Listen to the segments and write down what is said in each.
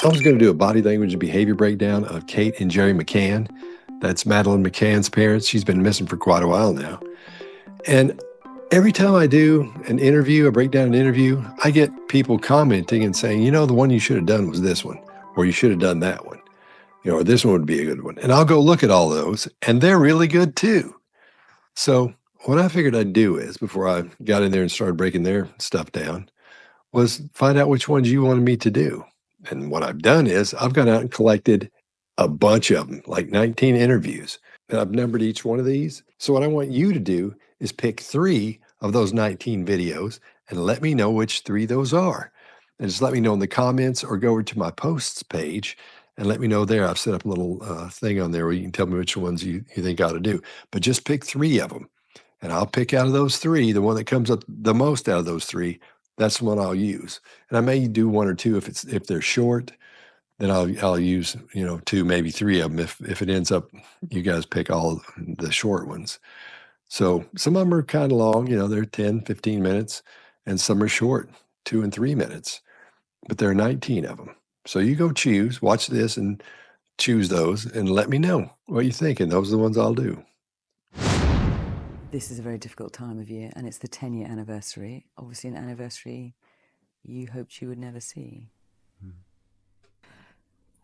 I was going to do a body language and behavior breakdown of Kate and Gerry McCann. That's Madeline McCann's parents. She's been missing for quite a while now. And every time I do an interview, a breakdown an interview, I get people commenting and saying, you know, the one you should have done was this one, or you should have done that one, you know, or this one would be a good one. And I'll go look at all those, and they're really good too. So what I figured I'd do is, before I got in there and started breaking their stuff down, was find out which ones you wanted me to do. And what I've done is I've gone out and collected a bunch of them, like 19 interviews. And I've numbered each one of these. So what I want you to do is pick 3 of those 19 videos and let me know which 3 those are. And just let me know in the comments or go over to my posts page and let me know there. I've set up a little thing on there where you can tell me which ones you think I ought to do. But just pick 3 of them. And I'll pick out of those 3, the one that comes up the most out of those 3. That's the one I'll use. And I may do 1 or 2 if they're short. Then I'll use 2, maybe 3 of them if it ends up you guys pick all the short ones. So some of them are kind of long, they're 10, 15 minutes, and some are short, 2 and 3 minutes. But there are 19 of them. So you go choose, watch this, and choose those, and let me know what you think. And those are the ones I'll do. This is a very difficult time of year, and it's the 10-year anniversary. Obviously, an anniversary you hoped you would never see.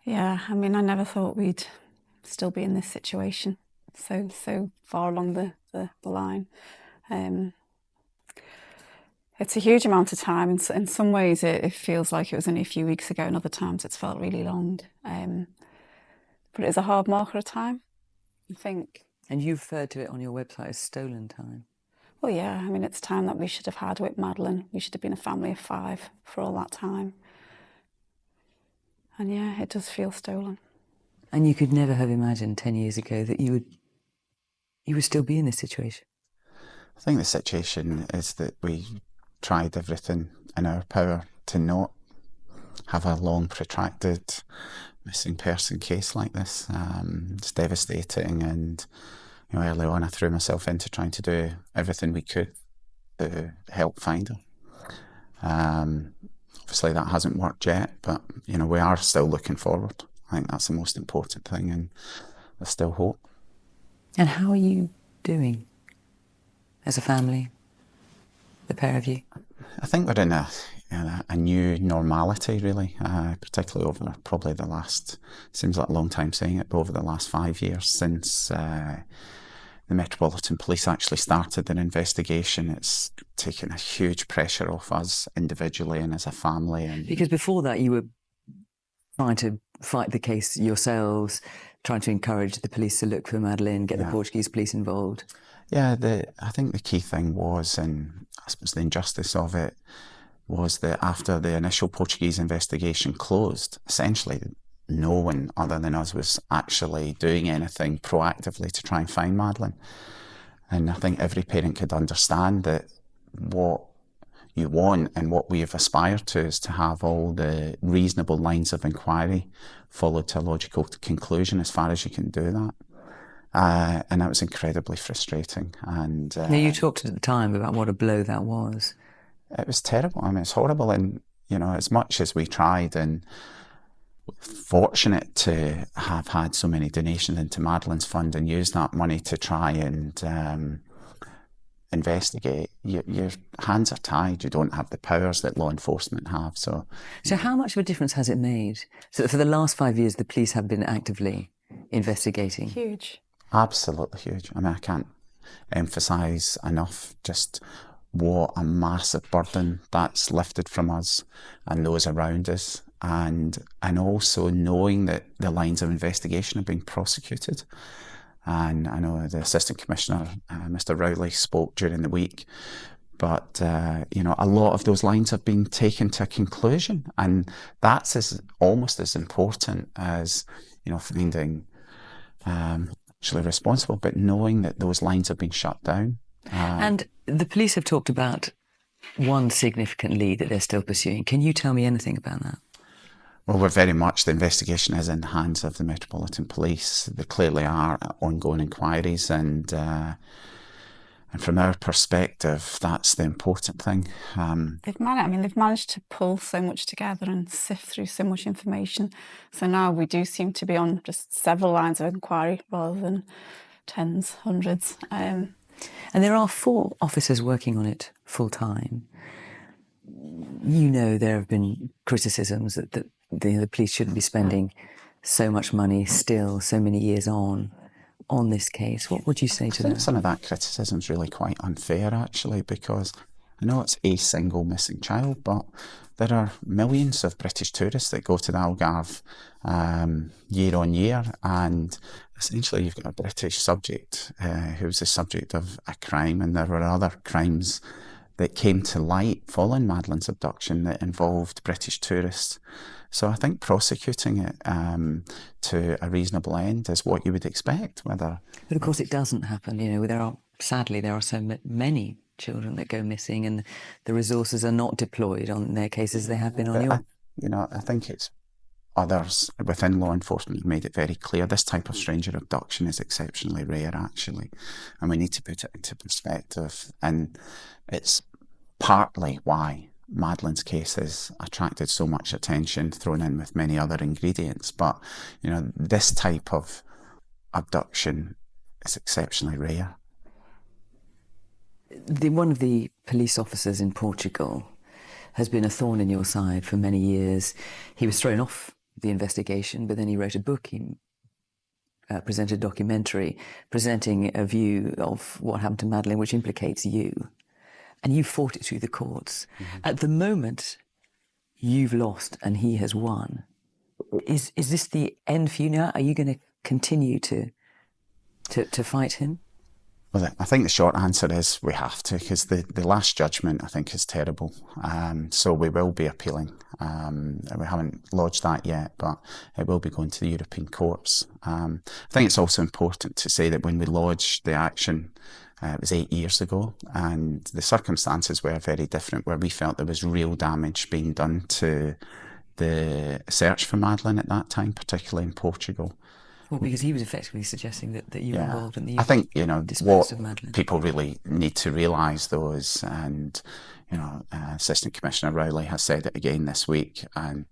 Yeah, I mean, I never thought we'd still be in this situation so far along the line. It's a huge amount of time. In some ways, it feels like it was only a few weeks ago, and other times it's felt really long. But it is a hard marker of time, I think. And you referred to it on your website as stolen time. Well, yeah, I mean, it's time that we should have had with Madeline. We should have been a family of 5 for all that time. And yeah, it does feel stolen. And you could never have imagined 10 years ago that you would still be in this situation. I think the situation is that we tried everything in our power to not have a long, protracted missing person case like this. It's devastating, and early on I threw myself into trying to do everything we could to help find her. Obviously that hasn't worked yet, but we are still looking forward. I think that's the most important thing, and there's still hope. And how are you doing as a family, the pair of you? I think we're in a new normality, really, particularly over probably the last, seems like a long time saying it, but over the last 5 years since the Metropolitan Police actually started their investigation. It's taken a huge pressure off us individually and as a family. And because before that you were trying to fight the case yourselves, trying to encourage the police to look for Madeline, get the Portuguese police involved. Yeah, I think the key thing was, and I suppose the injustice of it, was that after the initial Portuguese investigation closed, essentially no one other than us was actually doing anything proactively to try and find Madeline. And I think every parent could understand that what you want and what we have aspired to is to have all the reasonable lines of inquiry followed to a logical conclusion as far as you can do that. And that was incredibly frustrating. And now, you talked at the time about what a blow that was. It was terrible. I mean, it's horrible. And, as much as we tried, and fortunate to have had so many donations into Madeline's fund and use that money to try and investigate, your hands are tied. You don't have the powers that law enforcement have. So how much of a difference has it made? So for the last 5 years, the police have been actively investigating. Huge. Absolutely huge. I mean, I can't emphasise enough just what a massive burden that's lifted from us and those around us, and also knowing that the lines of investigation are being prosecuted. And I know the Assistant Commissioner, Mr. Rowley, spoke during the week, but a lot of those lines have been taken to a conclusion, and that's almost as important as finding actually responsible, but knowing that those lines have been shut down. And the police have talked about one significant lead that they're still pursuing. Can you tell me anything about that? Well, we're very much, the investigation is in the hands of the Metropolitan Police. There clearly are ongoing inquiries, and And from our perspective, that's the important thing. They've managed to pull so much together and sift through so much information. So now we do seem to be on just several lines of inquiry rather than tens, hundreds. And there are 4 officers working on it full time. You know, there have been criticisms that the police shouldn't be spending so much money still, so many years on this case. What would you say to I think that? some of that criticism is really quite unfair, actually, because I know it's a single missing child, but there are millions of British tourists that go to the Algarve year on year, and essentially you've got a British subject who's the subject of a crime, and there were other crimes that came to light following Madeline's abduction that involved British tourists. So I think prosecuting it to a reasonable end is what you would expect. But of course it doesn't happen. You know, sadly there are so many children that go missing, and the resources are not deployed on their cases. They have been on your. I think it's others within law enforcement have made it very clear this type of stranger abduction is exceptionally rare, actually, and we need to put it into perspective. And it's partly why Madeline's case has attracted so much attention, thrown in with many other ingredients. But, you know, this type of abduction is exceptionally rare. One of the police officers in Portugal has been a thorn in your side for many years. He was thrown off the investigation, but then he wrote a book. He presented a documentary presenting a view of what happened to Madeline, which implicates you. And you fought it through the courts. Mm-hmm. At the moment, you've lost and he has won. Is this the end for you now? Are you going to continue to fight him? Well, I think the short answer is we have to, because the last judgment, I think, is terrible. So we will be appealing. We haven't lodged that yet, but it will be going to the European courts. I think it's also important to say that when we lodged the action, it was 8 years ago, and the circumstances were very different, where we felt there was real damage being done to the search for Madeleine at that time, particularly in Portugal. Well, because he was effectively suggesting that you were involved in the what people really need to realise, though, is, and Assistant Commissioner Rowley has said it again this week, and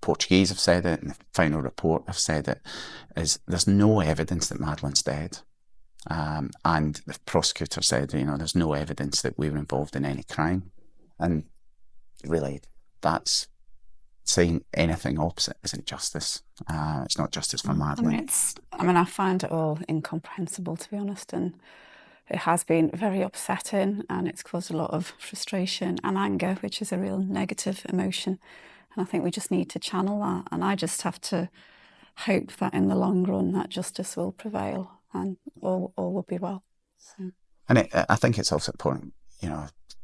Portuguese have said it, and the final report have said it, is there's no evidence that Madeleine's dead. And the prosecutor said, there's no evidence that we were involved in any crime. And really, that's saying anything opposite isn't justice. It's not justice for Madeleine. I find it all incomprehensible, to be honest, and it has been very upsetting, and it's caused a lot of frustration and anger, which is a real negative emotion. And I think we just need to channel that. And I just have to hope that in the long run that justice will prevail and all will be well. So. And I think it's also important,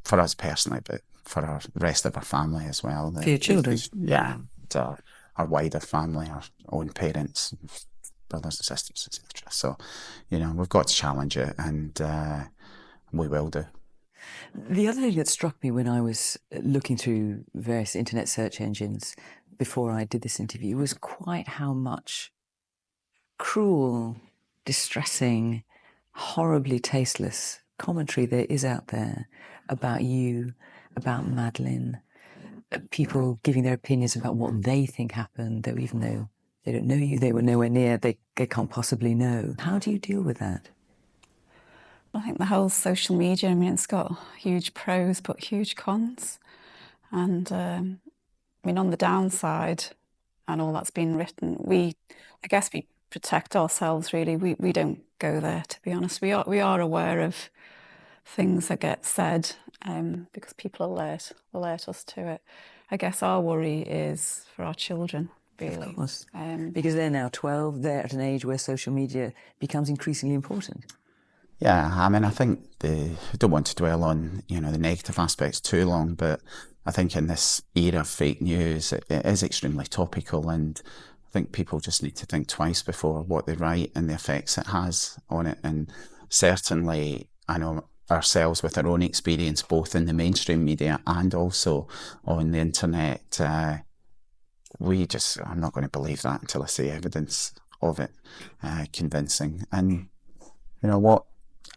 for us personally, but for the rest of our family as well. For your children? Our wider family, our own parents, brothers and sisters, etc. So, we've got to challenge it, and we will do. The other thing that struck me when I was looking through various internet search engines before I did this interview was quite how much cruel, distressing, horribly tasteless commentary there is out there about you, about Madeleine, people giving their opinions about what they think happened, though even though they don't know you, they were nowhere near, they can't possibly know. How do you deal with that? I think the whole social media, it's got huge pros but huge cons. And on the downside and all that's been written, we protect ourselves, really. We don't go there, to be honest. We are aware of things that get said because people alert us to it. I guess our worry is for our children, really. Of course. Because they're now 12, they're at an age where social media becomes increasingly important. Yeah, I think I don't want to dwell on, the negative aspects too long, but I think in this era of fake news, it is extremely topical, and I think people just need to think twice before what they write and the effects it has on it. And certainly, I know ourselves with our own experience, both in the mainstream media and also on the internet, I'm not going to believe that until I see evidence of it convincing. And what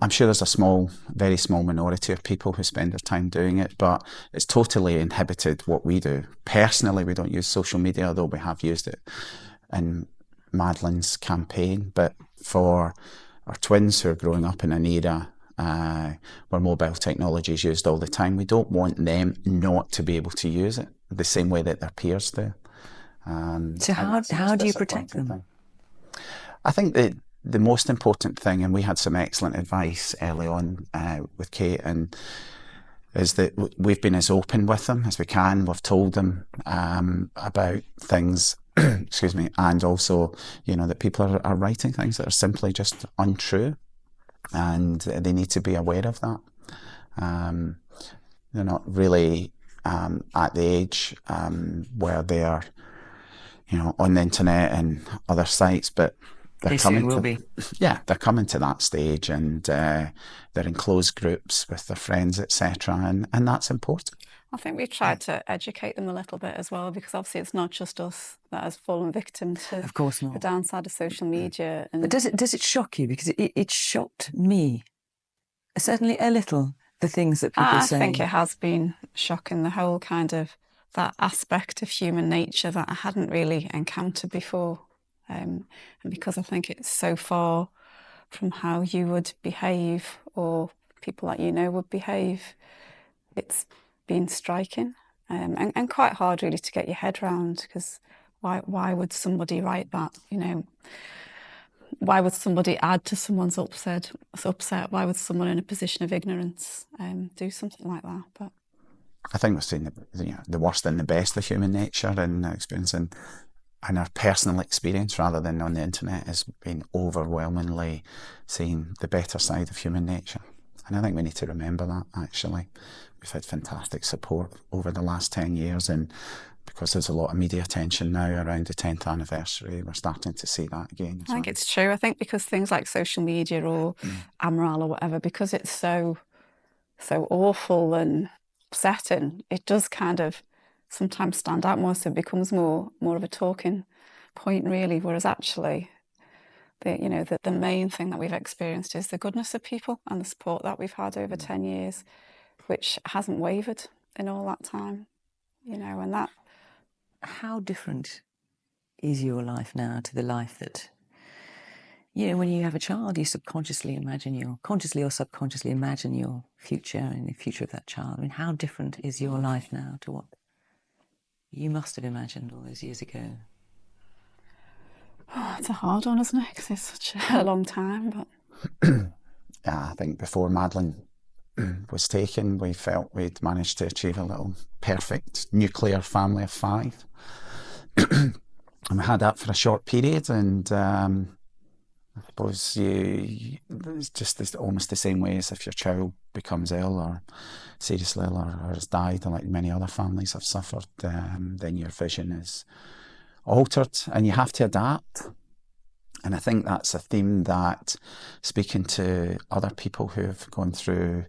I'm sure there's a very small minority of people who spend their time doing it, but it's totally inhibited what we do. Personally, we don't use social media, although we have used it in Madeline's campaign. But for our twins who are growing up in an era where mobile technology is used all the time, we don't want them not to be able to use it the same way that their peers do. So how do you protect them? I think that the most important thing, and we had some excellent advice early on with Kate, and is that we've been as open with them as we can. We've told them about things, excuse me, and also, that people are writing things that are simply just untrue, and they need to be aware of that. They're not really at the age where they're, on the internet and other sites, but they're coming to that stage, and they're in closed groups with their friends, etc., and that's important. I think we've tried to educate them a little bit as well, because obviously it's not just us that has fallen victim to of course not. the downside of social media. But does it shock you? Because it shocked me, certainly a little, the things that people say. I think it has been shocking, the whole kind of that aspect of human nature that I hadn't really encountered before. And because I think it's so far from how you would behave or people that would behave, it's been striking and quite hard really to get your head around, because why would somebody write that? Why would somebody add to someone's upset? Why would someone in a position of ignorance do something like that? But I think we've seen the worst and the best of human nature and experiencing. And our personal experience, rather than on the internet, has been overwhelmingly seeing the better side of human nature. And I think we need to remember that, actually. We've had fantastic support over the last 10 years, and because there's a lot of media attention now around the 10th anniversary, we're starting to see that again. I think it's true. I think because things like social media or Amaral or whatever, because it's so awful and upsetting, it does kind of sometimes stand out more, so it becomes more of a talking point, really, whereas actually the main thing that we've experienced is the goodness of people and the support that we've had over 10 years, which hasn't wavered in all that time, and that. How different is your life now to the life that, when you have a child, you consciously or subconsciously imagine your future and the future of that child? I mean, how different is your life now to what you must have imagined all those years ago? Oh, it's a hard one, isn't it? Because it's such a long time. But yeah, I think before Madeline was taken, we felt we'd managed to achieve a little perfect nuclear family of 5. And we had that for a short period, and I suppose it's just almost the same way as if your child becomes ill or seriously ill or has died, and like many other families have suffered, then your vision is altered and you have to adapt. And I think that's a theme that, speaking to other people who have gone through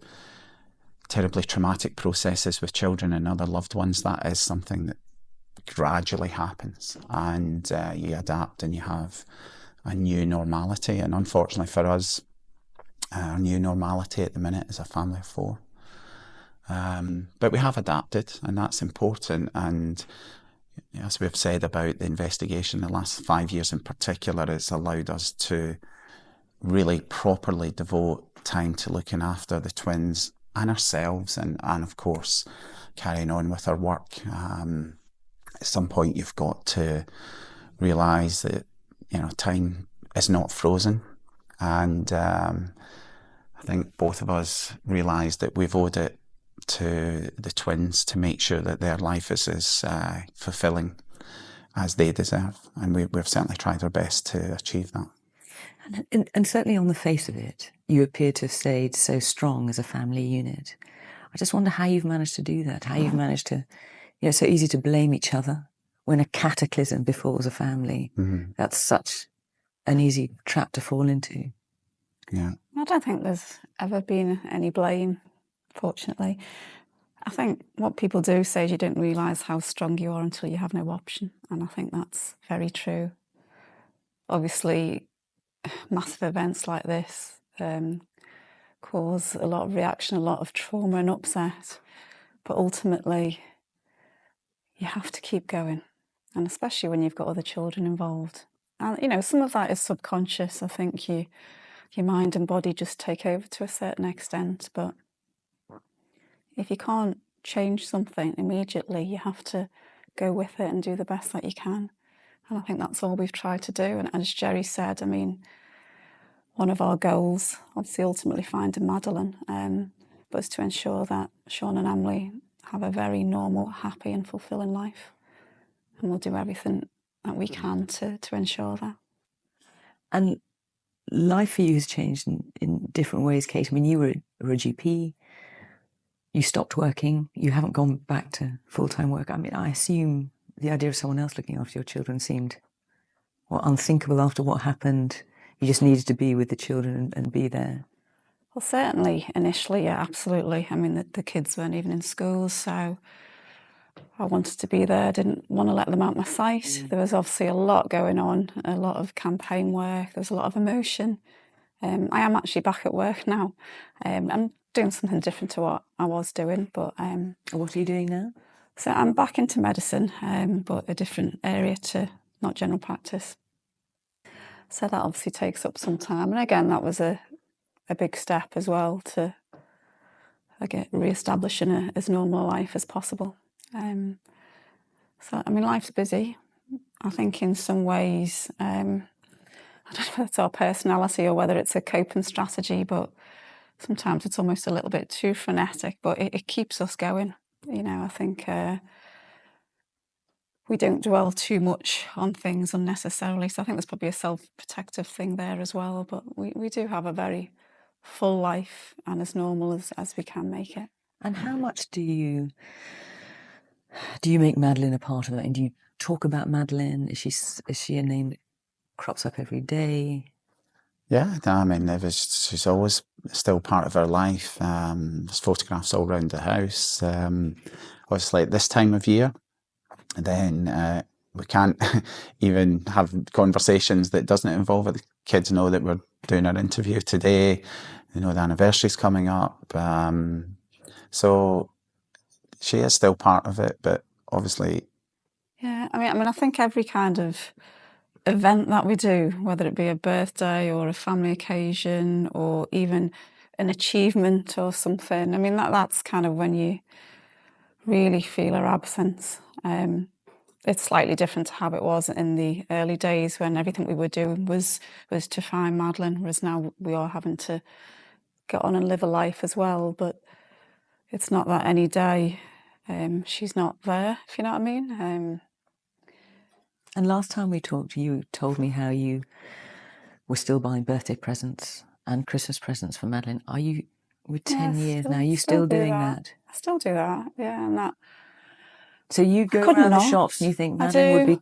terribly traumatic processes with children and other loved ones, that is something that gradually happens, and you adapt and you have a new normality. And unfortunately for us, our new normality at the minute is a family of 4. But we have adapted, and that's important. And as we've said about the investigation, the last 5 years in particular, it's allowed us to really properly devote time to looking after the twins and ourselves, and of course carrying on with our work. At some point you've got to realise that time is not frozen, and I think both of us realised that we've owed it to the twins to make sure that their life is as fulfilling as they deserve, and we've certainly tried our best to achieve that. And certainly on the face of it, you appear to have stayed so strong as a family unit. I just wonder how you've managed to do that, how you've managed to, it's so easy to blame each other when a cataclysm befalls a family. Mm-hmm. That's such an easy trap to fall into. Yeah. I don't think there's ever been any blame, fortunately. I think what people do say is you don't realise how strong you are until you have no option, and I think that's very true. Obviously, massive events like this cause a lot of reaction, a lot of trauma and upset. But ultimately, you have to keep going. And especially when you've got other children involved. And, you know, some of that is subconscious. I think your mind and body just take over to a certain extent. But if you can't change something immediately, you have to go with it and do the best that you can. And I think that's all we've tried to do. And as Gerry said, I mean, one of our goals, obviously ultimately finding Madeleine, was to ensure that Sean and Emily have a very normal, happy and fulfilling life. And we'll do everything that we can to ensure that. And life for you has changed in different ways, Kate. I mean, you were a GP, you stopped working, you haven't gone back to full-time work. I mean, I assume the idea of someone else looking after your children seemed unthinkable after what happened. You just needed to be with the children and be there. Well, certainly initially, yeah, absolutely. I mean, the kids weren't even in school, so I wanted to be there. I didn't want to let them out my sight. There was obviously a lot going on, a lot of campaign work, there was a lot of emotion. I am actually back at work now. I'm doing something different to what I was doing, but... What are you doing now? So I'm back into medicine, but a different area to not general practice. So that obviously takes up some time. And again, that was a big step as well to re-establishing as normal a life as possible. So, I mean, life's busy. I think in some ways, I don't know if it's our personality or whether it's a coping strategy, but sometimes it's almost a little bit too frenetic, but it keeps us going. You know, I think we don't dwell too much on things unnecessarily. So I think there's probably a self-protective thing there as well. But we do have a very full life and as normal as we can make it. And how much do you make Madeleine a part of it? And do you talk about Madeleine? Is she a name that crops up every day? Yeah, I mean, she's always still part of her life. There's photographs all around the house. Obviously, at this time of year, then we can't even have conversations that doesn't involve it. The kids know that we're doing our interview today. You know, the anniversary's coming up. So she is still part of it, but obviously... Yeah, I mean, I think every kind of event that we do, whether it be a birthday or a family occasion or even an achievement or something, I mean, that's kind of when you really feel her absence. It's slightly different to how it was in the early days when everything we were doing was to find Madeleine, whereas now we are having to get on and live a life as well. But it's not that any day she's not there, if you know what I mean. And last time we talked, you told me how you were still buying birthday presents and Christmas presents for Madeleine. Are you, with 10 years now, are you still doing that? I still do that, yeah. And that. So you go around the shops and you think Madeleine would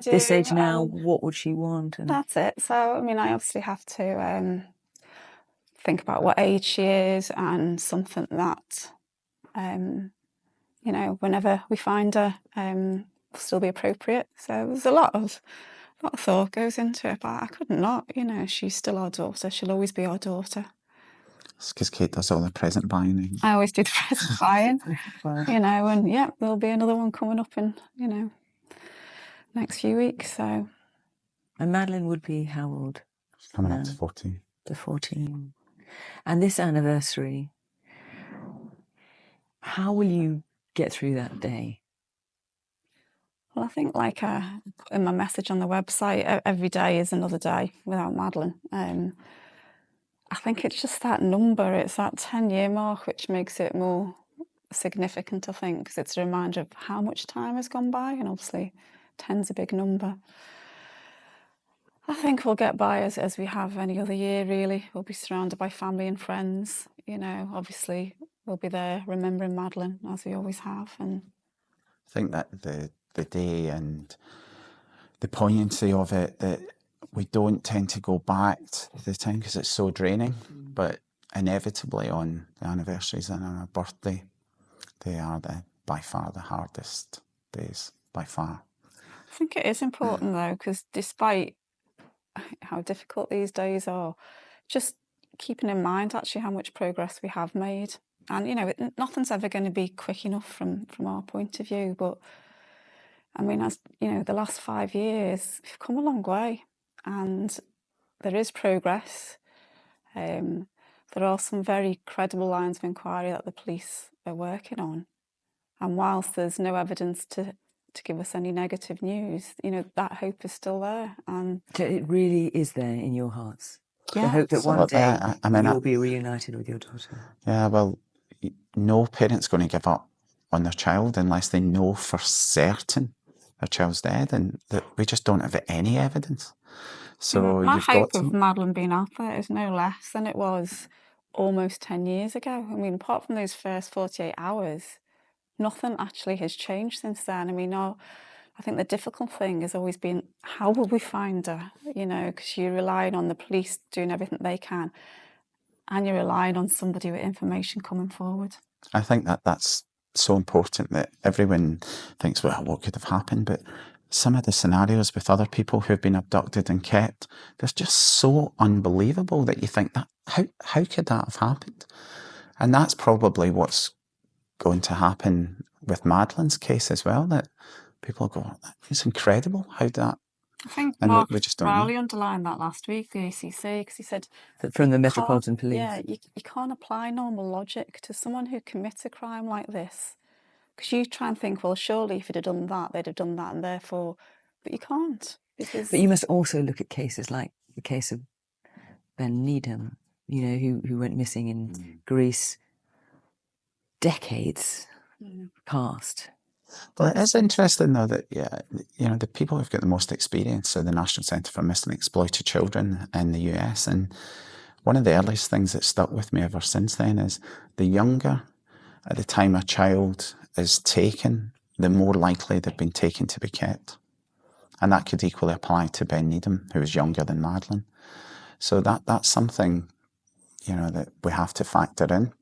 be this age now, what would she want? And that's it. So, I mean, I obviously have to think about what age she is and something that, you know, whenever we find her, will still be appropriate. So there's a lot of thought goes into it, but I couldn't not, you know, she's still our daughter. She'll always be our daughter. It's because Kate does all the present buying. I always do the present buying, you know, and yeah, there'll be another one coming up in, you know, next few weeks, so. And Madeleine would be how old? Coming up to 14. To 14. And this anniversary, how will you get through that day? Well, I think like in my message on the website, every day is another day without Madeleine. I think it's just that number, it's that 10-year mark, which makes it more significant, I think, because it's a reminder of how much time has gone by, and obviously 10's a big number. I think we'll get by as we have any other year, really. We'll be surrounded by family and friends, you know, obviously we'll be there remembering Madeleine, as we always have. And I think that the day and the poignancy of it, that we don't tend to go back to the time because it's so draining, but inevitably on the anniversaries and on our birthday, they are by far the hardest days, by far. I think it is important though, because despite how difficult these days are, just keeping in mind actually how much progress we have made. And, you know, nothing's ever going to be quick enough from our point of view. But, I mean, as you know, the last 5 years, we've come a long way. And there is progress. There are some very credible lines of inquiry that the police are working on. And whilst there's no evidence to give us any negative news, you know, that hope is still there. And So it really is there in your hearts? yeah. The hope that one day I mean, you'll be reunited with your daughter? Yeah, well, no parent's going to give up on their child unless they know for certain their child's dead, and that we just don't have any evidence. So my you've hope got of to... Madeline being out there is no less than it was almost 10 years ago. I mean, apart from those first 48 hours, nothing actually has changed since then. I mean, I think the difficult thing has always been, how will we find her? You know, because you're relying on the police doing everything they can, and you're relying on somebody with information coming forward. I think that's so important, that everyone thinks, well, what could have happened? But some of the scenarios with other people who've been abducted and kept, they're just so unbelievable that you think, that how could that have happened? And that's probably what's going to happen with Madeline's case as well, that people go, it's incredible how that... I think And Mark we just don't Rowley know. underlined that last week, the ACC, because he said... From the Metropolitan Police? Yeah, you can't apply normal logic to someone who commits a crime like this. Because you try and think, well, surely if it had done that, they'd have done that, and therefore... But you can't. Because... But you must also look at cases like the case of Ben Needham, you know, who went missing in Greece decades past. Well, it is interesting, though, that, you know, the people who've got the most experience are the National Centre for Missing and Exploited Children in the US. And one of the earliest things that stuck with me ever since then is the younger at the time a child is taken, the more likely they've been taken to be kept. And that could equally apply to Ben Needham, who was younger than Madeline. So that's something, you know, that we have to factor in,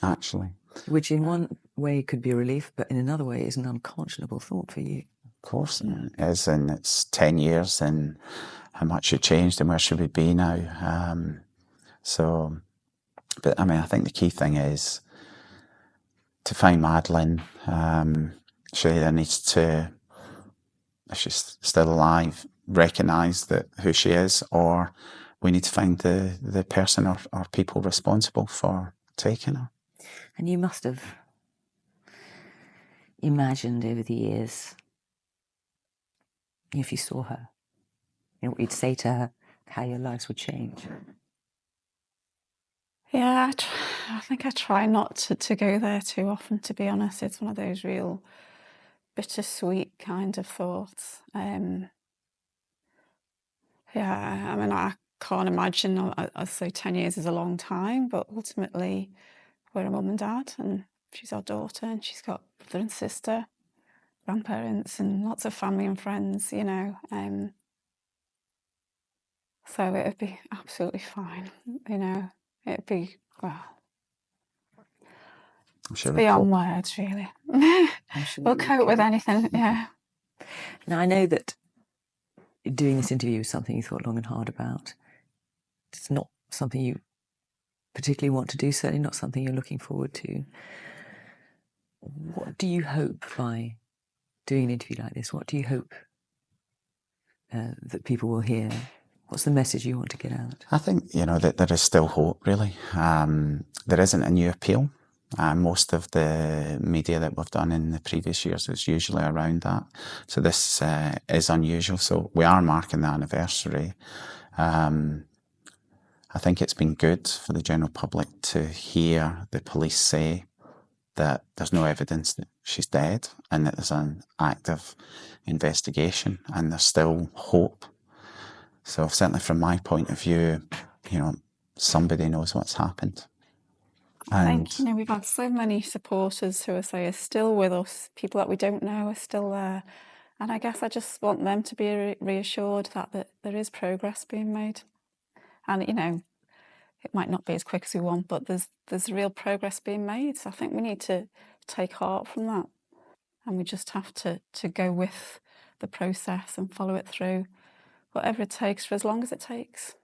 actually. Which in one way could be a relief, but in another way is an unconscionable thought for you. Of course it is, and it's 10 years and how much it changed and where should we be now. But I mean, I think the key thing is to find Madeline. She either needs to, if she's still alive, recognise that who she is, or we need to find the person or people responsible for taking her. And you must have imagined over the years, if you saw her, you know, what you'd say to her, how your lives would change. Yeah, I think I try not to go there too often, to be honest. It's one of those real bittersweet kind of thoughts. Yeah, I mean, I can't imagine, I'd say 10 years is a long time, but ultimately we're a mum and dad, and she's our daughter, and she's got brother and sister, grandparents, and lots of family and friends, you know. So it'd be absolutely fine, you know. It'd be, well, Sure, it's beyond words, really. We'll cope with anything, yeah. Now, I know that doing this interview is something you thought long and hard about. It's not something you particularly want to do, certainly not something you're looking forward to. What do you hope by doing an interview like this? What do you hope that people will hear? What's the message you want to get out? I think, you know, that there is still hope, really. There isn't a new appeal. Most of the media that we've done in the previous years is usually around that. So this is unusual. So we are marking the anniversary. I think it's been good for the general public to hear the police say that there's no evidence that she's dead and that there's an active investigation and there's still hope. So certainly from my point of view, you know, somebody knows what's happened. I think, you know, we've had so many supporters who are still with us, people that we don't know are still there. And I guess I just want them to be reassured that there is progress being made. And, you know, it might not be as quick as we want, but there's real progress being made. So I think we need to take heart from that. And we just have to go with the process and follow it through, whatever it takes, for as long as it takes.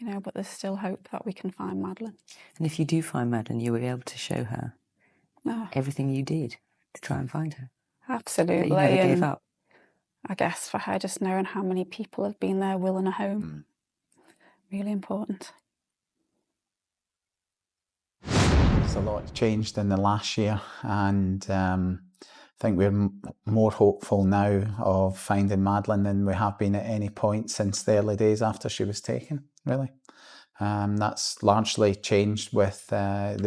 you know, but there's still hope that we can find Madeleine. And if you do find Madeleine, you will be able to show her everything you did to try and find her. Absolutely. That you never gave up. I guess for her, just knowing how many people have been there willing a home, really important. There's a lot changed in the last year, and I think we're more hopeful now of finding Madeleine than we have been at any point since the early days after she was taken, really. That's largely changed with the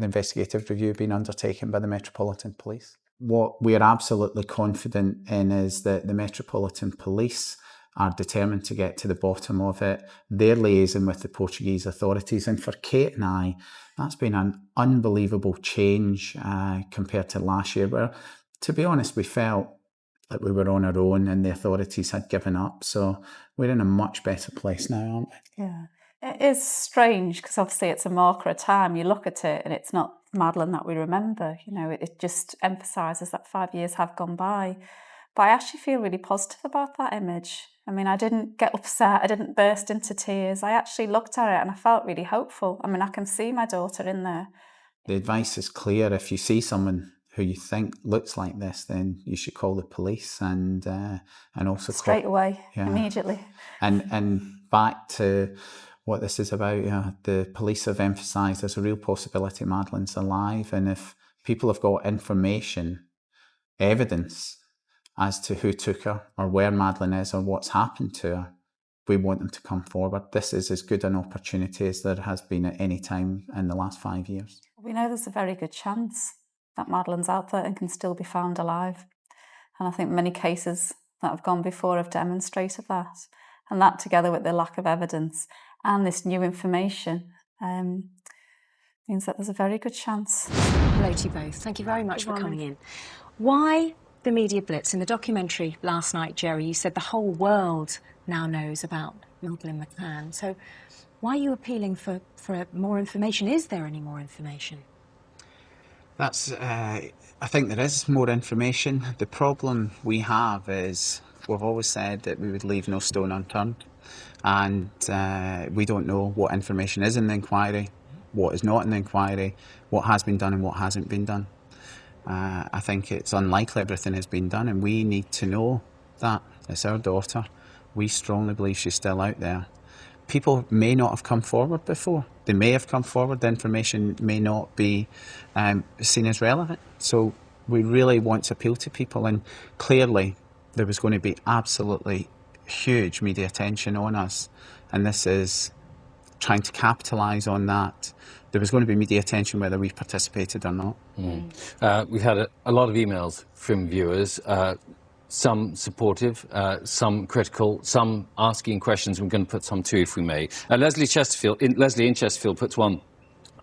investigative review being undertaken by the Metropolitan Police. What we're absolutely confident in is that the Metropolitan Police are determined to get to the bottom of it. They're liaising with the Portuguese authorities, and for Kate and I, that's been an unbelievable change compared to last year, where, to be honest, we felt like we were on our own and the authorities had given up. So we're in a much better place now, aren't we? Yeah. It is strange because obviously it's a marker of time. You look at it and it's not Madeleine that we remember. You know, it just emphasises that 5 years have gone by. But I actually feel really positive about that image. I mean, I didn't get upset. I didn't burst into tears. I actually looked at it and I felt really hopeful. I mean, I can see my daughter in there. The advice is clear. If you see someone who you think looks like this, then you should call the police and also straight away, immediately. And back to what this is about, the police have emphasised there's a real possibility Madeleine's alive, and if people have got information, evidence as to who took her or where Madeleine is or what's happened to her, we want them to come forward. This is as good an opportunity as there has been at any time in the last 5 years. We know there's a very good chance that Madeleine's out there and can still be found alive. And I think many cases that have gone before have demonstrated that. And that, together with the lack of evidence and this new information, means that there's a very good chance. Hello to you both. Thank you very much for coming in. Why the media blitz? In the documentary last night, Gerry, you said the whole world now knows about Madeleine McCann. So why are you appealing for more information? Is there any more information? That's, I think there is more information. The problem we have is we've always said that we would leave no stone unturned, and we don't know what information is in the inquiry, what is not in the inquiry, what has been done and what hasn't been done. I think it's unlikely everything has been done, and we need to know that. It's our daughter. We strongly believe she's still out there. People may not have come forward before. They may have come forward. The information may not be seen as relevant. So we really want to appeal to people. And clearly, there was going to be absolutely huge media attention on us. And this is trying to capitalise on that. There was going to be media attention whether we participated or not. We've had a lot of emails from viewers. Some supportive, some critical, some asking questions. I'm going to put some too, if we may. Leslie in Chesterfield puts one,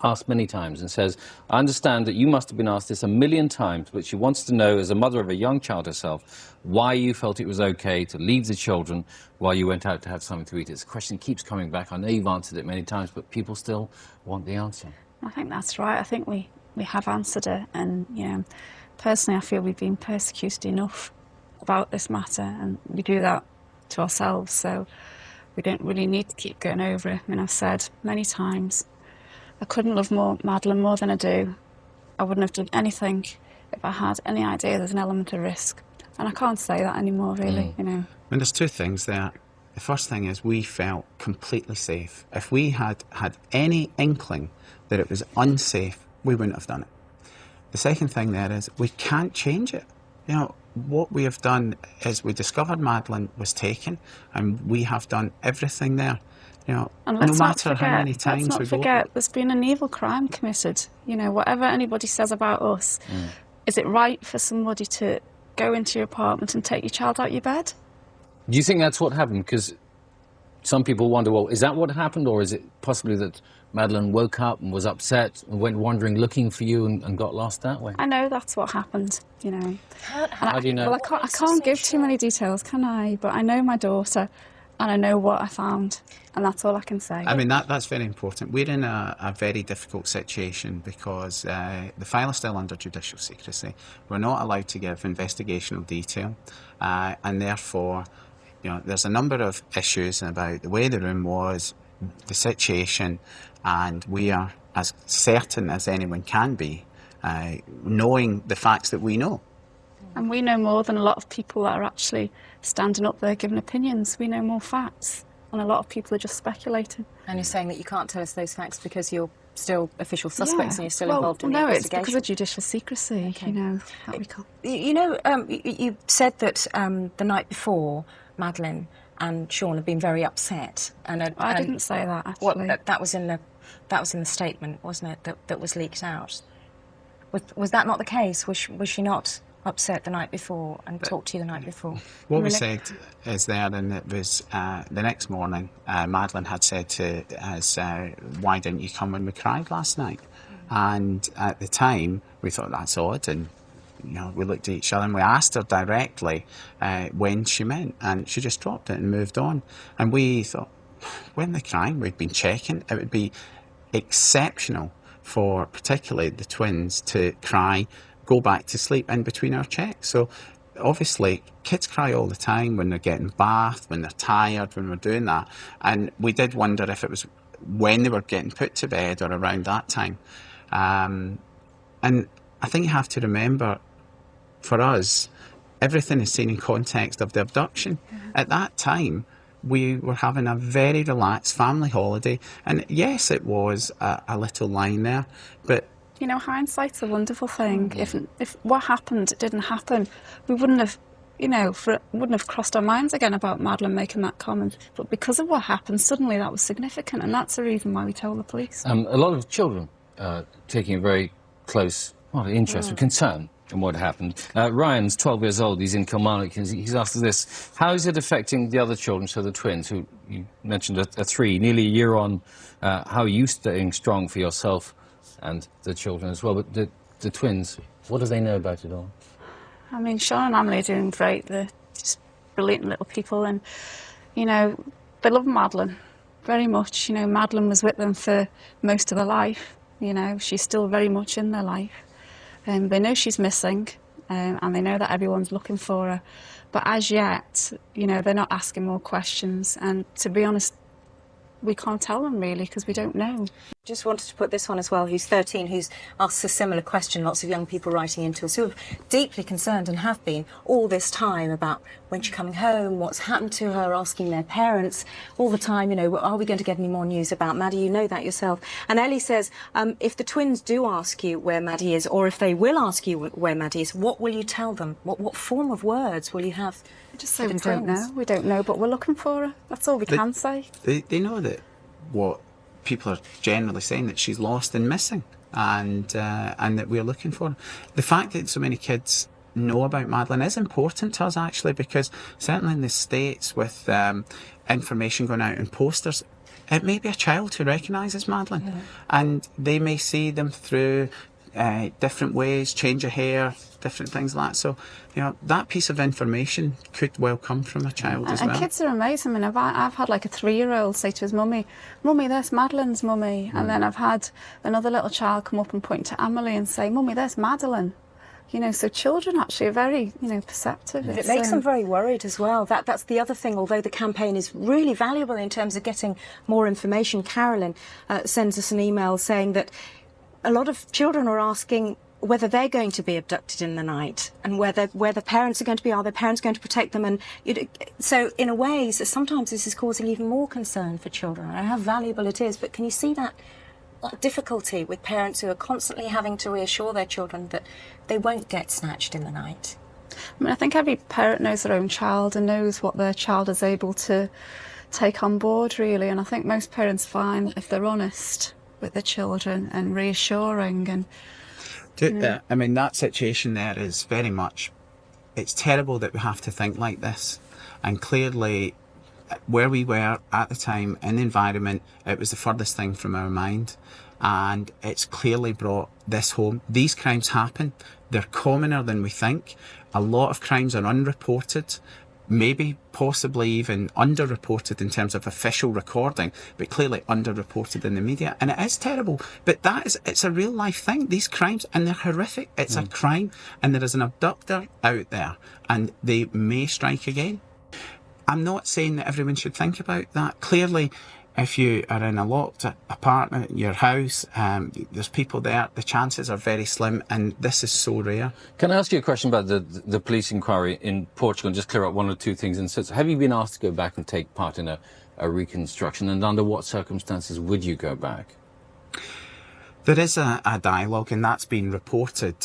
asked many times, and says, I understand that you must have been asked this 1,000,000 times, but she wants to know, as a mother of a young child herself, why you felt it was okay to leave the children while you went out to have something to eat. It's a question that keeps coming back. I know you've answered it many times, but people still want the answer. I think that's right. I think we have answered it, and, you know, personally I feel we've been persecuted enough about this matter, and we do that to ourselves, so we don't really need to keep going over it. I mean, I've said many times I couldn't love Madeleine more than I do. I wouldn't have done anything if I had any idea there's an element of risk, and I can't say that anymore, really. You know. And there's two things there. The first thing is we felt completely safe. If we had had any inkling that it was unsafe, we wouldn't have done it. The second thing there is we can't change it. You know, what we have done is we discovered Madeleine was taken, and we have done everything there. You know, and no matter how many times let's not forget, there's been an evil crime committed. You know, whatever anybody says about us, is it right for somebody to go into your apartment and take your child out your bed? Do you think that's what happened? Because some people wonder, well, is that what happened, or is it possibly that Madeleine woke up and was upset and went wandering looking for you and got lost that way? I know that's what happened, you know. How do you know? Well, I can't give too many details, can I? But I know my daughter, and I know what I found, and that's all I can say. I mean, that's very important. We're in a very difficult situation because the file is still under judicial secrecy. We're not allowed to give investigational detail, and therefore, you know, there's a number of issues about the way the room was, the situation, and we are as certain as anyone can be, knowing the facts that we know. And we know more than a lot of people that are actually standing up there giving opinions. We know more facts, and a lot of people are just speculating. And you're saying that you can't tell us those facts because you're still official suspects and you're still involved in the investigation? investigation? No, it's because of judicial secrecy, Okay. you know, that we can't. You said that the night before, Madeleine and Sean had been very upset. I didn't say that, actually. Well, that was in the statement, wasn't it, that was leaked out? Was that not the case? Was she not upset the night before and talked to you the night before? What we said is there, and it was the next morning, Madeleine had said to us, why didn't you come when we cried last night? And at the time, we thought that's odd, and we looked at each other and we asked her directly when she meant, and she just dropped it and moved on. And we thought, when they're crying, we've been checking, it would be exceptional for particularly the twins to cry, go back to sleep in between our checks. So obviously kids cry all the time when they're getting bathed, when they're tired, when we're doing that. And we did wonder if it was when they were getting put to bed or around that time. And I think you have to remember, for us, everything is seen in context of the abduction. At that time, we were having a very relaxed family holiday. And yes, it was a little line there, but hindsight's a wonderful thing. If what happened didn't happen, we wouldn't have, wouldn't have crossed our minds again about Madeleine making that comment. But because of what happened, suddenly that was significant, and that's the reason why we told the police. A lot of children taking a very close interest and concern in what happened. Ryan's 12 years old. He's in Kilmarnock. He's asked us this: how is it affecting the other children, so the twins, who you mentioned are 3, nearly a year on? How are you staying strong for yourself and the children as well? But the twins, what do they know about it all? I mean, Sean and Emily are doing great. They're just brilliant little people, and they love Madeleine very much. Madeleine was with them for most of their life. She's still very much in their life. They know she's missing, and they know that everyone's looking for her. But as yet, they're not asking more questions. And to be honest, we can't tell them really, because we don't know. Just wanted to put this one as well, who's 13, who's asked a similar question. Lots of young people writing into us who are deeply concerned and have been all this time about when she's coming home, what's happened to her, asking their parents all the time, are we going to get any more news about Maddie? You know that yourself. And Ellie says, if the twins do ask you where Maddie is, or if they will ask you where Maddie is, what will you tell them? What form of words will you have? Just say we don't know. We don't know, but we're looking for her. That's all we can say. They know that what people are generally saying, that she's lost and missing, and that we're looking for her. The fact that so many kids know about Madeleine is important to us, actually, because certainly in the States, with information going out in posters, it may be a child who recognises Madeleine, and they may see them through different ways, change of hair, different things like that. So, that piece of information could well come from a child as well. And kids are amazing. I mean, I've had like a 3-year-old say to his mummy, there's Madeleine's mummy. And then I've had another little child come up and point to Emily and say, Mummy, there's Madeleine. So children actually are very, perceptive. It makes them very worried as well. That's the other thing. Although the campaign is really valuable in terms of getting more information, Carolyn sends us an email saying that a lot of children are asking whether they're going to be abducted in the night, and where the parents are going to be. Are their parents going to protect them? And so in a way, sometimes this is causing even more concern for children. I know how valuable it is, but can you see that difficulty with parents who are constantly having to reassure their children that they won't get snatched in the night? I mean, I think every parent knows their own child and knows what their child is able to take on board, really. And I think most parents find, if they're honest with their children and reassuring and I mean, that situation there is very much, it's terrible that we have to think like this. And clearly, where we were at the time, in the environment, it was the furthest thing from our mind. And it's clearly brought this home. These crimes happen. They're commoner than we think. A lot of crimes are unreported, maybe possibly even underreported in terms of official recording, but clearly underreported in the media. And it is terrible, but it's a real life thing, these crimes, and they're horrific. It's a crime, and there is an abductor out there, and they may strike again. I'm not saying that everyone should think about that. Clearly, if you are in a locked apartment in your house, there's people there, the chances are very slim, and this is so rare. Can I ask you a question about the police inquiry in Portugal, and just clear up one or two things? And so, have you been asked to go back and take part in a reconstruction, and under what circumstances would you go back? There is a dialogue, and that's been reported.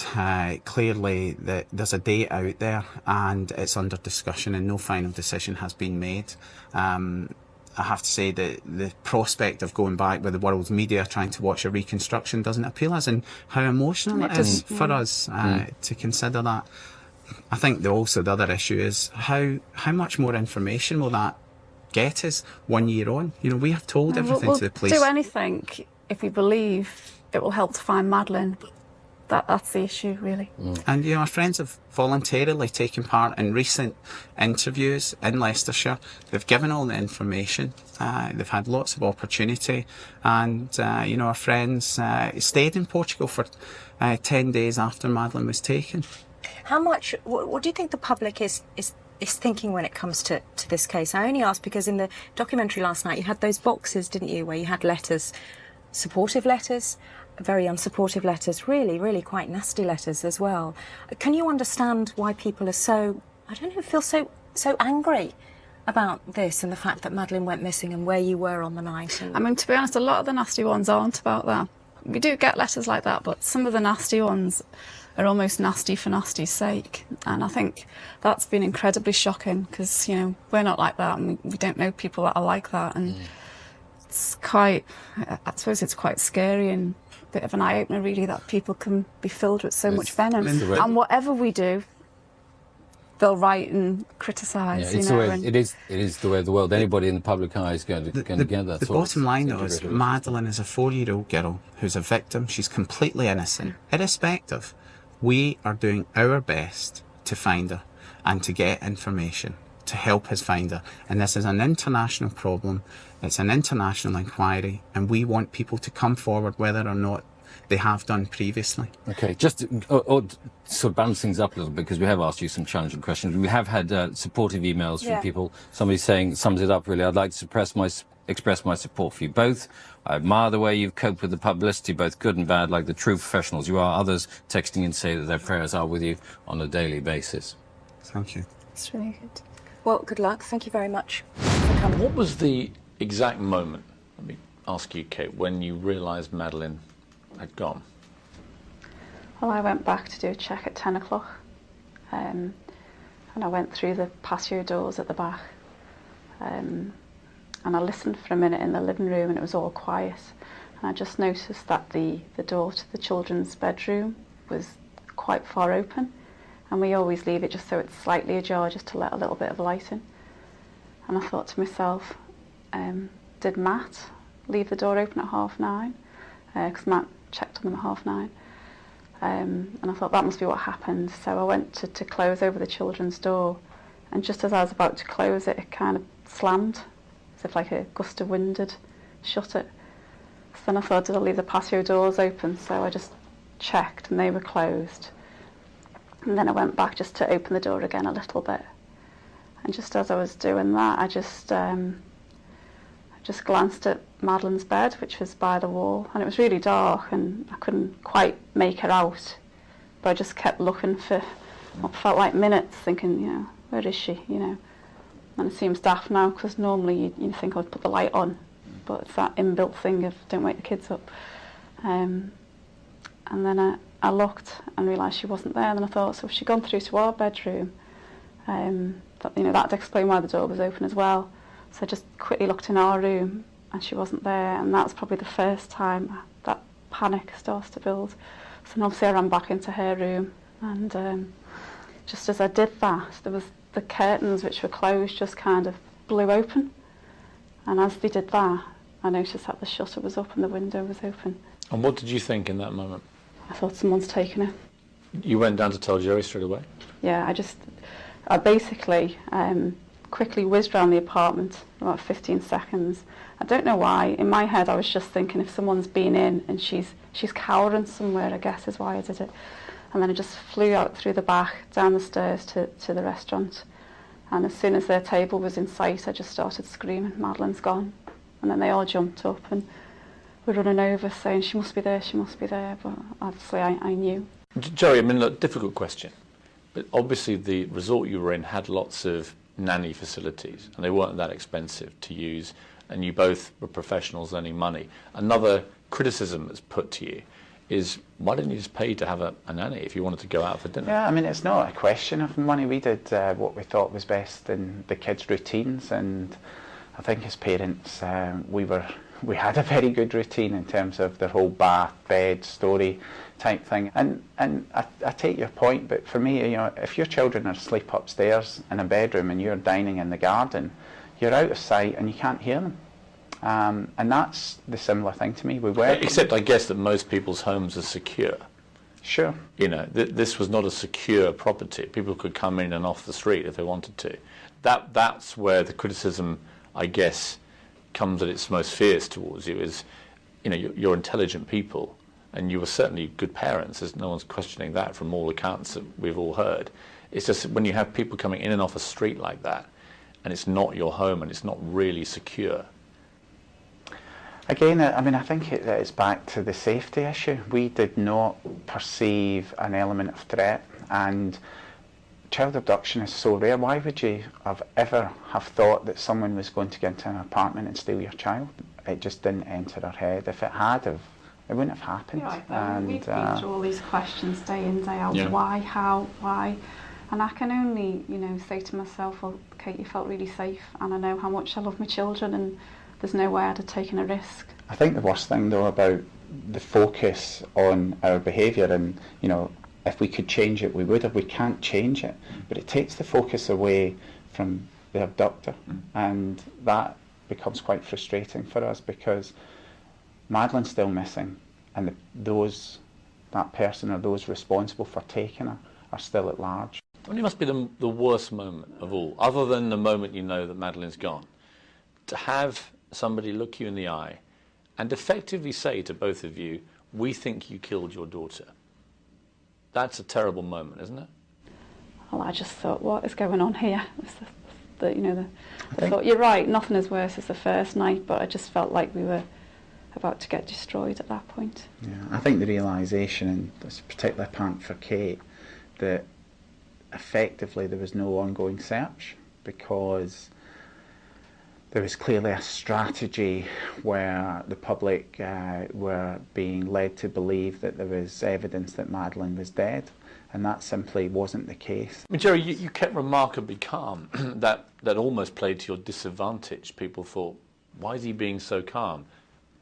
Clearly, that there's a date out there, and it's under discussion, and no final decision has been made. I have to say that the prospect of going back with the world's media trying to watch a reconstruction doesn't appeal us, and how emotional it is for us to consider that. I think also the other issue is how much more information will that get us 1 year on? You know, we have told everything to the police. We'll do anything if we believe it will help to find Madeleine. That's the issue, really. And, you know, our friends have voluntarily taken part in recent interviews in Leicestershire. They've given all the information. They've had lots of opportunity. And, you know, our friends stayed in Portugal for 10 days after Madeleine was taken. How much, what do you think the public is thinking when it comes to this case? I only ask because in the documentary last night you had those boxes, didn't you, where you had letters, supportive letters, very unsupportive letters, really quite nasty letters as well. Can you understand why people are so, I don't know, feel so angry about this and the fact that Madeleine went missing and where you were on the night? I mean, to be honest, a lot of the nasty ones aren't about that. We do get letters like that, but some of the nasty ones are almost nasty for nasty's sake. And I think that's been incredibly shocking because, you know, we're not like that, and we don't know people that are like that. And it's quite, I suppose it's quite scary and a bit of an eye-opener, really, that people can be filled with so much venom. And whatever we do, they'll write and criticise. Yeah, it is the way of the world. Anybody in the public eye is going to get that. The bottom line, though, is Madeleine is a 4-year-old girl who's a victim. She's completely innocent. Irrespective, we are doing our best to find her and to get information to help us find her. And this is an international problem. It's an international inquiry, and we want people to come forward whether or not they have done previously. Okay, just to sort of balance things up a little bit, because we have asked you some challenging questions. We have had supportive emails from people. Somebody saying, sums it up really, I'd like to express my support for you both. I admire the way you've coped with the publicity, both good and bad, like the true professionals you are. Others texting and say that their prayers are with you on a daily basis. Thank you. It's really good. Well, good luck. Thank you very much for coming. What was the exact moment, let me ask you, Kate, when you realised Madeleine had gone? Well, I went back to do a check at 10 o'clock and I went through the patio doors at the back and I listened for a minute in the living room and it was all quiet, and I just noticed that the door to the children's bedroom was quite far open, and we always leave it just so it's slightly ajar, just to let a little bit of light in. And I thought to myself, did Matt leave the door open at 9:30? Because Matt checked on them at 9:30. And I thought that must be what happened. So I went to close over the children's door, and just as I was about to close it, it kind of slammed, as if like a gust of wind had shut it. So then I thought, did I leave the patio doors open? So I just checked and they were closed. And then I went back just to open the door again a little bit. And just as I was doing that, I just glanced at Madeleine's bed, which was by the wall, and it was really dark and I couldn't quite make her out. But I just kept looking for what felt like minutes, thinking, you know, where is she, you know? And it seems daft now, because normally you think I'd put the light on, but it's that inbuilt thing of don't wake the kids up. And then I looked and realised she wasn't there, and then I thought, so if she'd gone through to our bedroom, that, you know, that'd explain why the door was open as well. So I just quickly looked in our room and she wasn't there, and that was probably the first time that panic starts to build. So then obviously I ran back into her room, and just as I did that, there was the curtains, which were closed, just kind of blew open. And as they did that, I noticed that the shutter was up and the window was open. And what did you think in that moment? I thought someone's taken her. You went down to tell Gerry straight away? Yeah, I basically quickly whizzed around the apartment, about 15 seconds. I don't know why. In my head, I was just thinking if someone's been in and she's cowering somewhere, I guess is why I did it. And then I just flew out through the back, down the stairs to the restaurant. And as soon as their table was in sight, I just started screaming, Madeleine's gone. And then they all jumped up and were running over saying, she must be there, but obviously I knew. Gerry, I mean, look, difficult question, but obviously the resort you were in had lots of nanny facilities and they weren't that expensive to use, and you both were professionals earning money. Another criticism that's put to you is, why didn't you just pay to have a nanny if you wanted to go out for dinner? Yeah, I mean, it's not a question of money. We did what we thought was best in the kids' routines, and I think as parents we had a very good routine in terms of the whole bath, bed, story type thing. And I take your point, but for me, you know, if your children are asleep upstairs in a bedroom and you're dining in the garden, you're out of sight and you can't hear them. And that's the similar thing to me. We were, except I guess that most people's homes are secure. Sure. You know, this was not a secure property. People could come in and off the street if they wanted to. That's where the criticism, I guess, comes at its most fierce towards you, is, you know, you're intelligent people and you were certainly good parents. There's no one's questioning that from all accounts that we've all heard. It's just when you have people coming in and off a street like that and it's not your home and it's not really secure. Again, I mean, I think it's back to the safety issue. We did not perceive an element of threat, and child abduction is so rare. Why would you ever have thought that someone was going to get into an apartment and steal your child? It just didn't enter our head. If it had, it wouldn't have happened. Right, and we've been through all these questions day in, day out. Yeah. Why, how, why? And I can only, you know, say to myself, well, Kate, you felt really safe, and I know how much I love my children, and there's no way I'd have taken a risk. I think the worst thing, though, about the focus on our behaviour, and, you know, if we could change it, we would have. We can't change it, but it takes the focus away from the abductor, and that becomes quite frustrating for us because Madeline's still missing, and that person or those responsible for taking her are still at large. I mean, it must be the worst moment of all, other than the moment you know that Madeline's gone, to have somebody look you in the eye and effectively say to both of you, we think you killed your daughter. That's a terrible moment, isn't it? Well, I just thought, what is going on here? I thought, you're right, nothing as worse as the first night, but I just felt like we were about to get destroyed at that point. Yeah, I think the realisation, and that's particularly apparent for Kate, that effectively there was no ongoing search because there was clearly a strategy where the public were being led to believe that there was evidence that Madeline was dead, and that simply wasn't the case. I mean, Gerry, you kept remarkably calm. that almost played to your disadvantage. People thought, why is he being so calm?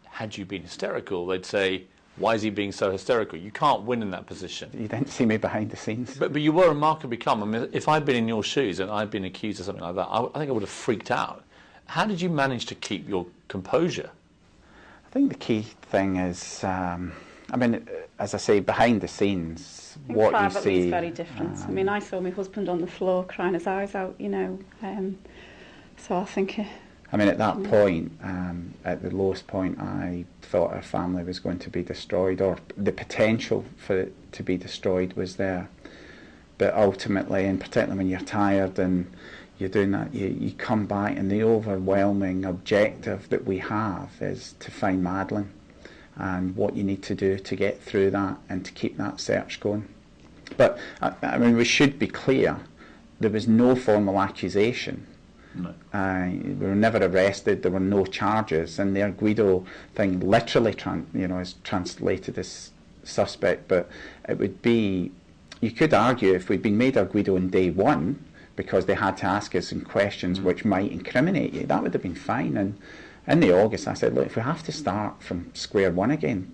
Had you been hysterical, they'd say, why is he being so hysterical? You can't win in that position. You didn't see me behind the scenes. But you were remarkably calm. I mean, if I'd been in your shoes and I'd been accused of something like that, I think I would have freaked out. How did you manage to keep your composure? I think the key thing is, I mean, as I say, behind the scenes, what you see... Privately is very different. I mean, I saw my husband on the floor crying his eyes out, you know, so I think... I mean, at that point, at the lowest point, I thought our family was going to be destroyed, or the potential for it to be destroyed was there. But ultimately, and particularly when you're tired and you're doing that, you come back, and the overwhelming objective that we have is to find Madeline and what you need to do to get through that and to keep that search going. But, I mean, we should be clear, there was no formal accusation. No. We were never arrested, there were no charges, and the Arguido thing literally is translated as suspect, but it would be, you could argue if we'd been made Arguido on day one, because they had to ask us some questions which might incriminate you, that would have been fine. And in the August I said, look, if we have to start from square one again,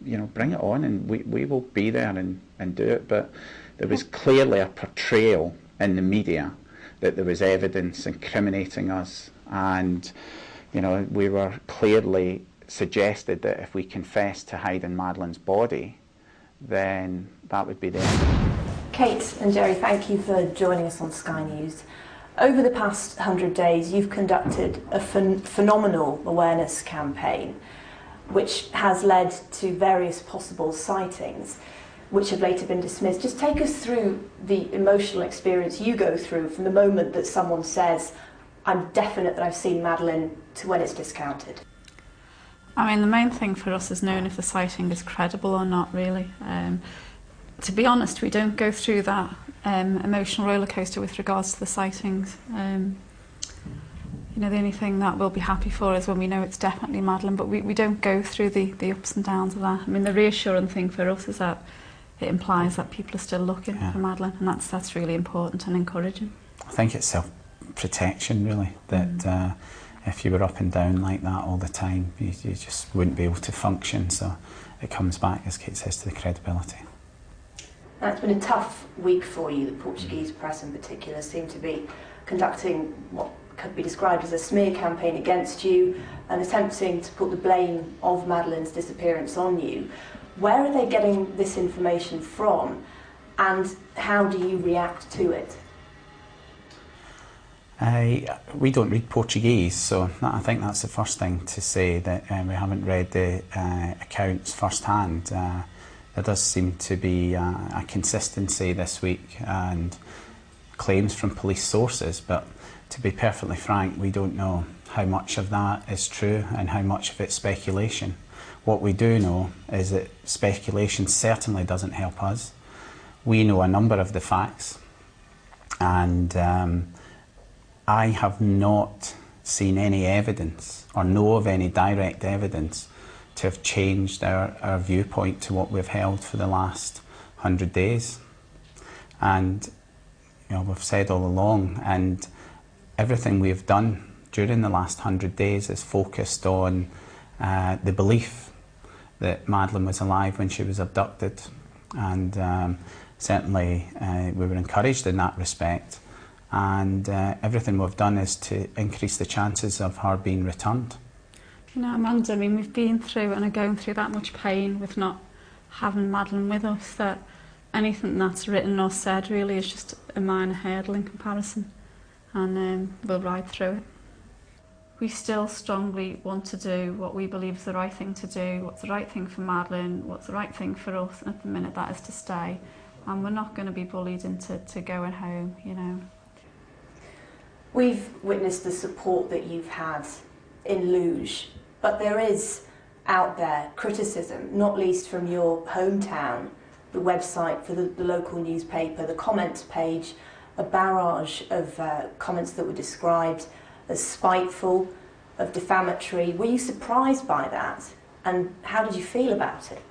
you know, bring it on, and we will be there and do it. But there was clearly a portrayal in the media that there was evidence incriminating us, and you know, we were clearly suggested that if we confessed to hiding Madeline's body, then that would be the end. Kate and Gerry, thank you for joining us on Sky News. Over the past 100 days, you've conducted a phenomenal awareness campaign, which has led to various possible sightings, which have later been dismissed. Just take us through the emotional experience you go through from the moment that someone says, I'm definite that I've seen Madeleine, to when it's discounted? I mean, the main thing for us is knowing if the sighting is credible or not, really. To be honest, we don't go through that emotional roller coaster with regards to the sightings. You know, the only thing that we'll be happy for is when we know it's definitely Madeleine, but we don't go through the ups and downs of that. I mean, the reassuring thing for us is that it implies that people are still looking for Madeleine, and that's really important and encouraging. I think it's self-protection, really, that if you were up and down like that all the time, you just wouldn't be able to function. So it comes back, as Kate says, to the credibility. Now, it's been a tough week for you. The Portuguese press in particular seem to be conducting what could be described as a smear campaign against you and attempting to put the blame of Madeleine's disappearance on you. Where are they getting this information from, and how do you react to it? We don't read Portuguese, so I think that's the first thing to say, that we haven't read the accounts firsthand. There does seem to be a consistency this week and claims from police sources, but to be perfectly frank, we don't know how much of that is true and how much of it's speculation. What we do know is that speculation certainly doesn't help us. We know a number of the facts, and I have not seen any evidence or know of any direct evidence to have changed our viewpoint to what we've held for the last 100 days. And you know, we've said all along, and everything we've done during the last 100 days is focused on the belief that Madeleine was alive when she was abducted, and certainly we were encouraged in that respect, and everything we've done is to increase the chances of her being returned. You know, Amanda, I mean, we've been through and are going through that much pain with not having Madeleine with us, that anything that's written or said really is just a minor hurdle in comparison, and we'll ride through it. We still strongly want to do what we believe is the right thing to do, what's the right thing for Madeleine, what's the right thing for us, and at the minute that is to stay, and we're not going to be bullied into going home, you know. We've witnessed the support that you've had in Luge, but there is out there criticism, not least from your hometown, the website for the local newspaper, the comments page, a barrage of comments that were described as spiteful, of defamatory. Were you surprised by that, and how did you feel about it?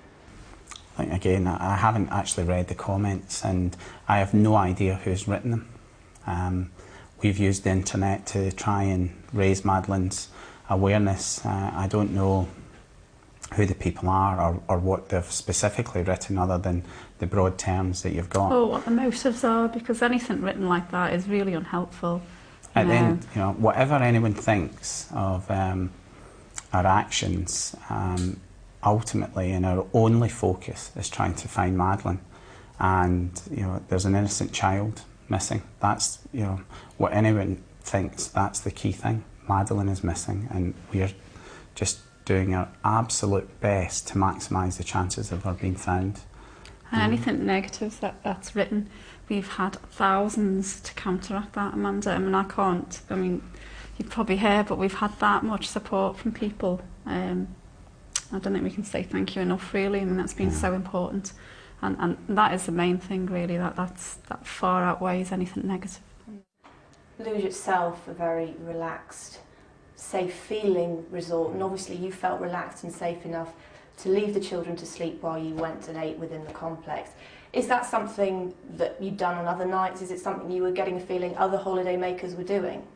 I think, again, I haven't actually read the comments, and I have no idea who's written them. We've used the internet to try and raise Madeleine's awareness. I don't know who the people are or what they've specifically written, other than the broad terms that you've got. Or what the motives are, because anything written like that is really unhelpful. At the end, you know, whatever anyone thinks of our actions, ultimately, and our only focus is trying to find Madeleine. And you know, there's an innocent child missing. That's, you know, what anyone thinks, that's the key thing. Madeleine is missing, and we're just doing our absolute best to maximise the chances of her being found. And anything negative that's written, we've had thousands to counteract that, Amanda. I mean, you've probably heard, but we've had that much support from people. I don't think we can say thank you enough, really. I mean, that's been so important. And that is the main thing, really, that far outweighs anything negative. Luge itself, a very relaxed, safe-feeling resort, and obviously you felt relaxed and safe enough to leave the children to sleep while you went and ate within the complex. Is that something that you'd done on other nights? Is it something you were getting a feeling other holiday makers were doing?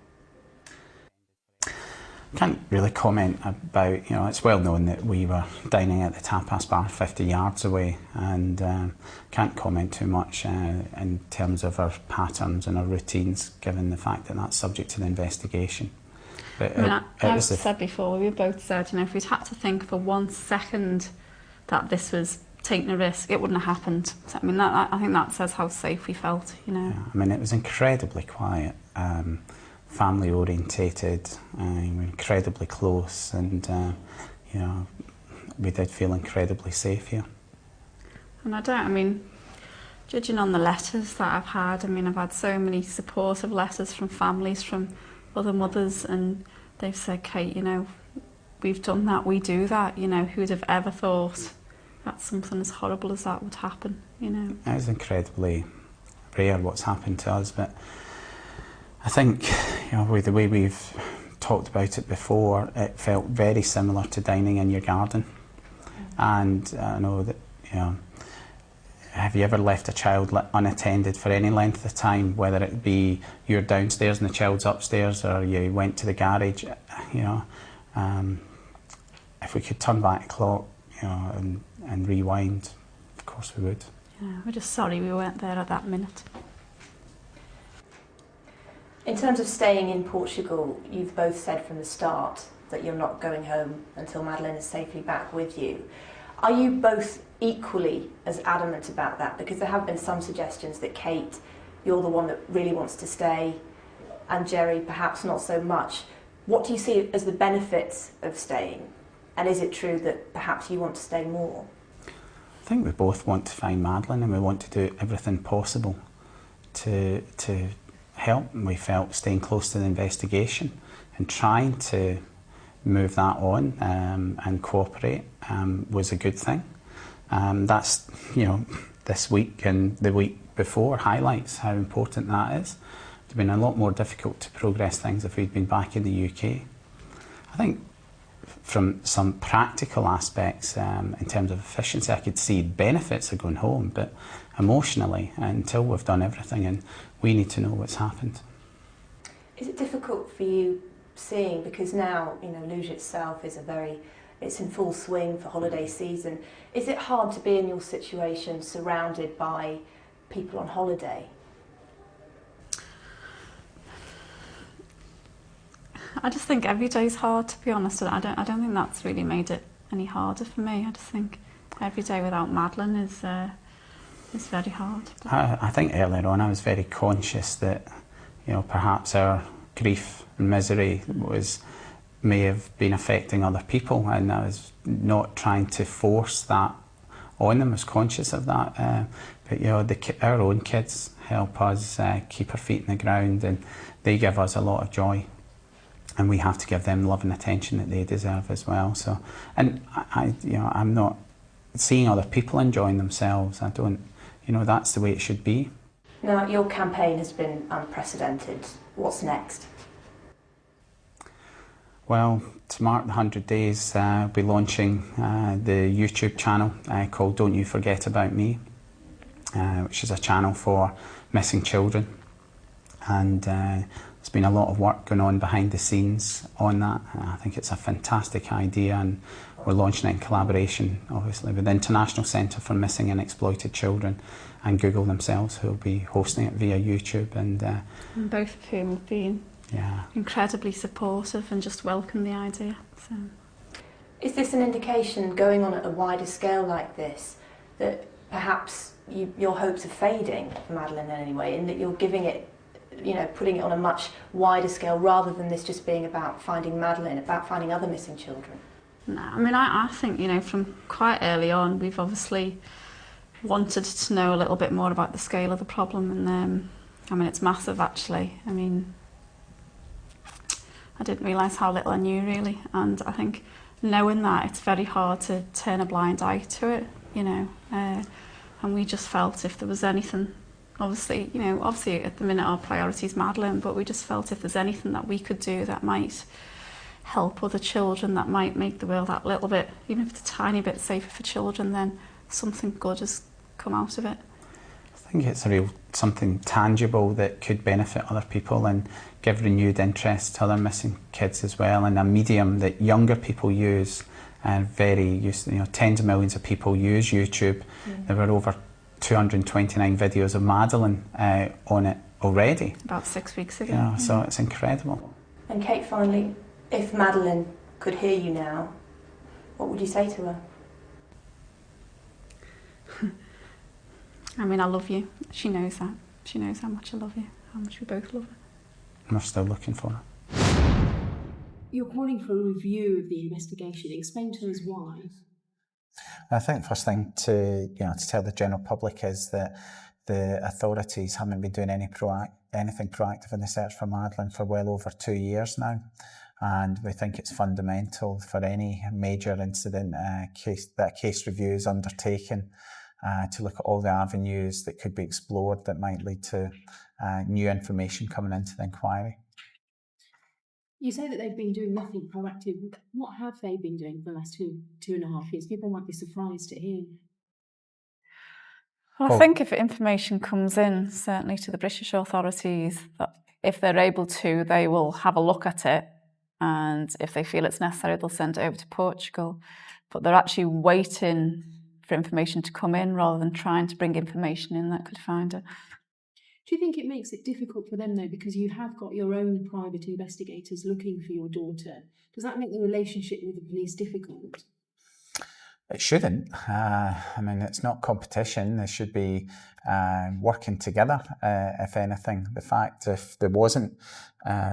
I can't really comment about, you know, it's well known that we were dining at the tapas bar 50 yards away, and can't comment too much in terms of our patterns and our routines, given the fact that that's subject to the investigation. But I've said before, we both said, you know, if we'd had to think for 1 second that this was taking a risk, it wouldn't have happened. So, I mean, I think that says how safe we felt, you know. Yeah, I mean, it was incredibly quiet, family orientated, we're incredibly close, and you know, we did feel incredibly safe here. And I mean, judging on the letters that I've had so many supportive letters from families from other mothers, and they've said, Kate, you know, we've done that, we do that, you know, who'd have ever thought that something as horrible as that would happen, you know. It is incredibly rare what's happened to us, but I think, you know, with the way we've talked about it before, it felt very similar to dining in your garden. And I know that, you know, have you ever left a child unattended for any length of time, whether it be you're downstairs and the child's upstairs, or you went to the garage, you know, if we could turn back the clock, you know, and rewind, of course we would. Yeah, we're just sorry we weren't there at that minute. In terms of staying in Portugal, you've both said from the start that you're not going home until Madeleine is safely back with you. Are you both equally as adamant about that? Because there have been some suggestions that Kate, you're the one that really wants to stay, and Gerry perhaps not so much. What do you see as the benefits of staying? And is it true that perhaps you want to stay more? I think we both want to find Madeleine, and we want to do everything possible to help. And we felt staying close to the investigation and trying to move that on and cooperate was a good thing. That's, you know, this week and the week before highlights how important that is. It would have been a lot more difficult to progress things if we'd been back in the UK. I think from some practical aspects, in terms of efficiency, I could see benefits of going home, but emotionally, until we've done everything, and we need to know what's happened. Is it difficult for you seeing, because now, you know, Luge itself is it's in full swing for holiday season. Is it hard to be in your situation surrounded by people on holiday? I just think every day's hard, to be honest. I don't think that's really made it any harder for me. I just think every day without Madeleine is very hard. I think earlier on I was very conscious that, you know, perhaps our grief and misery may have been affecting other people, and I was not trying to force that on them. I was conscious of that. But, you know, our own kids help us keep our feet in the ground, and they give us a lot of joy. And we have to give them love and attention that they deserve as well. So, and you know, I'm not seeing other people enjoying themselves. I don't, you know, that's the way it should be. Now, your campaign has been unprecedented. What's next? Well, to mark the 100 days, we'll be launching the YouTube channel called Don't You Forget About Me, which is a channel for missing children. And there's been a lot of work going on behind the scenes on that. I think it's a fantastic idea, and we're launching it in collaboration, obviously, with the International Centre for Missing and Exploited Children and Google themselves, who will be hosting it via YouTube. And both of whom have been incredibly supportive and just welcome the idea. So, is this an indication, going on at a wider scale like this, that perhaps your hopes are fading for Madeleine in any way, in that you're giving it, you know, putting it on a much wider scale rather than this just being about finding Madeleine, about finding other missing children? No, I mean, I think, you know, from quite early on, we've obviously wanted to know a little bit more about the scale of the problem, and I mean, it's massive, actually. I mean, I didn't realise how little I knew, really, and I think knowing that, it's very hard to turn a blind eye to it, you know, and we just felt if there was anything, obviously at the minute our priority is Madeleine, but we just felt if there's anything that we could do that might help other children, that might make the world that little bit, even if it's a tiny bit safer for children, then something good has come out of it. I think it's something tangible that could benefit other people and give renewed interest to other missing kids as well, and a medium that younger people use, and tens of millions of people use YouTube. There were over 229 videos of Madeleine on it already. About 6 weeks ago. Yeah, so it's incredible. And Kate, finally, if Madeleine could hear you now, what would you say to her? I mean, I love you. She knows that. She knows how much I love you, how much we both love her. And we're still looking for her. You're calling for a review of the investigation. Explain to us why. I think first thing to tell the general public is that the authorities haven't been doing any anything proactive in the search for Madeleine for well over 2 years now. And we think it's fundamental for any major incident case that a case review is undertaken to look at all the avenues that could be explored that might lead to new information coming into the inquiry. You say that they've been doing nothing proactive. What have they been doing for the last 2.5 years? People might be surprised to hear. Well, I think if information comes in, certainly to the British authorities, that if they're able to, they will have a look at it, and if they feel it's necessary, they'll send it over to Portugal. But they're actually waiting for information to come in rather than trying to bring information in that could find it. Do you think it makes it difficult for them, though, because you have got your own private investigators looking for your daughter? Does that make the relationship with the police difficult? It shouldn't. I mean, it's not competition. They should be working together, if anything. The fact if there wasn't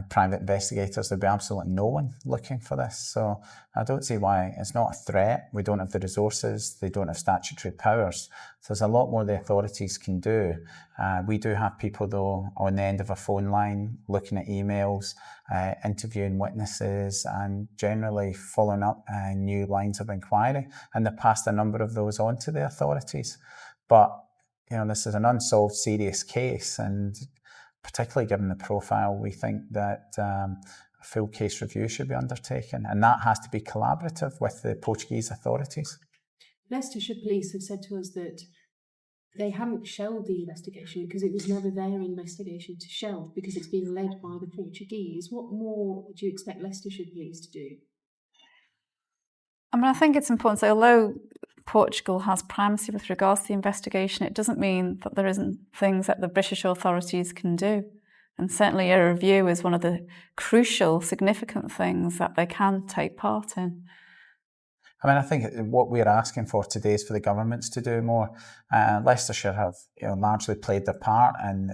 private investigators, there'd be absolutely no one looking for this. So I don't see why. It's not a threat. We don't have the resources. They don't have statutory powers. So there's a lot more the authorities can do. We do have people, though, on the end of a phone line, looking at emails, interviewing witnesses, and generally following up new lines of inquiry. And they've passed a number of those on to the authorities. But, you know, this is an unsolved serious case, and particularly given the profile, we think that a full case review should be undertaken, and that has to be collaborative with the Portuguese authorities. Leicestershire Police have said to us that they haven't shelved the investigation because it was never their investigation to shelve, because it's been led by the Portuguese. What more do you expect Leicestershire Police to do? I mean, I think it's important to say, although Portugal has primacy with regards to the investigation, it doesn't mean that there isn't things that the British authorities can do. And certainly a review is one of the crucial, significant things that they can take part in. I mean, I think what we're asking for today is for the governments to do more. Leicestershire have, largely played their part, and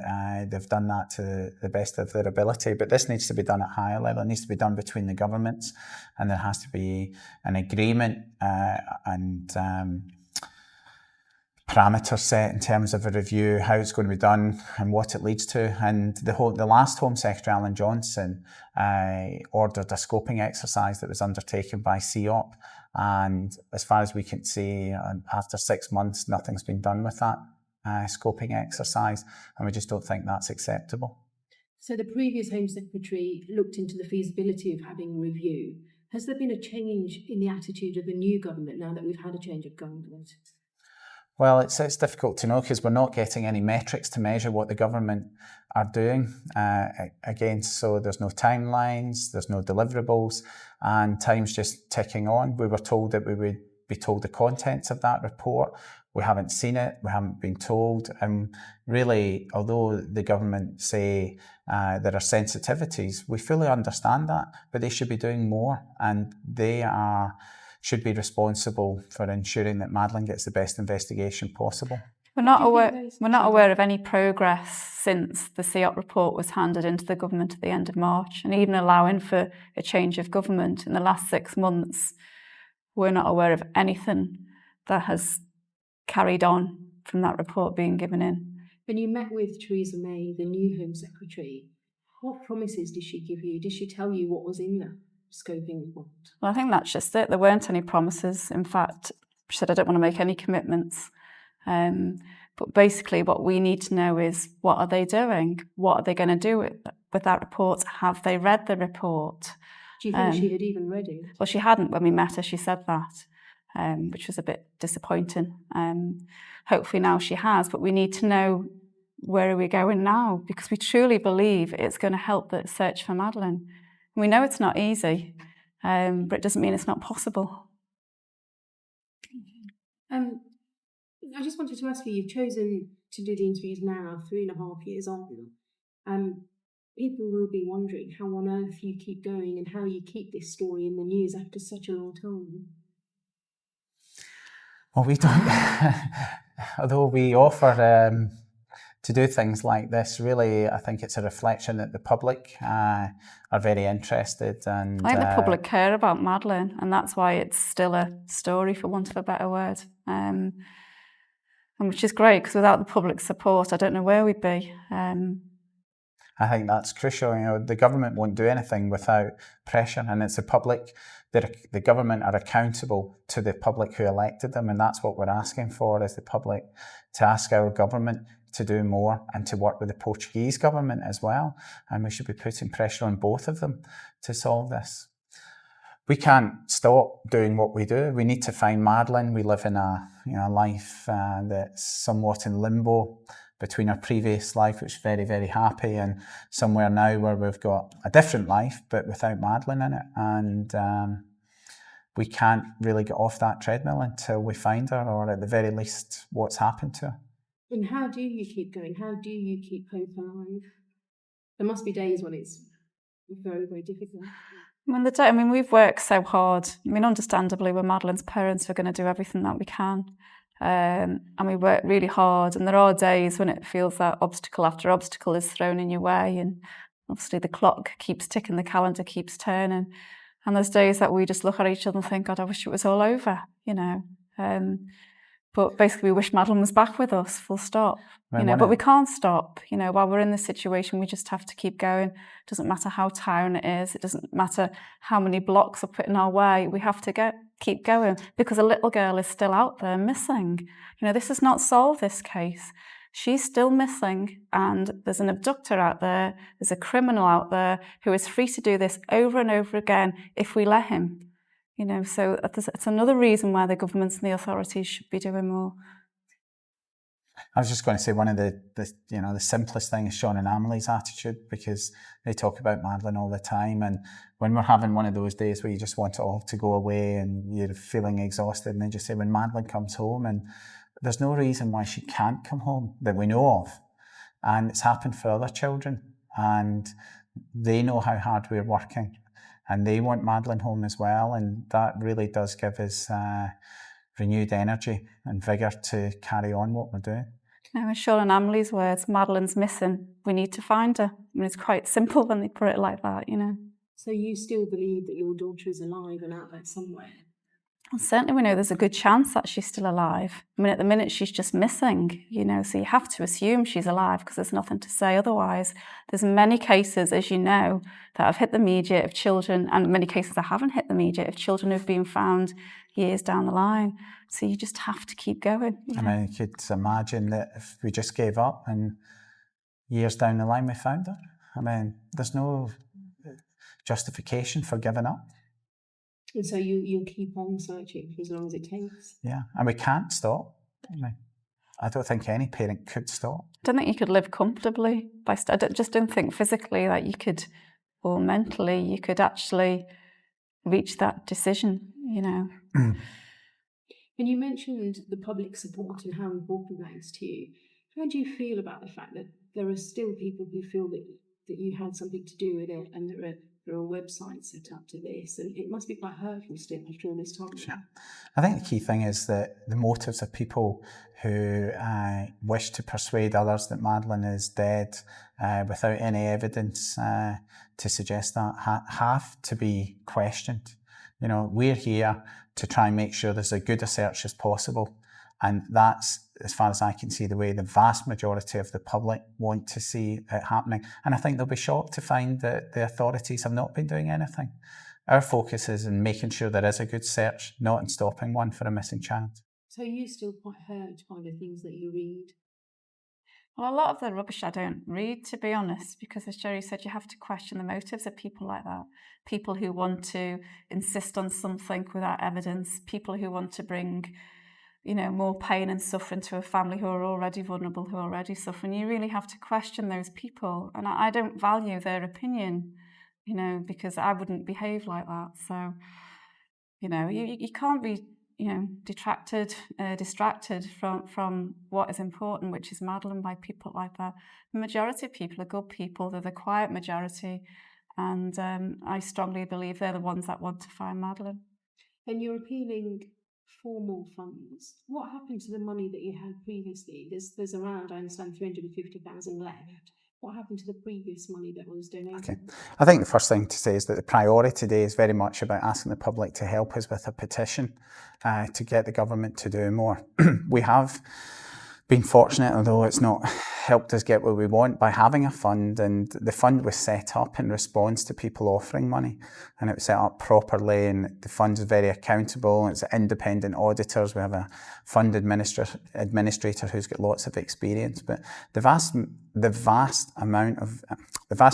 they've done that to the best of their ability. But this needs to be done at higher level. It needs to be done between the governments, and there has to be an agreement and parameters set in terms of a review, how it's going to be done, and what it leads to. And the last Home Secretary, Alan Johnson, ordered a scoping exercise that was undertaken by CEOP. And as far as we can see, after 6 months, nothing's been done with that scoping exercise, and we just don't think that's acceptable. So the previous Home Secretary looked into the feasibility of having a review. Has there been a change in the attitude of the new government now that we've had a change of government? Well, it's difficult to know because we're not getting any metrics to measure what the government are doing against. So there's no timelines, there's no deliverables, and time's just ticking on. We were told that we would be told the contents of that report. We haven't seen it, we haven't been told. And really, although the government say there are sensitivities, we fully understand that, but they should be doing more, and they should be responsible for ensuring that Madeleine gets the best investigation possible. We're not aware of any progress since the CEOP report was handed into the government at the end of March, and even allowing for a change of government in the last 6 months, we're not aware of anything that has carried on from that report being given in. When you met with Theresa May, the new Home Secretary, what promises did she give you? Did she tell you what was in the scoping report? Well, I think that's just it. There weren't any promises. In fact, she said, I don't want to make any commitments. But basically what we need to know is, what are they doing? What are they going to do with that report? Have they read the report? Do you think she had even read it? Well, she hadn't when we met her. She said that, which was a bit disappointing. Hopefully now she has, but we need to know, where are we going now? Because we truly believe it's going to help the search for Madeleine. We know it's not easy, but it doesn't mean it's not possible. I just wanted to ask you, you've chosen to do the interviews now, 3.5 years on. People will be wondering how on earth you keep going and how you keep this story in the news after such a long time. Well, we don't, although we offer to do things like this, really, I think it's a reflection that the public are very interested. And I think the public care about Madeleine, and that's why it's still a story, for want of a better word. And which is great, because without the public support, I don't know where we'd be. I think that's crucial. You know, the government won't do anything without pressure, and it's the public. The government are accountable to the public who elected them, and that's what we're asking for, is the public to ask our government to do more and to work with the Portuguese government as well. And we should be putting pressure on both of them to solve this. We can't stop doing what we do. We need to find Madeleine. We live in a life that's somewhat in limbo between our previous life, which is very, very happy, and somewhere now where we've got a different life, but without Madeleine in it. And we can't really get off that treadmill until we find her, or at the very least, what's happened to her. And how do you keep going? How do you keep hope alive? There must be days when it's very, very difficult. We've worked so hard. Understandably, we're Madeleine's parents. We're going to do everything that we can. And we work really hard. And there are days when it feels that obstacle after obstacle is thrown in your way. And obviously the clock keeps ticking, the calendar keeps turning. And there's days that we just look at each other and think, God, I wish it was all over, But basically, we wish Madeleine was back with us, full stop. But we can't stop. While we're in this situation, we just have to keep going. It doesn't matter how tiring it is. It doesn't matter how many blocks are put in our way. We have to keep going, because a little girl is still out there missing. This has not solved this case. She's still missing, and there's an abductor out there. There's a criminal out there who is free to do this over and over again if we let him. So it's another reason why the governments and the authorities should be doing more. I was just going to say one of the simplest thing is Sean and Amelie's attitude, because they talk about Madeleine all the time, and when we're having one of those days where you just want it all to go away and you're feeling exhausted, and they just say, when Madeleine comes home, and there's no reason why she can't come home that we know of, and it's happened for other children, and they know how hard we're working. And they want Madeleine home as well, and that really does give us renewed energy and vigour to carry on what we're doing. In Sean and Amelie's words, Madeleine's missing. We need to find her. It's quite simple when they put it like that, So you still believe that your daughter is alive and out there somewhere? Well, certainly we know there's a good chance that she's still alive. At the minute she's just missing, so you have to assume she's alive, because there's nothing to say otherwise. There's many cases, as you know, that have hit the media of children, and many cases that haven't hit the media of children who've been found years down the line. So you just have to keep going. You could imagine that if we just gave up and years down the line we found her. There's no justification for giving up. And so you'll keep on searching for as long as it takes? Yeah, and we can't stop. I don't think any parent could stop. I don't think you could live comfortably. I just don't think physically that you could, or mentally, you could actually reach that decision, And you mentioned the public support and how important that is to you. How do you feel about the fact that there are still people who feel that you had something to do with it, and there are websites set up to this, and it must be quite hurtful still after all this time? Sure. I think the key thing is that the motives of people who wish to persuade others that Madeleine is dead without any evidence to suggest that have to be questioned. We're here to try and make sure there's as good a search as possible, and that's, as far as I can see, the way the vast majority of the public want to see it happening. And I think they'll be shocked to find that the authorities have not been doing anything. Our focus is in making sure there is a good search, not in stopping one for a missing child. So are you still quite hurt by the things that you read? Well, a lot of the rubbish I don't read, to be honest, because as Gerry said, you have to question the motives of people like that. People who want to insist on something without evidence, people who want to bring more pain and suffering to a family who are already vulnerable, who are already suffering. You really have to question those people. And I don't value their opinion, because I wouldn't behave like that. So, you can't be, distracted from what is important, which is Madeleine, by people like that. The majority of people are good people. They're the quiet majority. And I strongly believe they're the ones that want to find Madeleine. And you're appealing for more funds. What happened to the money that you had previously? There's around, I understand, 350,000 left. What happened to the previous money that was donated? Okay. I think the first thing to say is that the priority today is very much about asking the public to help us with a petition to get the government to do more. We have Been fortunate, although it's not helped us get what we want, by having a fund. And the fund was set up in response to people offering money, and it was set up properly, and the fund is very accountable. It's independent auditors. We have a fund administrator who's got lots of experience. But the vast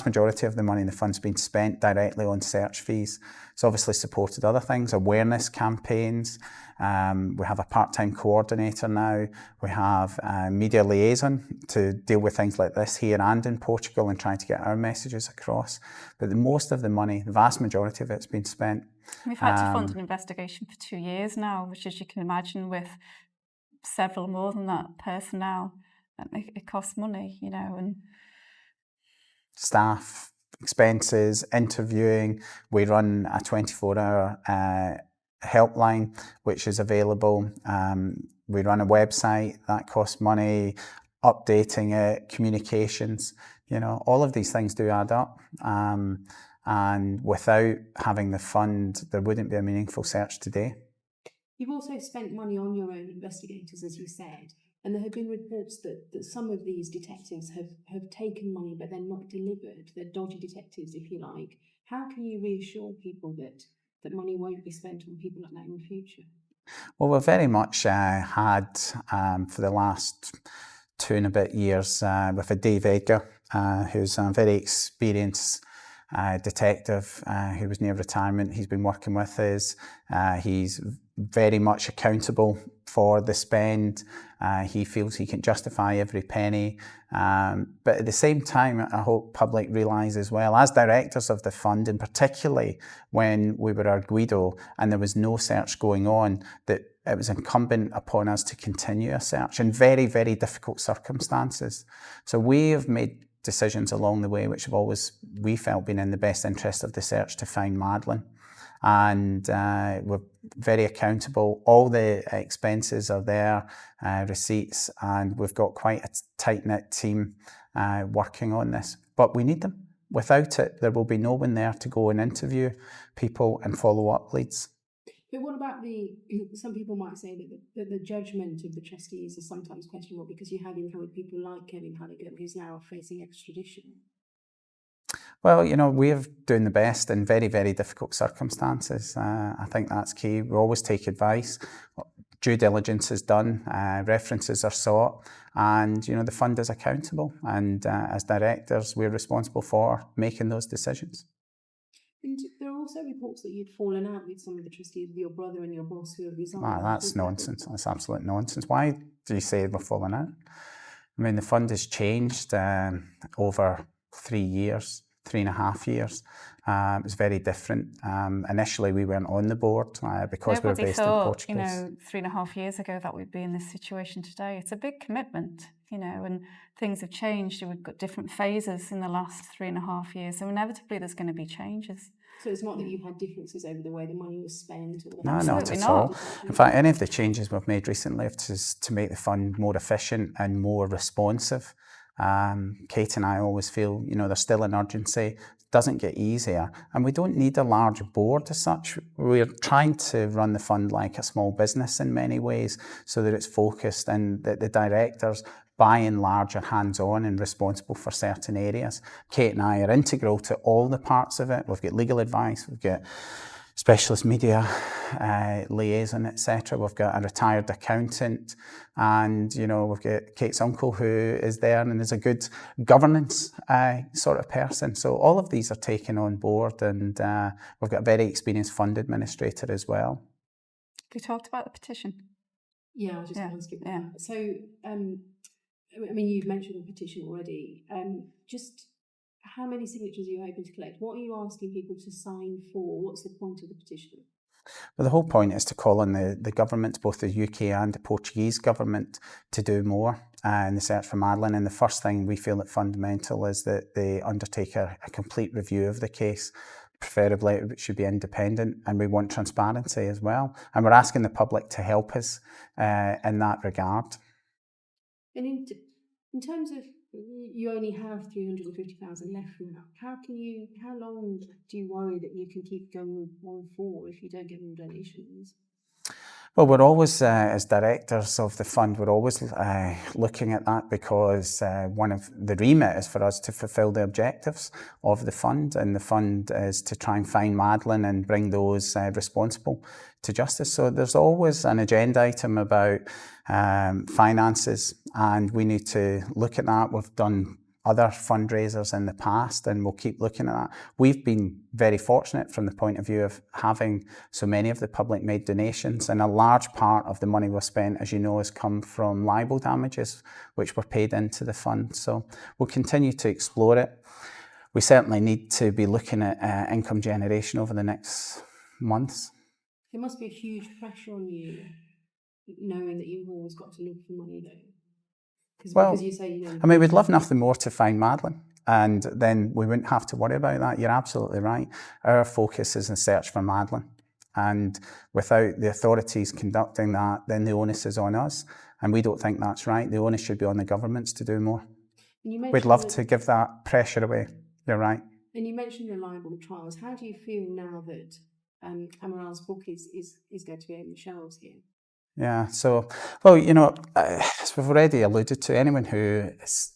majority of the money in the fund's been spent directly on search fees. It's obviously supported other things, awareness campaigns. We have a part-time coordinator now. We have a media liaison to deal with things like this here and in Portugal and trying to get our messages across. But most of the money, the vast majority of it's been spent. We've had to fund an investigation for 2 years now, which, as you can imagine, with several more than that personnel, it costs money, you know, and staff, expenses, interviewing. We run a 24-hour helpline, which is available. We run a website that costs money, updating it, communications, you know, all of these things do add up. And without having the fund, there wouldn't be a meaningful search today. You've also spent money on your own investigators, as you said, and there have been reports that some of these detectives have taken money but then not delivered. They're dodgy detectives, if you like. How can you reassure people that money won't be spent on people like that in the future? Well, we've very much had, for the last 2 and a bit years, with a Dave Edgar, who's a very experienced detective who was near retirement. He's been working with us. He's very much accountable for the spend. He feels he can justify every penny. But at the same time, I hope public realise as well, as directors of the fund, and particularly when we were arguido and there was no search going on, that it was incumbent upon us to continue a search in very, very difficult circumstances. So we have made decisions along the way which have always, we felt, been in the best interest of the search to find Madeleine. And we're very accountable. All the expenses are there, receipts, and we've got quite a tight-knit team working on this. But we need them. Without it, there will be no one there to go and interview people and follow up leads. But what about some people might say that the judgment of the trustees is sometimes questionable because you have employed people like Kevin Halligan, who's now facing extradition. Well, you know, we're doing the best in very, very difficult circumstances. I think that's key. We always take advice. Due diligence is done, references are sought, and, you know, the fund is accountable. And as directors, we're responsible for making those decisions. And there are also reports that you'd fallen out with some of the trustees, your brother and your boss, who have resigned. Ah, that's nonsense. That's absolute nonsense. Why do you say we're falling out? I mean, the fund has changed over 3 years. 3.5 years. It was very different. Initially, we weren't on the board because we were based in Portugal. You know, 3.5 years ago that we'd be in this situation today. It's a big commitment, you know, and things have changed. We've got different phases in the last 3.5 years, so inevitably there's going to be changes. So it's not that you've had differences over the way the money was spent? No, not at all. In fact, any of the changes we've made recently have to make the fund more efficient and more responsive. Kate and I always feel, you know, there's still an urgency. It doesn't get easier, and we don't need a large board as such. We're trying to run the fund like a small business in many ways, so that it's focused and that the directors, by and large, are hands-on and responsible for certain areas. Kate and I are integral to all the parts of it. We've got legal advice, we've got specialist media liaison, etc. We've got a retired accountant, and, you know, we've got Kate's uncle who is there and is a good governance sort of person. So all of these are taken on board, and we've got a very experienced fund administrator as well. We talked about the petition. Yeah, I was just going to ask you about that. So, I mean, you've mentioned the petition already. Just how many signatures are you hoping to collect? What are you asking people to sign for? What's the point of the petition? Well, the whole point is to call on the governments, both the UK and the Portuguese government, to do more in the search for Madeleine. And the first thing we feel that fundamental is that they undertake a complete review of the case. Preferably it should be independent, and we want transparency as well. And we're asking the public to help us in that regard. And in terms of, you only have 350,000 left now. How long do you worry that you can keep going on for if you don't get more donations? Well, we're always, as directors of the fund, we're always looking at that, because one of the remit is for us to fulfil the objectives of the fund, and the fund is to try and find Madeleine and bring those responsible to justice. So there's always an agenda item about finances, and we need to look at that. We've done other fundraisers in the past, and we'll keep looking at that. We've been very fortunate from the point of view of having so many of the public made donations, and a large part of the money we've spent, as you know, has come from libel damages, which were paid into the fund. So we'll continue to explore it. We certainly need to be looking at income generation over the next months. There must be a huge pressure on you, knowing that you've always got to look for money, though. Because you say, I mean, we'd love nothing more to find Madeleine, and then we wouldn't have to worry about that. You're absolutely right. Our focus is in search for Madeleine, and without the authorities conducting that, then the onus is on us, and we don't think that's right. The onus should be on the governments to do more. We'd love to give that pressure away. You're right. And you mentioned the libel trials. How do you feel now that Amaral's book is going to be on the shelves here? Yeah, so, well, you know, as we've already alluded to, anyone who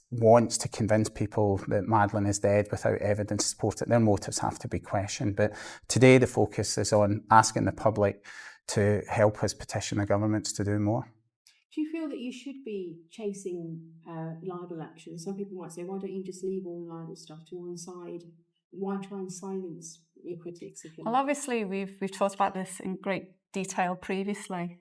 wants to convince people that Madeleine is dead without evidence to support it, their motives have to be questioned. But today the focus is on asking the public to help us petition the governments to do more. Do you feel that you should be chasing libel action? Some people might say, why don't you just leave all libel stuff to one side? Why try and silence your critics? Well, obviously, we've talked about this in great detail previously.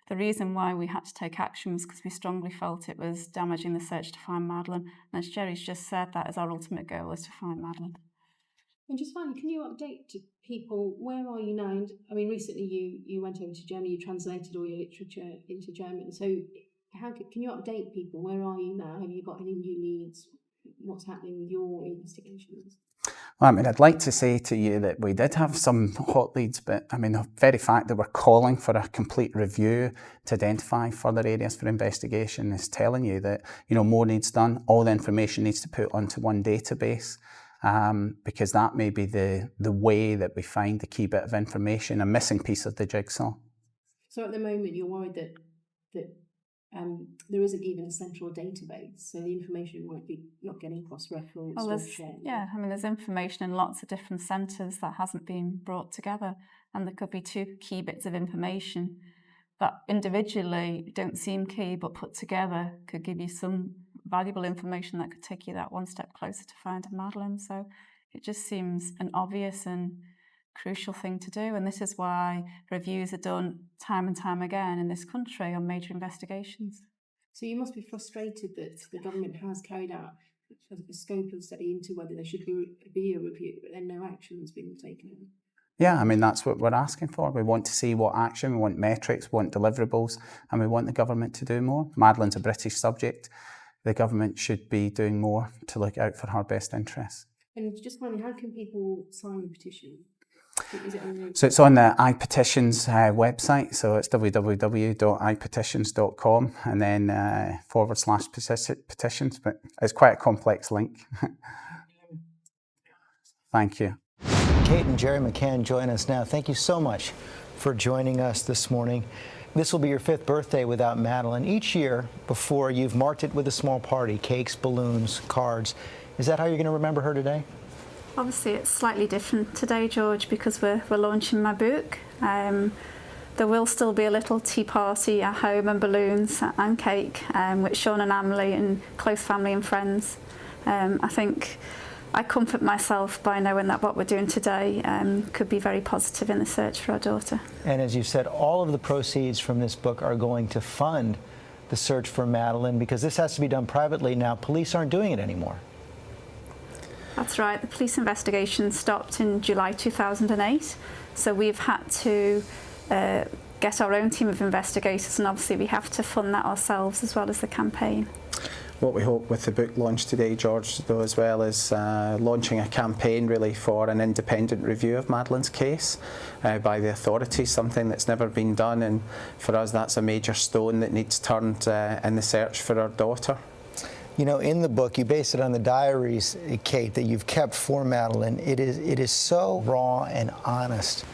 The reason why we had to take action was because we strongly felt it was damaging the search to find Madeleine. And as Gerry's just said, that is our ultimate goal, is to find Madeleine. And just finally, can you update to people, where are you now? And I mean, recently you went over to Germany, you translated all your literature into German. So can you update people? Where are you now? Have you got any new leads? What's happening with your investigations? Well, I mean, I'd like to say to you that we did have some hot leads, but I mean, the very fact that we're calling for a complete review to identify further areas for investigation is telling you that, you know, more needs done. All the information needs to put onto one database, because that may be the way that we find the key bit of information, a missing piece of the jigsaw. So at the moment, you're worried that there isn't even a central database, so the information might be not getting cross-referenced or shared. Yeah, I mean, there's information in lots of different centres that hasn't been brought together, and there could be two key bits of information that individually don't seem key, but put together could give you some valuable information that could take you that one step closer to finding Madeleine. So it just seems an obvious and crucial thing to do, and this is why reviews are done time and time again in this country on major investigations. So you must be frustrated that the government has carried out a scope of study into whether there should be a review, but then no action has been taken. Yeah, I mean, that's what we're asking for. We want to see what action, we want metrics, we want deliverables, and we want the government to do more. Madeleine's a British subject. The government should be doing more to look out for her best interests. And just finally, how can people sign the petition? So it's on the iPetitions website, so it's www.ipetitions.com and then /petitions, but it's quite a complex link. Thank you. Kate and Gerry McCann join us now. Thank you so much for joining us this morning. This will be your 5th birthday without Madeleine. Each year before, you've marked it with a small party, cakes, balloons, cards. Is that how you're going to remember her today? Obviously, it's slightly different today, George, because we're launching my book. There will still be a little tea party at home and balloons and cake with Sean and Emily and close family and friends. I think I comfort myself by knowing that what we're doing today could be very positive in the search for our daughter. And as you said, all of the proceeds from this book are going to fund the search for Madeleine, because this has to be done privately now. Police aren't doing it anymore. That's right. The police investigation stopped in July 2008, so we've had to get our own team of investigators, and obviously we have to fund that ourselves as well as the campaign. What we hope with the book launch today, George, though, as well, is launching a campaign really for an independent review of Madeleine's case by the authorities, something that's never been done, and for us that's a major stone that needs turned in the search for our daughter. You know, in the book, you base it on the diaries, Kate, that you've kept for Madeleine. It is so raw and honest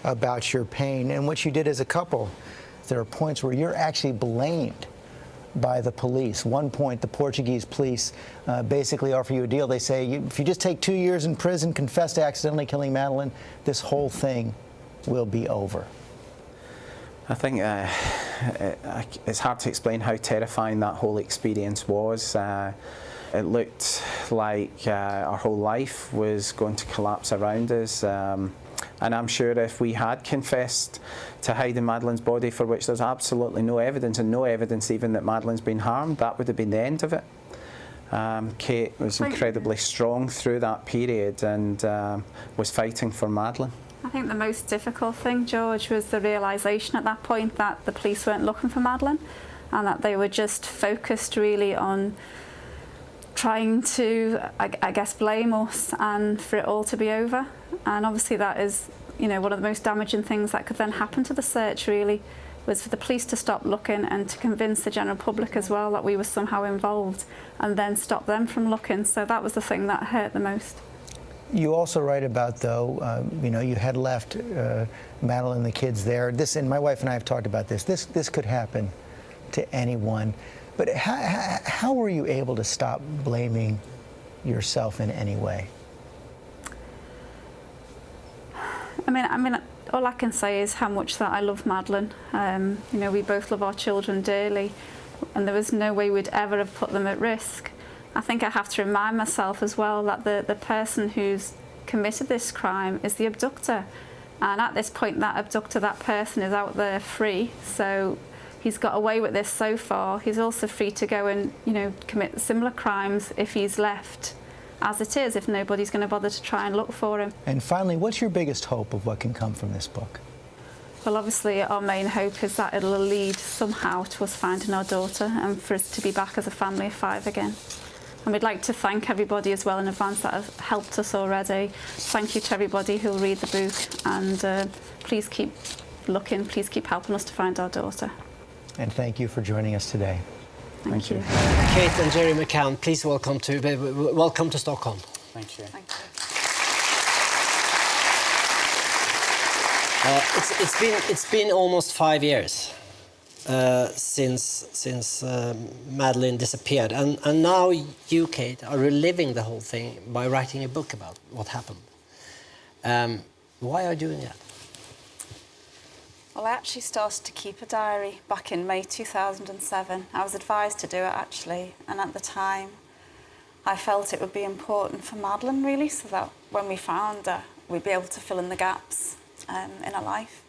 about your pain and what you did as a couple. There are points where you're actually blamed by the police. One point, the Portuguese police basically offer you a deal. They say, if you just take 2 years in prison, confess to accidentally killing Madeleine, this whole thing will be over. I think it's hard to explain how terrifying that whole experience was. It looked like our whole life was going to collapse around us. And I'm sure if we had confessed to hiding Madeleine's body, for which there's absolutely no evidence, and no evidence even that Madeleine's been harmed, that would have been the end of it. Kate was incredibly strong through that period and was fighting for Madeleine. I think the most difficult thing, George, was the realisation at that point that the police weren't looking for Madeleine and that they were just focused really on trying to, I guess, blame us and for it all to be over. And obviously that is, you know, one of the most damaging things that could then happen to the search, really, was for the police to stop looking and to convince the general public as well that we were somehow involved and then stop them from looking. So that was the thing that hurt the most. You also write about, though, you know, you had left Madeleine and the kids there. This, and my wife and I have talked about this. This could happen to anyone. But how were you able to stop blaming yourself in any way? I mean, all I can say is how much that I love Madeleine. You know, we both love our children dearly, and there was no way we'd ever have put them at risk. I think I have to remind myself as well that the person who's committed this crime is the abductor. And at this point, that abductor, that person, is out there free. So he's got away with this so far. He's also free to go and, you know, commit similar crimes if he's left as it is, if nobody's going to bother to try and look for him. And finally, what's your biggest hope of what can come from this book? Well, obviously, our main hope is that it'll lead somehow to us finding our daughter and for us to be back as a family of 5 again. And we'd like to thank everybody as well in advance that has helped us already. Thank you to everybody who'll read the book, and please keep looking, please keep helping us to find our daughter. And thank you for joining us today. Thank you. Kate and Gerry McCann, please welcome to Stockholm. Thank you. Thank you. It's been almost 5 years since Madeleine disappeared, and now you, Kate, are reliving the whole thing by writing a book about what happened. Why are you doing that? Well, I actually started to keep a diary back in May 2007. I was advised to do it, actually, and at the time I felt it would be important for Madeleine, really, so that when we found her, we'd be able to fill in the gaps in her life.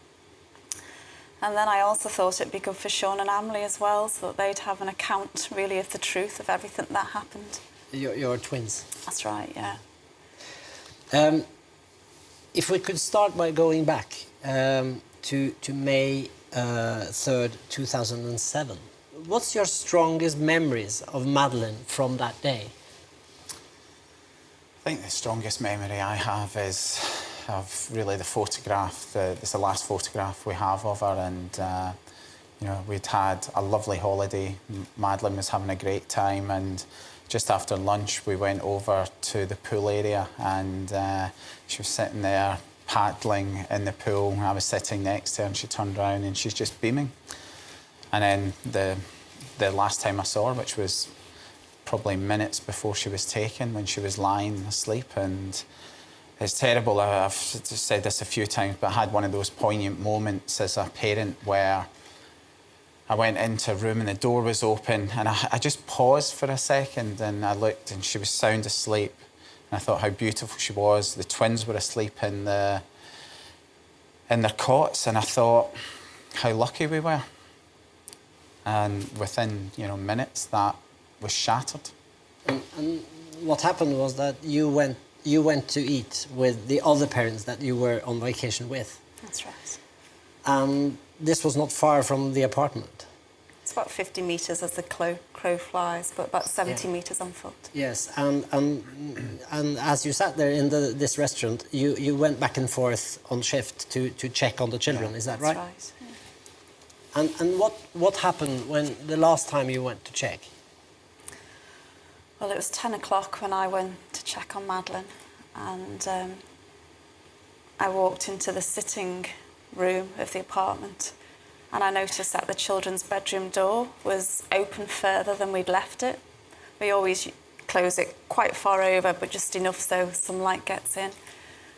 And then I also thought it'd be good for Sean and Emily as well, so that they'd have an account, really, of the truth of everything that happened. Your twins? That's right, yeah. If we could start by going back to May 3rd, 2007. What's your strongest memories of Madeleine from that day? I think the strongest memory I have is of really the photograph. It's the last photograph we have of her, and you know, we'd had a lovely holiday. Madeleine was having a great time, and just after lunch we went over to the pool area, and she was sitting there paddling in the pool, and I was sitting next to her, and she turned around and she's just beaming. And then the last time I saw her, which was probably minutes before she was taken, when she was lying asleep, and it's terrible, I've said this a few times, but I had one of those poignant moments as a parent where I went into a room and the door was open, and I just paused for a second, and I looked and she was sound asleep. And I thought how beautiful she was. The twins were asleep in their cots, and I thought how lucky we were. And within, you know, minutes, that was shattered. And what happened was that you went to eat with the other parents that you were on vacation with. That's right. And this was not far from the apartment. It's about 50 metres as the crow flies, but about 70 metres on foot. Yes, and as you sat there in this restaurant, you went back and forth on shift to check on the children. Is that right? That's right. Yeah. And what happened when the last time you went to check? Well, it was 10 o'clock when I went to check on Madeleine, and I walked into the sitting room of the apartment, and I noticed that the children's bedroom door was open further than we'd left it. We always close it quite far over, but just enough so some light gets in,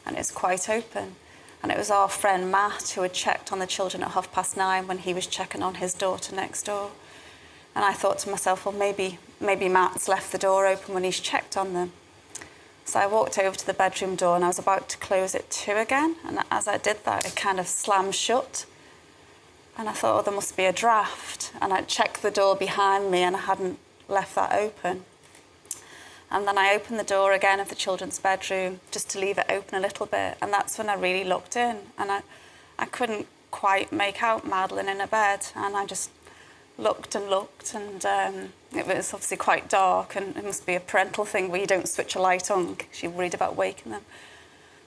and it's quite open. And it was our friend Matt who had checked on the children at 9:30 when he was checking on his daughter next door. And I thought to myself, well, maybe Matt's left the door open when he's checked on them. So I walked over to the bedroom door and I was about to close it too again. And as I did that, it kind of slammed shut. And I thought, oh, there must be a draft. And I checked the door behind me and I hadn't left that open. And then I opened the door again of the children's bedroom just to leave it open a little bit. And that's when I really looked in. And I couldn't quite make out Madeline in her bed. And I just looked and looked, and it was obviously quite dark, and it must be a parental thing where you don't switch a light on because you're worried about waking them.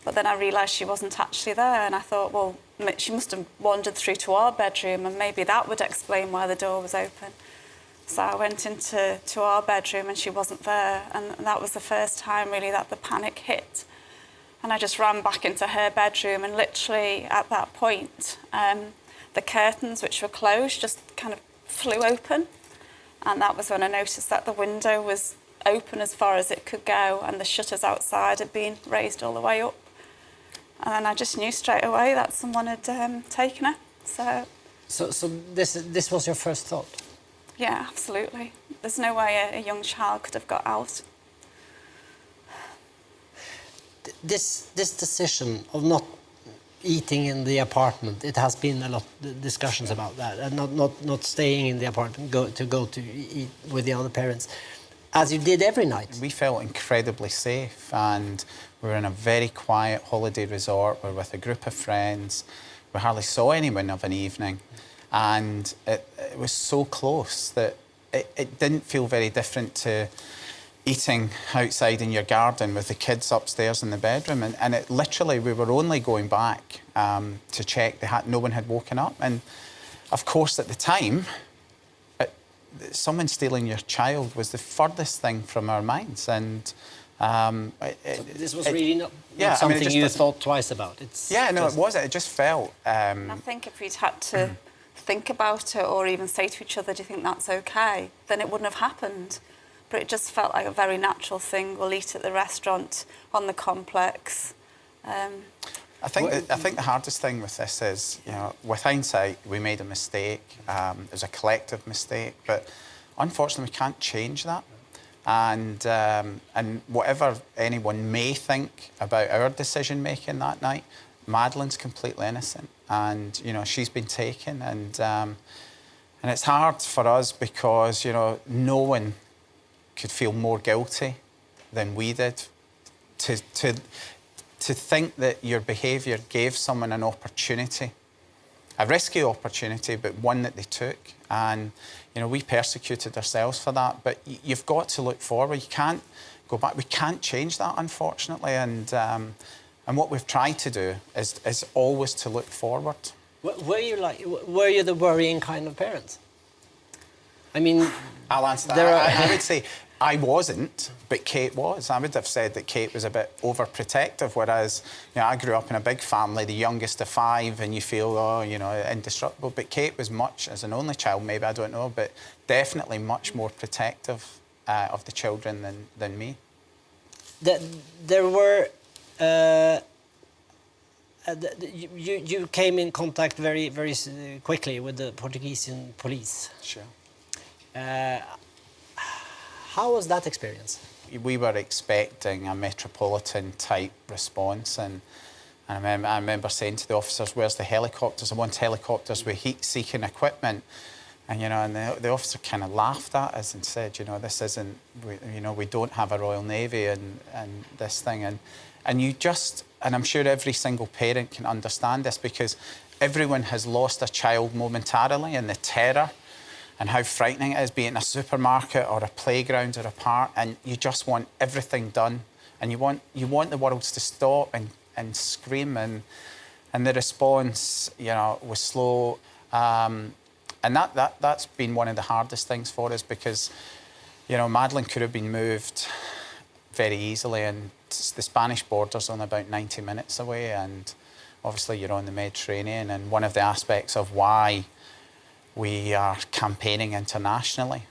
But then I realised she wasn't actually there, and I thought, well, she must have wandered through to our bedroom, and maybe that would explain why the door was open. So I went into our bedroom, and she wasn't there, and that was the first time really that the panic hit. And I just ran back into her bedroom, and literally at that point, the curtains, which were closed, just kind of flew open, and that was when I noticed that the window was open as far as it could go, and the shutters outside had been raised all the way up. And then I just knew straight away that someone had taken her. So this was your first thought? Yeah, absolutely. There's no way a young child could have got out. This decision of not eating in the apartment, it has been a lot of discussions about that, and not staying in the apartment, go to eat with the other parents, as you did every night. We felt incredibly safe, and we were in a very quiet holiday resort. We were with a group of friends. We hardly saw anyone of an evening, and it was so close that it didn't feel very different to eating outside in your garden with the kids upstairs in the bedroom, and it literally, we were only going back to check no one had woken up. And of course at the time, someone stealing your child was the furthest thing from our minds, and so this was really not something you thought twice about. It wasn't. It just felt. I think if we'd had to think about it or even say to each other, do you think that's okay, then it wouldn't have happened. But it just felt like a very natural thing. We'll eat at the restaurant on the complex. I think the hardest thing with this is, with hindsight, we made a mistake. It was a collective mistake, but unfortunately, we can't change that. And whatever anyone may think about our decision making that night, Madeline's completely innocent, and she's been taken, and it's hard for us because no one could feel more guilty than we did to think that your behaviour gave someone an opportunity, a risky opportunity, but one that they took. And we persecuted ourselves for that. But you've got to look forward. You can't go back. We can't change that, unfortunately. And what we've tried to do is always to look forward. Were you the worrying kind of parent? I mean, I'll answer that. I would say I wasn't, but Kate was. I would have said that Kate was a bit overprotective, whereas I grew up in a big family, the youngest of 5, and you feel, indestructible. But Kate was much, as an only child, maybe, I don't know, but definitely much more protective of the children than me. There were... you came in contact very, very quickly with the Portuguese police. Sure. How was that experience? We were expecting a metropolitan-type response, and I remember saying to the officers, "Where's the helicopters? I want helicopters with heat-seeking equipment." And the officer kind of laughed at us and said, "This isn't, we don't have a Royal Navy and this thing." And you just, and I'm sure every single parent can understand this, because everyone has lost a child momentarily, and the terror and how frightening it is, be it in a supermarket or a playground or a park, and you just want everything done, and you want the world to stop and scream, and the response, was slow, and that's been one of the hardest things for us, because Madeline could have been moved very easily, and the Spanish border's only about 90 minutes away, and Obviously, you're on the Mediterranean, and one of the aspects of why we are campaigning internationally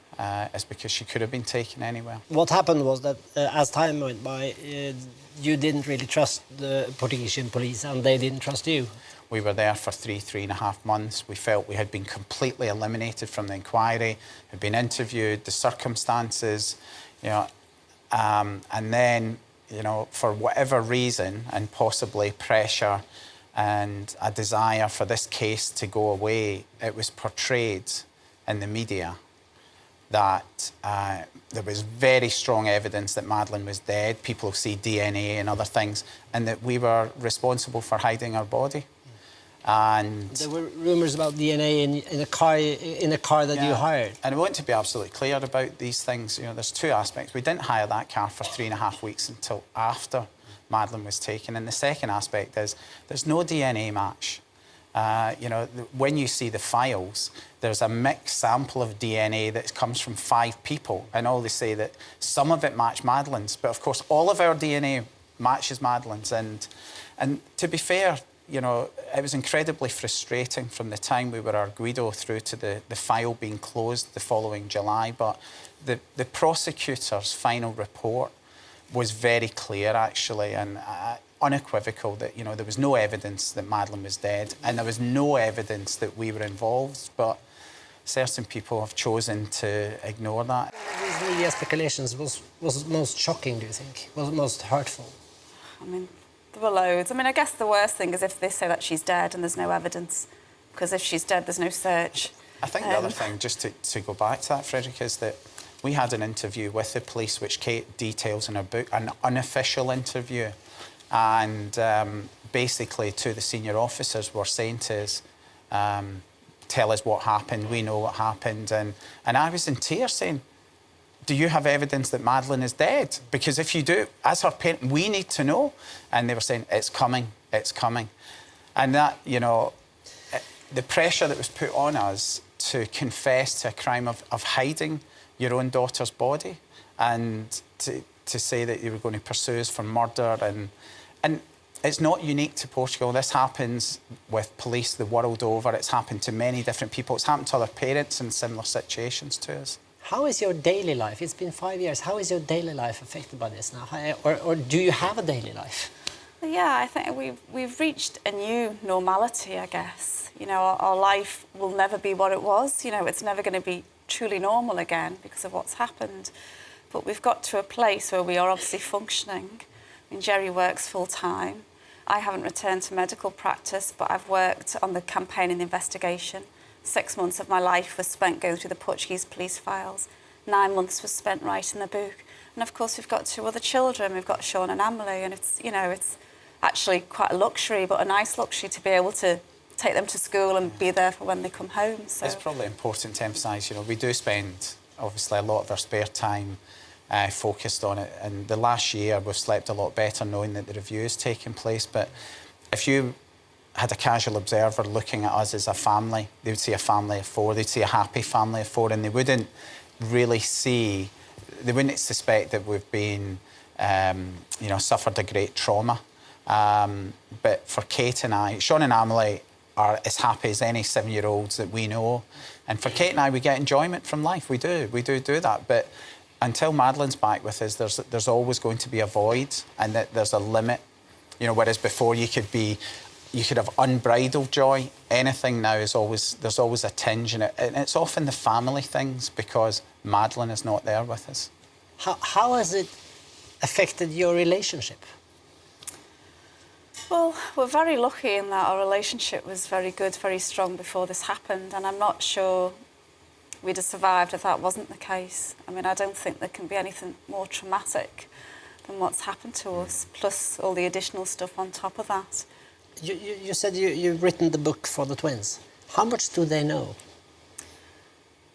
is because she could have been taken anywhere. What happened was that as time went by, you didn't really trust the Portuguese police, and they didn't trust you. We were there for 3.5 months. We felt we had been completely eliminated from the inquiry, had been interviewed, the circumstances, you know, and then, you know, for whatever reason, and possibly pressure and a desire for this case to go away, it was portrayed in the media that there was very strong evidence that Madeleine was dead. People see DNA and other things, and that we were responsible for hiding her body. And there were rumours about DNA in a car that you hired. And I want to be absolutely clear about these things. You know, there's two aspects. We didn't hire that car for 3.5 weeks until after Madeleine was taken. And the second aspect is there's no DNA match. You know, when you see the files, there's a mixed sample of DNA that comes from 5 people, and all they say that some of it matched Madeleine's, but of course all of our DNA matches Madeleine's. And to be fair, you know, it was incredibly frustrating from the time we were arguido through to the file being closed the following July. But the prosecutor's final report was very clear, actually, and unequivocal that, you know, there was no evidence that Madeleine was dead, and there was no evidence that we were involved. But certain people have chosen to ignore that. These media speculations was most shocking, do you think? Was most hurtful? I mean, there were loads. I mean, I guess the worst thing is if they say that she's dead and there's no evidence, because if she's dead, there's no search. I think the other thing, just to go back to that, Frederick, is that we had an interview with the police, which Kate details in her book, an unofficial interview. And basically, to the senior officers were saying to us, tell us what happened, we know what happened. And I was in tears saying, do you have evidence that Madeleine is dead? Because if you do, as her parent, we need to know. And they were saying, it's coming, it's coming. And that, you know, the pressure that was put on us to confess to a crime of hiding your own daughter's body, and to say that you were going to pursue us for murder. And it's not unique to Portugal. This happens with police the world over. It's happened to many different people. It's happened to other parents in similar situations to us. How is your daily life? It's been 5 years. How is your daily life affected by this now? Or do you have a daily life? Yeah, I think we've reached a new normality, I guess. You know, our life will never be what it was. You know, it's never going to be truly normal again because of what's happened. But we've got to a place where we are obviously functioning. I mean, Gerry works full-time. I haven't returned to medical practice, but I've worked on the campaign and the investigation. 6 months of my life was spent going through the Portuguese police files. 9 months was spent writing the book. And of course, we've got 2 other children. We've got Sean and Emily, and it's, you know, it's actually quite a luxury, but a nice luxury to be able to take them to school and be there for when they come home. So it's probably important to emphasise, you know, we do spend obviously a lot of our spare time focused on it. And the last year we've slept a lot better knowing that the review is taking place. But if you had a casual observer looking at us as a family, they would see a family of 4, they'd see a happy family of 4, and they wouldn't really see, they wouldn't suspect that we've been, you know, suffered a great trauma. But for Kate and I, Sean and Emily are as happy as any 7-year-olds that we know. And for Kate and I, we get enjoyment from life. We do that. But until Madeleine's back with us, there's always going to be a void, and that there's a limit. You know, whereas before you could have unbridled joy. Anything now is there's always a tinge in it. And it's often the family things because Madeleine is not there with us. How has it affected your relationship? Well, we're very lucky in that our relationship was very good, very strong before this happened, and I'm not sure we'd have survived if that wasn't the case. I mean, I don't think there can be anything more traumatic than what's happened to us, plus all the additional stuff on top of that. You said you've written the book for the twins. How much do they know?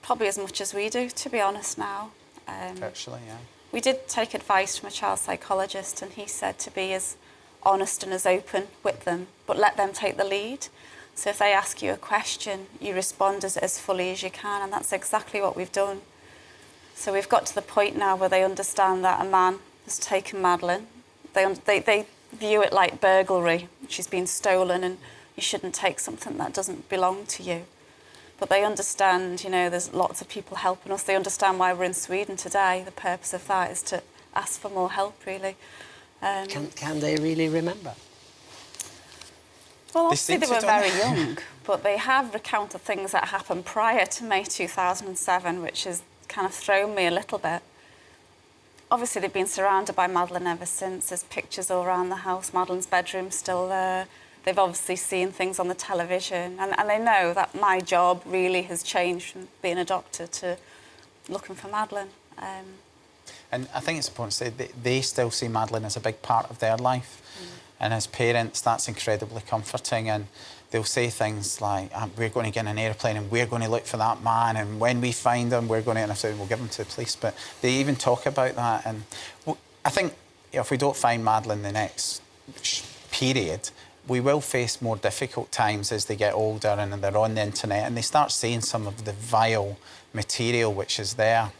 Probably as much as we do, to be honest now. Actually, yeah. We did take advice from a child psychologist, and he said to be as honest and as open with them, but let them take the lead. So if they ask you a question, you respond as fully as you can, and that's exactly what we've done. So we've got to the point now where they understand that a man has taken Madeleine. They view it like burglary. She's been stolen and you shouldn't take something that doesn't belong to you. But they understand, you know, there's lots of people helping us. They understand why we're in Sweden today. The purpose of that is to ask for more help, really. Can they really remember? Well, obviously they were very young, but they have recounted things that happened prior to May 2007, which has kind of thrown me a little bit. Obviously, they've been surrounded by Madeleine ever since. There's pictures all around the house. Madeleine's bedroom's still there. They've obviously seen things on the television, and they know that my job really has changed from being a doctor to looking for Madeleine. And I think it's important to say that they still see Madeleine as a big part of their life. And as parents, that's incredibly comforting. And they'll say things like, we're going to get in an airplane and we're going to look for that man. And when we find him, we're going to, and I say, we'll give him to the police. But they even talk about that. And I think if we don't find Madeleine the next period, we will face more difficult times as they get older and they're on the internet and they start seeing some of the vile material which is there.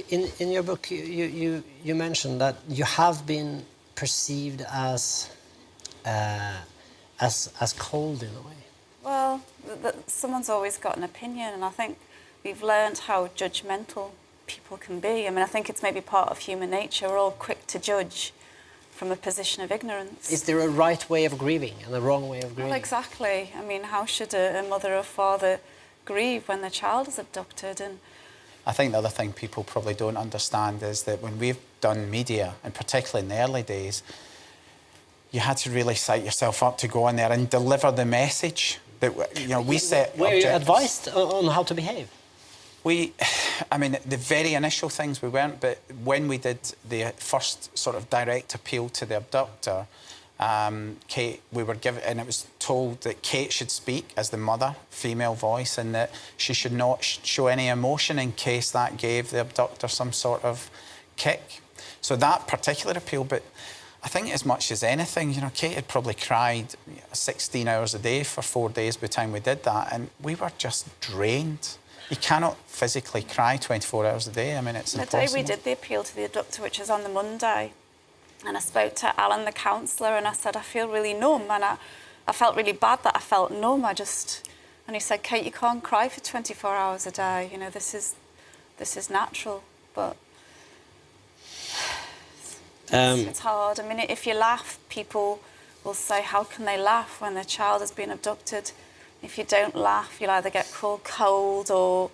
In your book, you mentioned that you have been perceived as cold in a way. Well, someone's always got an opinion, and I think we've learned how judgmental people can be. I mean, I think it's maybe part of human nature. We're all quick to judge from a position of ignorance. Is there a right way of grieving and a wrong way of grieving? Well, exactly. I mean, how should a mother or father grieve when their child is abducted? And I think the other thing people probably don't understand is that when we've done media, and particularly in the early days, you had to really set yourself up to go in there and deliver the message that, you know, we set Were you advised on how to behave? I mean, the very initial things we weren't, but when we did the first sort of direct appeal to the abductor, Kate, we were given, and it was told that Kate should speak as the mother, female voice, and that she should not show any emotion in case that gave the abductor some sort of kick. So that particular appeal, but I think as much as anything, you know, Kate had probably cried 16 hours a day for 4 days by the time we did that, and we were just drained. You cannot physically cry 24 hours a day. I mean, it's impossible. The day we did the appeal to the abductor, which was on the Monday, and I spoke to Alan, the counsellor, and I said, I feel really numb, and I felt really bad that I felt numb. And he said, Kate, you can't cry for 24 hours a day. You know, this is natural, but it's hard. I mean, if you laugh, people will say, how can they laugh when their child has been abducted? If you don't laugh, you'll either get called cold or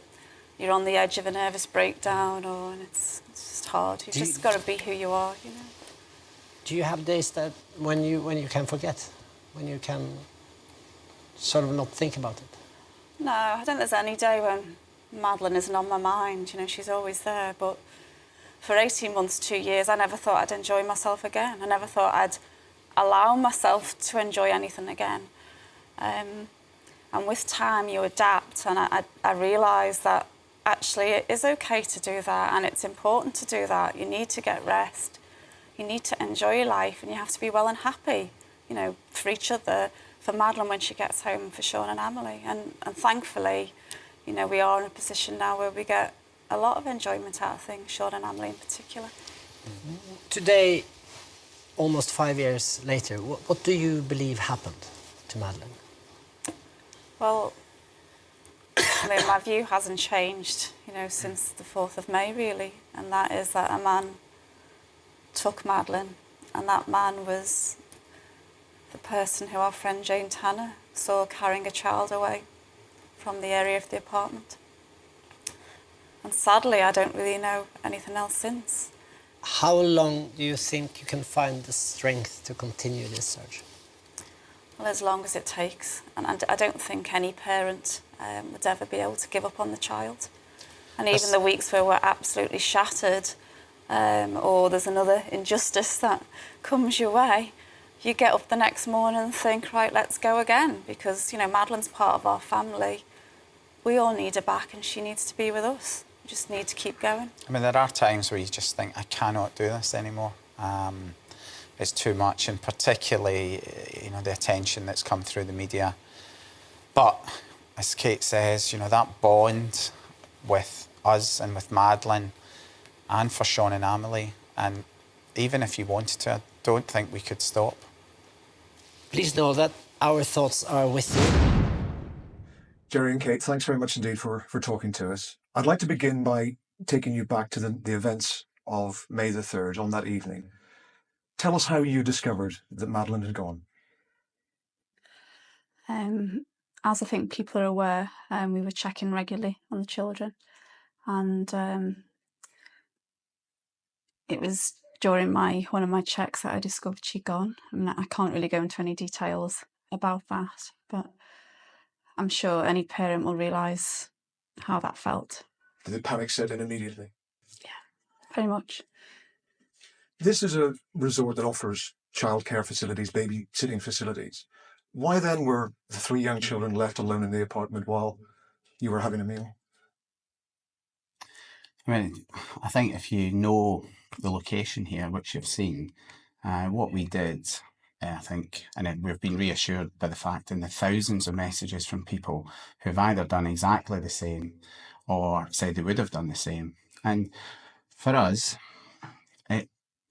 you're on the edge of a nervous breakdown, and it's just hard. You've just got to be who you are, you know. Do you have days that when you can forget, when you can sort of not think about it? No, I don't think there's any day when Madeleine isn't on my mind. You know, she's always there. But for 18 months, 2 years, I never thought I'd enjoy myself again. I never thought I'd allow myself to enjoy anything again. And with time, you adapt, and I realised that actually it is okay to do that, and it's important to do that. You need to get rest. You need to enjoy your life, and you have to be well and happy, you know, for each other, for Madeleine when she gets home, for Sean and Emily. And thankfully, you know, we are in a position now where we get a lot of enjoyment out of things, Sean and Emily in particular. Today, almost 5 years later, what do you believe happened to Madeleine? Well, I mean, my view hasn't changed, you know, since the 4th of May, really. And that is that a man took Madeleine, and that man was the person who our friend Jane Tanner saw carrying a child away from the area of the apartment. And sadly, I don't really know anything else since. How long do you think you can find the strength to continue this search? Well, as long as it takes. And I don't think any parent would ever be able to give up on the child. And even the weeks where we're absolutely shattered, or there's another injustice that comes your way, you get up the next morning and think, right, let's go again. Because, you know, Madeleine's part of our family. We all need her back, and she needs to be with us. We just need to keep going. I mean, there are times where you just think, I cannot do this anymore. It's too much, and particularly, you know, the attention that's come through the media. But, as Kate says, you know, that bond with us and with Madeleine, and for Sean and Emily, and even if you wanted to, don't think we could stop. Please know that our thoughts are with you. Gerry and Kate, thanks very much indeed for talking to us. I'd like to begin by taking you back to the events of May the 3rd, on that evening. Tell us how you discovered that Madeleine had gone. As I think people are aware, we were checking regularly on the children, and it was during one of my checks that I discovered she'd gone. I mean, I can't really go into any details about that, but I'm sure any parent will realise how that felt. Did the panic set in immediately? Yeah, pretty much. This is a resort that offers childcare facilities, babysitting facilities. Why then were the 3 young children left alone in the apartment while you were having a meal? I mean, I think if you know the location here, which you've seen, what we did, I think, and we've been reassured by the fact in the thousands of messages from people who've either done exactly the same or said they would have done the same. And for us, it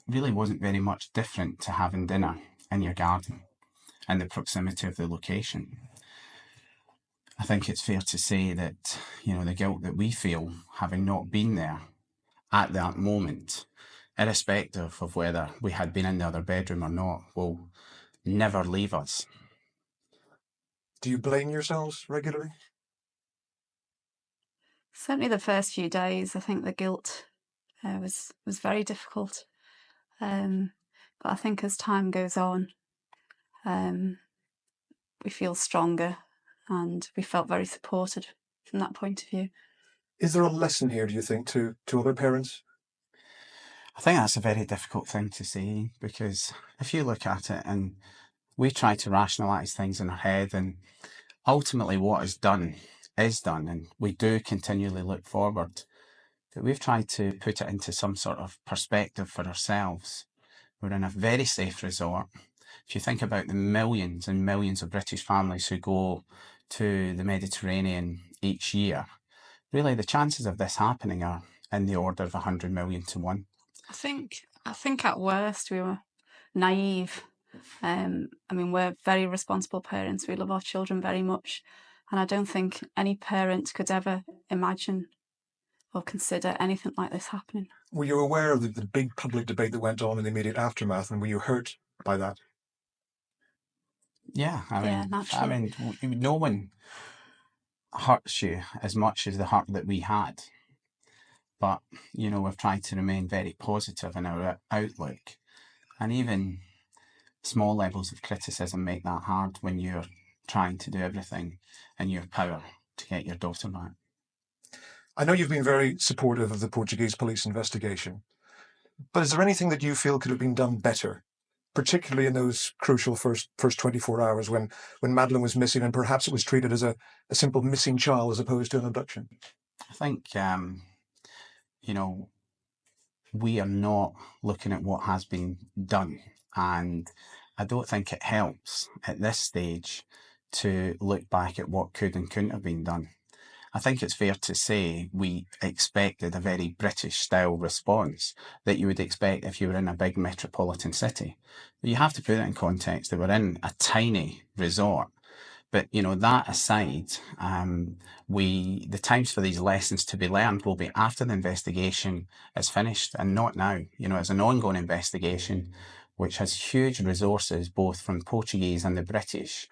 really wasn't very much different to having dinner in your garden and the proximity of the location. I think it's fair to say that, you know, the guilt that we feel having not been there at that moment, irrespective of whether we had been in the other bedroom or not, will never leave us. Do you blame yourselves regularly? Certainly the first few days, I think the guilt was very difficult. But I think as time goes on, we feel stronger, and we felt very supported from that point of view. Is there a lesson here, do you think, to other parents? I think that's a very difficult thing to say, because if you look at it and we try to rationalise things in our head, and ultimately what is done, and we do continually look forward, but we've tried to put it into some sort of perspective for ourselves. We're in a very safe resort. If you think about the millions and millions of British families who go to the Mediterranean each year, really the chances of this happening are in the order of 100 million to 1. I think at worst we were naive. I mean, we're very responsible parents. We love our children very much. And I don't think any parent could ever imagine or consider anything like this happening. Were you aware of the big public debate that went on in the immediate aftermath, and were you hurt by that? Yeah, naturally. I mean, no one hurts you as much as the hurt that we had. But, you know, we've tried to remain very positive in our outlook. And even small levels of criticism make that hard when you're trying to do everything in your power to get your daughter back. I know you've been very supportive of the Portuguese police investigation, but is there anything that you feel could have been done better, particularly in those crucial first 24 hours when Madeleine was missing, and perhaps it was treated as a simple missing child as opposed to an abduction? I think, you know, we are not looking at what has been done, and I don't think it helps at this stage to look back at what could and couldn't have been done. I think it's fair to say we expected a very British style response that you would expect if you were in a big metropolitan city. But you have to put it in context that we're in a tiny resort. But, you know, that aside, the times for these lessons to be learned will be after the investigation is finished, and not now. You know, it's an ongoing investigation which has huge resources, both from Portuguese and the British.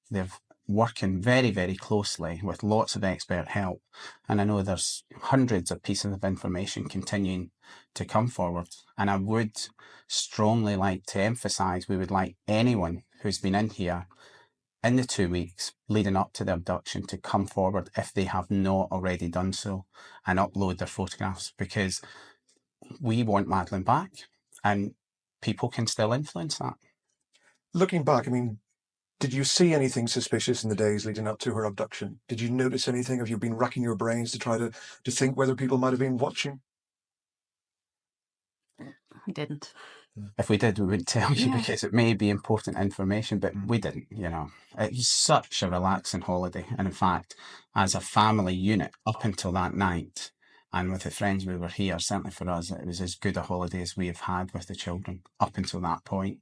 They're working very, very closely with lots of expert help. And I know there's hundreds of pieces of information continuing to come forward. And I would strongly like to emphasise we would like anyone who's been in here in the 2 weeks leading up to the abduction to come forward if they have not already done so and upload their photographs, because we want Madeleine back and people can still influence that. Looking back, I mean, did you see anything suspicious in the days leading up to her abduction? Did you notice anything? Have you been racking your brains to try to think whether people might have been watching? I didn't. If we did, we wouldn't tell you because it may be important information, but we didn't, you know. It's such a relaxing holiday. And in fact, as a family unit, up until that night, And with the friends we were here, certainly for us, it was as good a holiday as we have had with the children up until that point.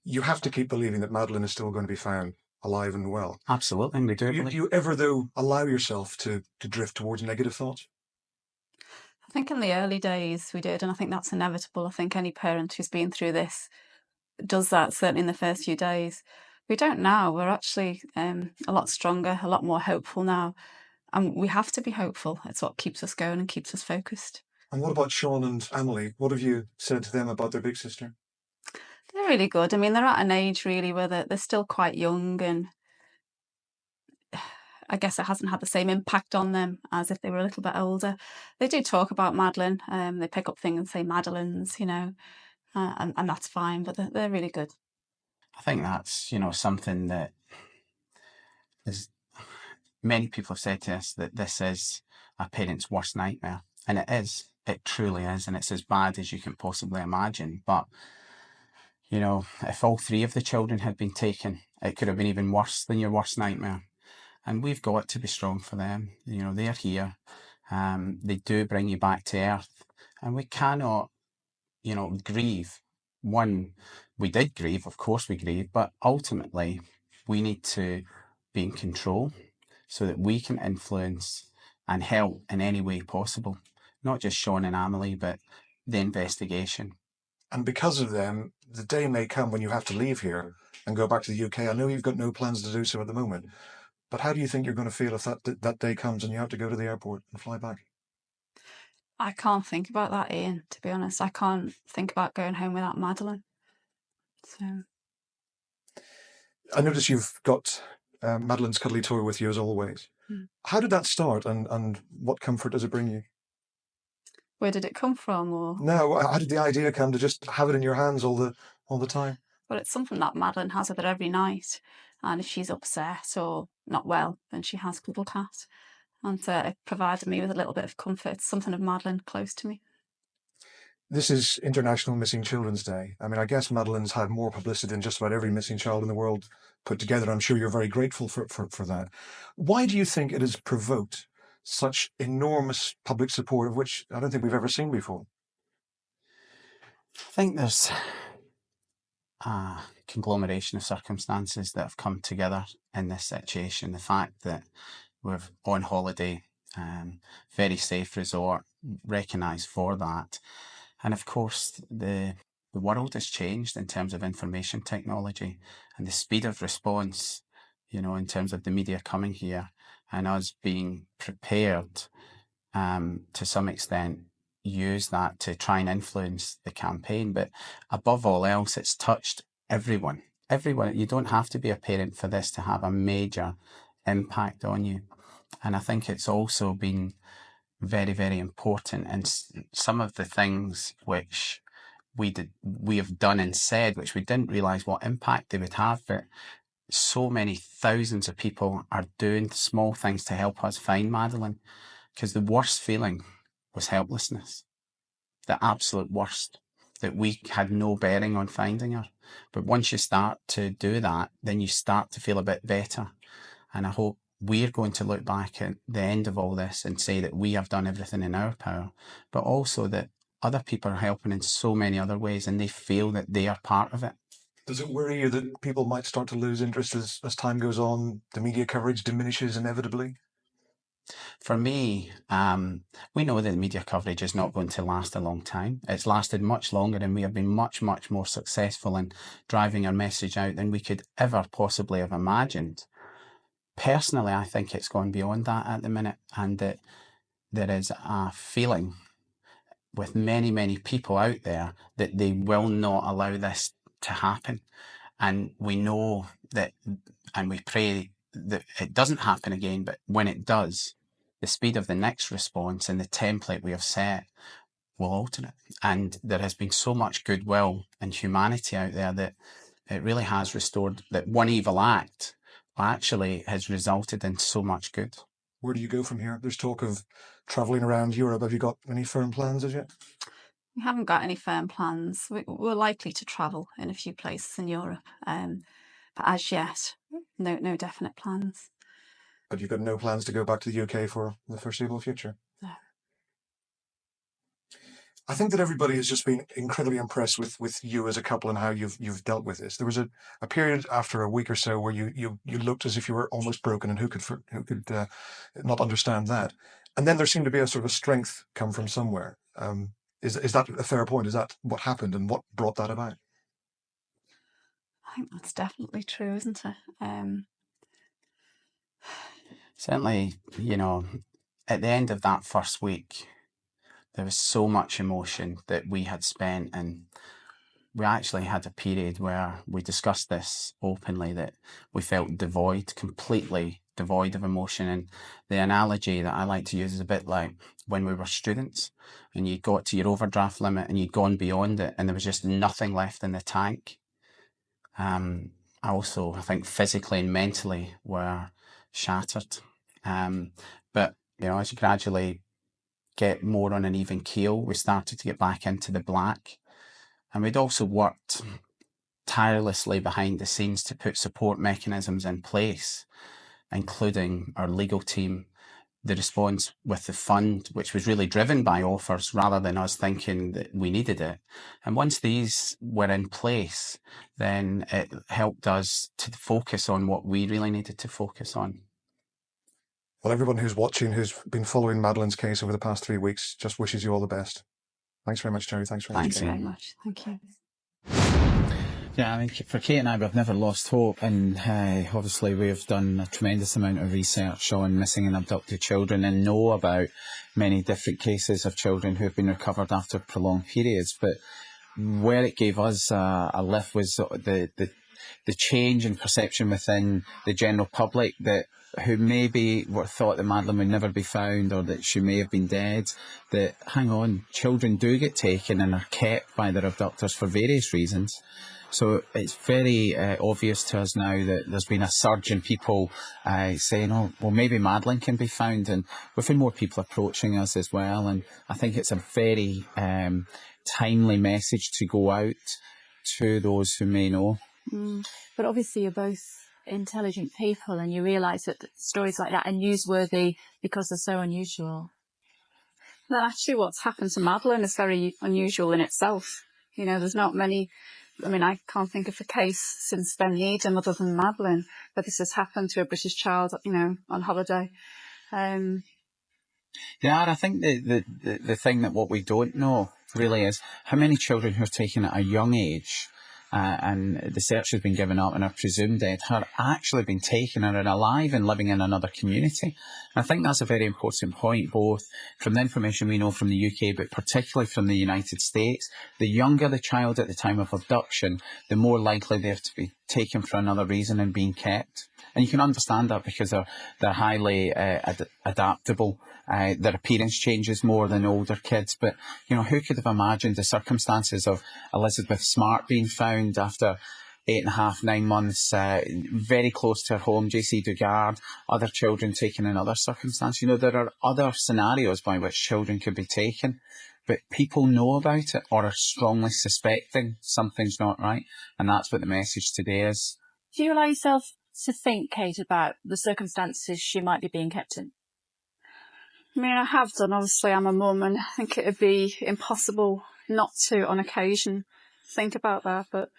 You have to keep believing that Madeleine is still going to be found alive and well. Absolutely, we do. Do you ever, though, allow yourself to drift towards negative thoughts? I think in the early days we did, and I think that's inevitable. I think any parent who's been through this does that, certainly in the first few days. We don't now. We're actually a lot stronger, a lot more hopeful now. And we have to be hopeful. It's what keeps us going and keeps us focused. And what about Sean and Emily? What have you said to them about their big sister? They're really good. I mean, they're at an age really where they're still quite young, and I guess it hasn't had the same impact on them as if they were a little bit older. They do talk about Madeleine. They pick up things and say Madeleine's, you know, and that's fine, but they're really good. I think that's, something that is, many people have said to us that this is a parent's worst nightmare. And it is. It truly is. And it's as bad as you can possibly imagine. But, if all 3 of the children had been taken, it could have been even worse than your worst nightmare. And we've got to be strong for them. They're here. They do bring you back to earth. And we cannot, grieve. One, we did grieve, of course we grieve, but ultimately we need to be in control so that we can influence and help in any way possible. Not just Sean and Emily, but the investigation. And because of them, the day may come when you have to leave here and go back to the UK. I know you've got no plans to do so at the moment, but how do you think you're going to feel if that day comes and you have to go to the airport and fly back? I can't think about that, Ian, to be honest. I can't think about going home without Madeleine. So I notice you've got Madeleine's cuddly toy with you as always. How did that start, and what comfort does it bring you? Where did it come from? Or no, how did the idea come to just have it in your hands all the time? Well, it's something that Madeleine has with her every night, and if she's upset or not well, then she has Cuddle Cat, and it provided me with a little bit of comfort. It's something of Madeleine close to me. This is International Missing Children's Day. I mean, I guess Madeleine's had more publicity than just about every missing child in the world put together. I'm sure you're very grateful for that. Why do you think it has provoked such enormous public support, of which I don't think we've ever seen before? I think there's a conglomeration of circumstances that have come together in this situation. The fact that we're on holiday, very safe resort, recognised for that. And of course, the world has changed in terms of information technology and the speed of response, in terms of the media coming here and us being prepared to some extent use that to try and influence the campaign. But above all else, it's touched everyone. Everyone. You don't have to be a parent for this to have a major impact on you. And I think it's also been very, very important. And some of the things which we have done and said, which we didn't realise what impact they would have, but so many thousands of people are doing small things to help us find Madeleine, because the worst feeling was helplessness, the absolute worst, that we had no bearing on finding her. But once you start to do that, then you start to feel a bit better. And I hope we're going to look back at the end of all this and say that we have done everything in our power, but also that other people are helping in so many other ways and they feel that they are part of it. Does it worry you that people might start to lose interest as time goes on, the media coverage diminishes inevitably? For me, we know that the media coverage is not going to last a long time. It's lasted much longer and we have been much, much more successful in driving our message out than we could ever possibly have imagined. Personally, I think it's gone beyond that at the minute, and that there is a feeling with many, many people out there that they will not allow this to happen. And we know that, and we pray that it doesn't happen again, but when it does, the speed of the next response and the template we have set will alter it. And there has been so much goodwill and humanity out there that it really has restored, that one evil act actually has resulted in so much good. Where do you go from here? There's talk of travelling around Europe. Have you got any firm plans as yet? We haven't got any firm plans. We're likely to travel in a few places in Europe, but as yet, no definite plans. But you've got no plans to go back to the UK for the foreseeable future? No. I think that everybody has just been incredibly impressed with you as a couple and how you've dealt with this. There was a period after a week or so where you looked as if you were almost broken, and who could not understand that? And then there seemed to be a sort of a strength come from somewhere. Is that a fair point? Is that what happened, and what brought that about? I think that's definitely true, isn't it? Certainly, you know, at the end of that first week, there was so much emotion that we had spent, and we actually had a period where we discussed this openly, that we felt completely devoid of emotion. And the analogy that I like to use is a bit like when we were students and you got to your overdraft limit and you'd gone beyond it and there was just nothing left in the tank. I think physically and mentally were shattered. But, you know, as you gradually get more on an even keel, we started to get back into the black. And we'd also worked tirelessly behind the scenes to put support mechanisms in place, including our legal team, the response with the fund, which was really driven by offers rather than us thinking that we needed it. And once these were in place, then it helped us to focus on what we really needed to focus on. Well, everyone who's watching, who's been following Madeline's case over the past 3 weeks, just wishes you all the best. Thanks very much, Gerry. Thanks very much. Thank you very much. Thank you. Yeah, I mean, for Kate and I, we've never lost hope, and obviously we've done a tremendous amount of research on missing and abducted children and know about many different cases of children who have been recovered after prolonged periods. But where it gave us a lift was the change in perception within the general public, that who maybe thought that Madeleine would never be found or that she may have been dead, that, hang on, children do get taken and are kept by their abductors for various reasons. So it's very obvious to us now that there's been a surge in people saying, oh, well, maybe Madeleine can be found. And we've had more people approaching us as well. And I think it's a very timely message to go out to those who may know. But obviously you're both intelligent people and you realise that stories like that are newsworthy because they're so unusual. Well, actually what's happened to Madeleine is very unusual in itself. You know, there's not many, I mean, I can't think of a case since Ben Needham other than Madeleine, but this has happened to a British child, you know, on holiday. Yeah, and I think the thing that what we don't know really is how many children who are taken at a young age and the search has been given up and are presumed dead have actually been taken and are alive and living in another community. And I think that's a very important point, both from the information we know from the UK, but particularly from the United States. The younger the child at the time of abduction, the more likely they're to be taken for another reason and being kept. And you can understand that because they're highly adaptable. Their appearance changes more than older kids. But, you know, who could have imagined the circumstances of Elizabeth Smart being found after 8.5, 9 months, very close to her home, JC Dugard, other children taken in other circumstances. You know, there are other scenarios by which children could be taken, but people know about it or are strongly suspecting something's not right. And that's what the message today is. Do you allow yourself to think, Kate, about the circumstances she might be being kept in? I mean, I have done. Obviously, I'm a mum, and I think it would be impossible not to, on occasion, think about that. But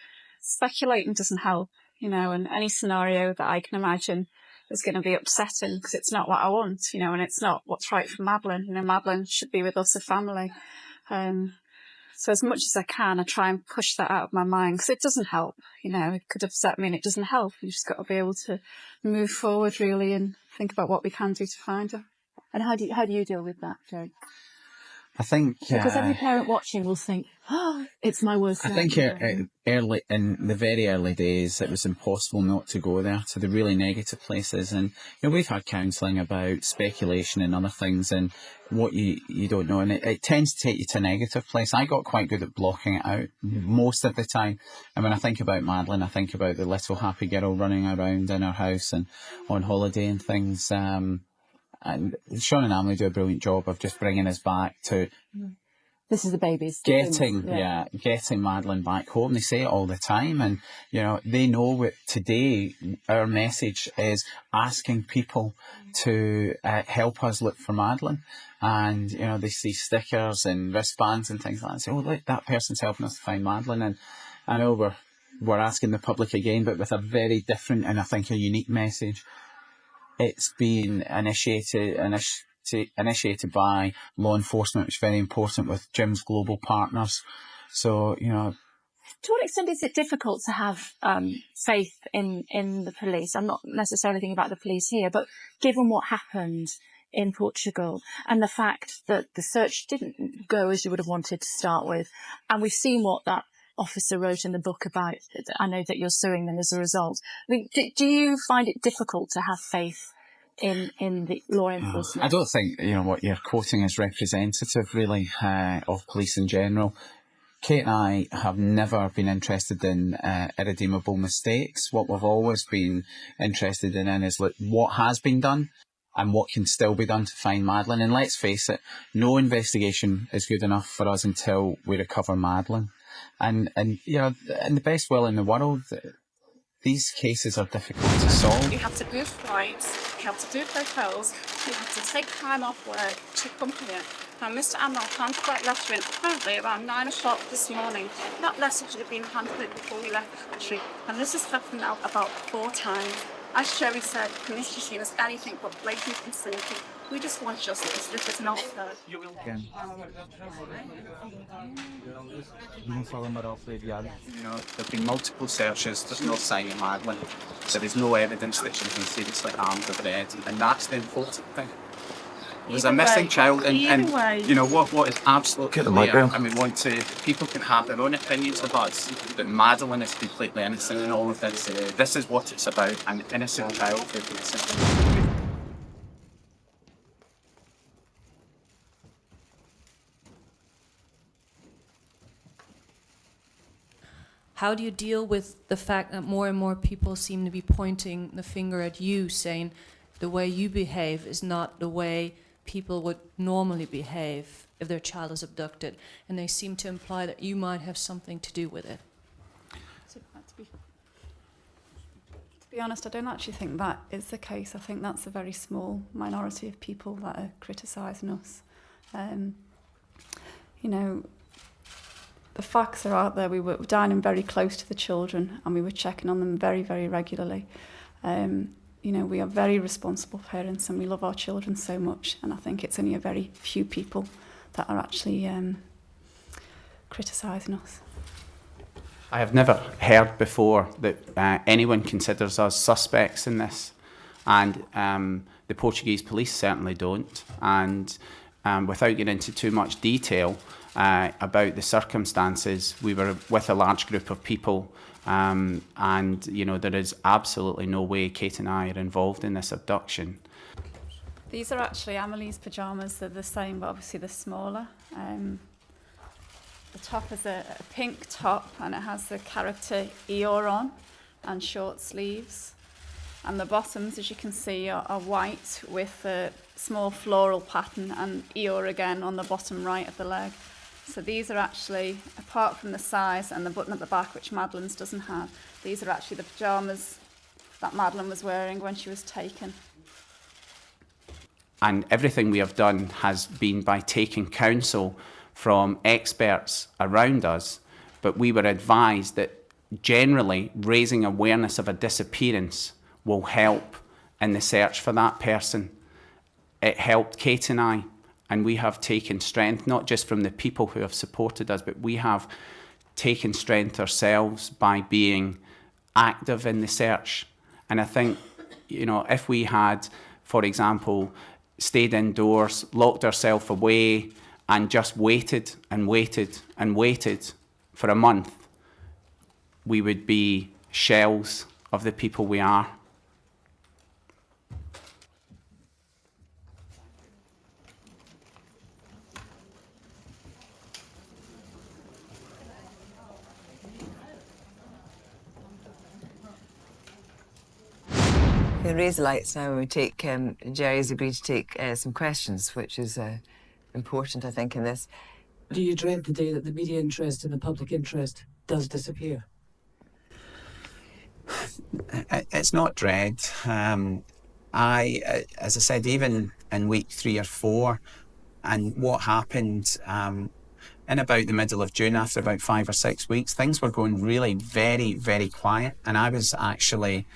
speculating doesn't help, you know, and any scenario that I can imagine is going to be upsetting because it's not what I want, you know, and it's not what's right for Madeleine. You know, Madeleine should be with us, a family. So as much as I can, I try and push that out of my mind because it doesn't help. You know, it could upset me and it doesn't help. You just got to be able to move forward really and think about what we can do to find her. And how do you deal with that, Gerry? I think because every parent watching will think, "Oh, it's my worst." I think early in the very early days, it was impossible not to go there to the really negative places. And you know, we've had counselling about speculation and other things, and what you don't know, and it tends to take you to a negative place. I got quite good at blocking it out most of the time. And when I think about Madeleine, I think about the little happy girl running around in her house and on holiday and things. And Sean and Emily do a brilliant job of just bringing us back to This is the baby's getting Madeleine back home. They say it all the time, and they know what today our message is: asking people to help us look for Madeleine. And they see stickers and wristbands and things like that and say, oh look, that person's helping us to find Madeleine. And I know we're asking the public again, but with a very different and I think a unique message. It's been initiated by law enforcement, which is very important, with Jim's global partners. So, to what extent is it difficult to have faith in the police? I'm not necessarily thinking about the police here, but given what happened in Portugal and the fact that the search didn't go as you would have wanted to start with, and we've seen what that officer wrote in the book about, I know that you're suing them as a result. I mean, do you find it difficult to have faith in the law enforcement? I don't think, what you're quoting is representative, really, of police in general. Kate and I have never been interested in irredeemable mistakes. What we've always been interested in is what has been done and what can still be done to find Madeleine. And let's face it, no investigation is good enough for us until we recover Madeleine. And in the best will in the world, these cases are difficult to solve. You have to book flights, you have to book hotels, you have to take time off work to come here. Now, Mr. Amnal handed that letter in apparently around 9 o'clock this morning. That letter should have been handed in before we left the country, and this has happened now about 4 times. As Gerry said, Commissioner seen as anything but blatant insanity. We just want justice. This is not fair. Again. There've been multiple searches. There's no sign of Madeleine. There is no evidence that she's been seriously harmed or dead, and that's the important thing. There's a missing child, and what is absolutely clear, and we want to. People can have their own opinions of us, but Madeleine is completely innocent in all of this. This is what it's about: an innocent child who is innocent. How do you deal with the fact that more and more people seem to be pointing the finger at you, saying the way you behave is not the way people would normally behave if their child is abducted, and they seem to imply that you might have something to do with it? To be honest, I don't actually think that is the case. I think that's a very small minority of people that are criticising us. The facts are out there. We were dining very close to the children, and we were checking on them very, very regularly. We are very responsible parents, and we love our children so much, and I think it's only a very few people that are actually criticising us. I have never heard before that anyone considers us suspects in this, and the Portuguese police certainly don't. And without getting into too much detail about the circumstances, we were with a large group of people, and there is absolutely no way Kate and I are involved in this abduction. These are actually Amelie's pyjamas. They're the same, but obviously they're smaller. The top is a pink top, and it has the character Eeyore on and short sleeves. And the bottoms, as you can see, are white with a small floral pattern, and Eeyore again on the bottom right of the leg. So these are actually, apart from the size and the button at the back, which Madeleine's doesn't have, these are actually the pyjamas that Madeleine was wearing when she was taken. And everything we have done has been by taking counsel from experts around us, but we were advised that generally raising awareness of a disappearance will help in the search for that person. It helped Kate and I, and we have taken strength, not just from the people who have supported us, but we have taken strength ourselves by being active in the search. And I think, if we had, for example, stayed indoors, locked ourselves away, and just waited and waited and waited for a month, we would be shells of the people we are. We'll raise the lights now, and we take, Gerry's agreed to take some questions, which is important, I think, in this. Do you dread the day that the media interest and the public interest does disappear? It's not dread. As I said, even in week 3 or 4, and what happened in about the middle of June, after about 5 or 6 weeks, things were going really very, very quiet, and I was actually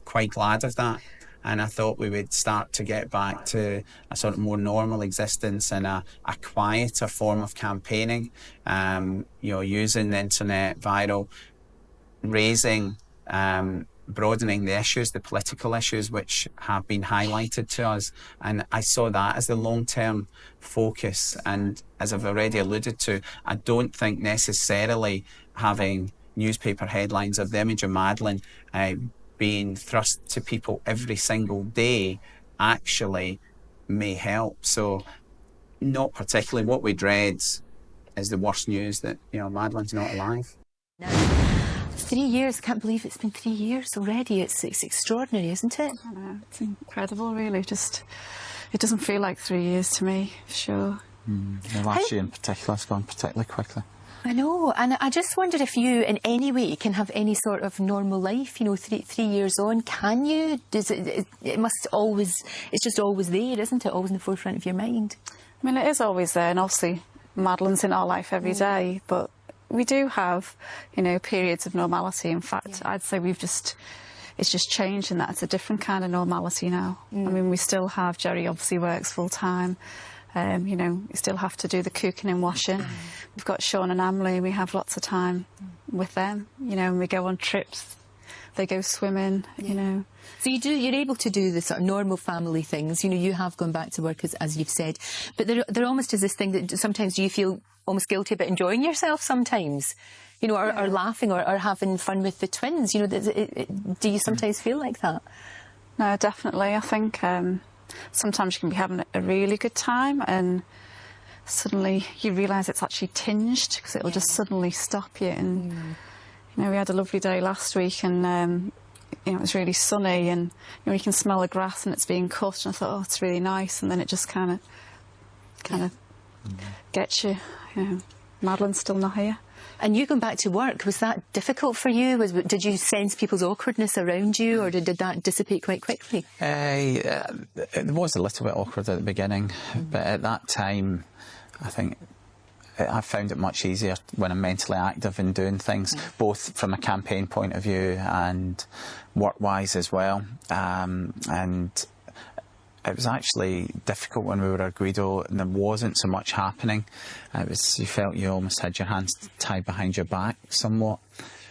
quite glad of that. And I thought we would start to get back to a sort of more normal existence and a quieter form of campaigning, using the internet, viral, raising, broadening the issues, the political issues which have been highlighted to us. And I saw that as the long-term focus. And as I've already alluded to, I don't think necessarily having newspaper headlines of the image of Madeleine being thrust to people every single day actually may help. So not particularly. What we dread is the worst news that, Madeleine's not alive. 3 years, I can't believe it's been 3 years already. It's extraordinary, isn't it? I know, it's incredible, really. Just, it doesn't feel like 3 years to me, for sure. The last year in particular has gone particularly quickly. I know, and I just wondered if you, in any way, can have any sort of normal life. 3 years on, can you? Does it? It must always. It's just always there, isn't it? Always in the forefront of your mind. I mean, it is always there, and obviously, Madeleine's in our life every day, but we do have, periods of normality. In fact, I'd say it's just changed in that it's a different kind of normality now. I mean, we still have, Gerry obviously works full time. You still have to do the cooking and washing. We've got Sean and Emily, we have lots of time with them, and we go on trips. They go swimming, So you're able to do the sort of normal family things. You have gone back to work, as you've said. But there almost is this thing that sometimes you feel almost guilty about enjoying yourself sometimes, or laughing or having fun with the twins. Do you sometimes feel like that? No, definitely. I think sometimes you can be having a really good time and suddenly you realise it's actually tinged because it'll just suddenly stop you. And we had a lovely day last week and it was really sunny and you can smell the grass and it's being cut and I thought, oh, it's really nice, and then it just kind of gets you. Madeleine's still not here. And you going back to work, was that difficult for you? Did you sense people's awkwardness around you, or did that dissipate quite quickly? It was a little bit awkward at the beginning, but at that time, I think I found it much easier when I'm mentally active in doing things, both from a campaign point of view and work-wise as well. And it was actually difficult when we were at Guido and there wasn't so much happening. You felt you almost had your hands tied behind your back somewhat.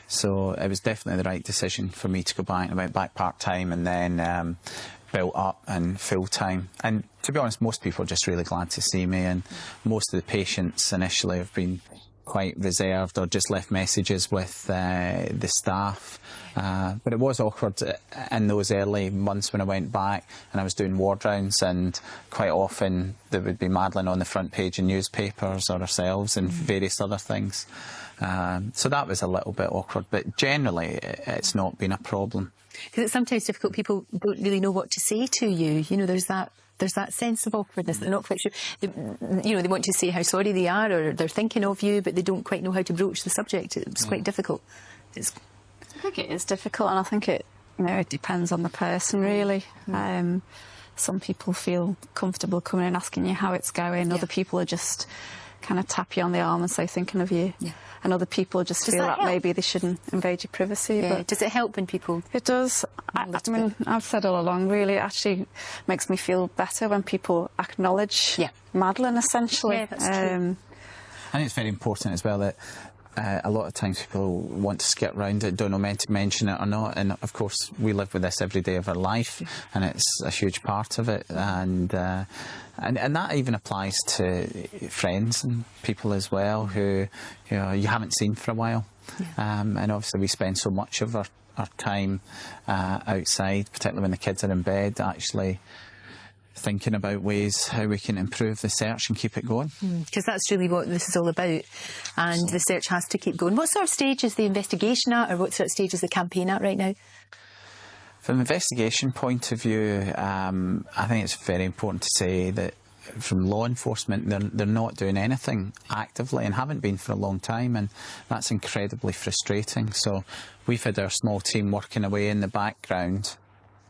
So it was definitely the right decision for me to go back. I went back part-time and then built up and full-time. And to be honest, most people are just really glad to see me, and most of the patients initially have been quite reserved or just left messages with the staff. But it was awkward in those early months when I went back and I was doing ward rounds, and quite often there would be Madeleine on the front page in newspapers or ourselves and various other things. So that was a little bit awkward, but generally it's not been a problem. Because it's sometimes difficult. People don't really know what to say to you. There's that sense of awkwardness. They're not quite sure. They want to say how sorry they are, or they're thinking of you, but they don't quite know how to broach the subject. It's quite difficult. I think it is difficult, and I think it depends on the person, really. Some people feel comfortable coming and asking you how it's going. Other people are just kind of tap you on the arm and say thinking of you. And other people just feel that maybe they shouldn't invade your privacy. But does it help when people? It does. I mean, I've said all along, really, it actually makes me feel better when people acknowledge Madeleine, essentially. Yeah, that's true. I think it's very important as well that a lot of times people want to skip around it, don't know when to mention it or not, and of course we live with this every day of our life and it's a huge part of it, and that even applies to friends and people as well who you haven't seen for a while. And obviously we spend so much of our time outside, particularly when the kids are in bed, actually thinking about ways how we can improve the search and keep it going. Because that's really what this is all about, and the search has to keep going. What sort of stage is the investigation at, or what sort of stage is the campaign at right now? From an investigation point of view, I think it's very important to say that from law enforcement, they're not doing anything actively and haven't been for a long time, and that's incredibly frustrating. So we've had our small team working away in the background.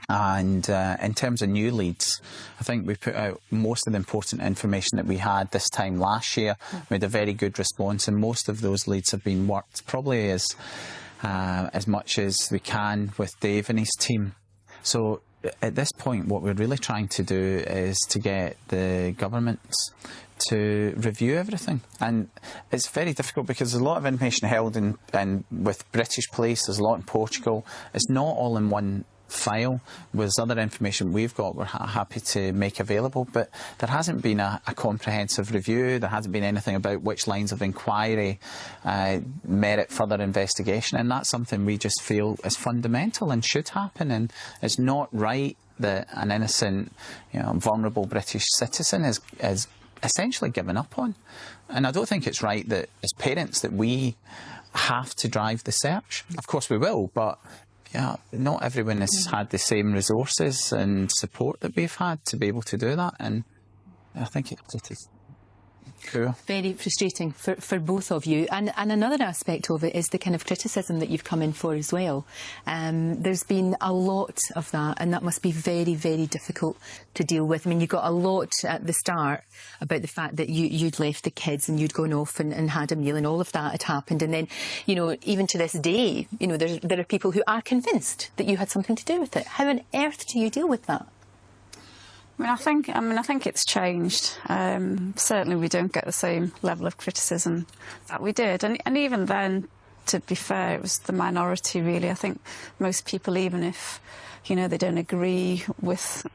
And in terms of new leads, I think we put out most of the important information that we had this time last year. We had a very good response, and most of those leads have been worked probably as much as we can with Dave and his team. So at this point, what we're really trying to do is to get the governments to review everything, and it's very difficult because there's a lot of information held in with British police, there's a lot in Portugal. It's not all in one file. With other information we've got, we're happy to make available, but there hasn't been a comprehensive review. There hasn't been anything about which lines of inquiry merit further investigation, and that's something we just feel is fundamental and should happen, and it's not right that an innocent, vulnerable British citizen is essentially given up on. And I don't think it's right that as parents that we have to drive the search. Of course we will, but yeah, not everyone has had the same resources and support that we've had to be able to do that, and I think it is poor. Very frustrating for both of you. And another aspect of it is the kind of criticism that you've come in for as well. There's been a lot of that, and that must be very, very difficult to deal with. I mean, you got a lot at the start about the fact that you'd left the kids and you'd gone off and had a meal, and all of that had happened. And then, even to this day, there are people who are convinced that you had something to do with it. How on earth do you deal with that? I think it's changed. Certainly we don't get the same level of criticism that we did. And even then, to be fair, it was the minority, really. I think most people, even if, they don't agree with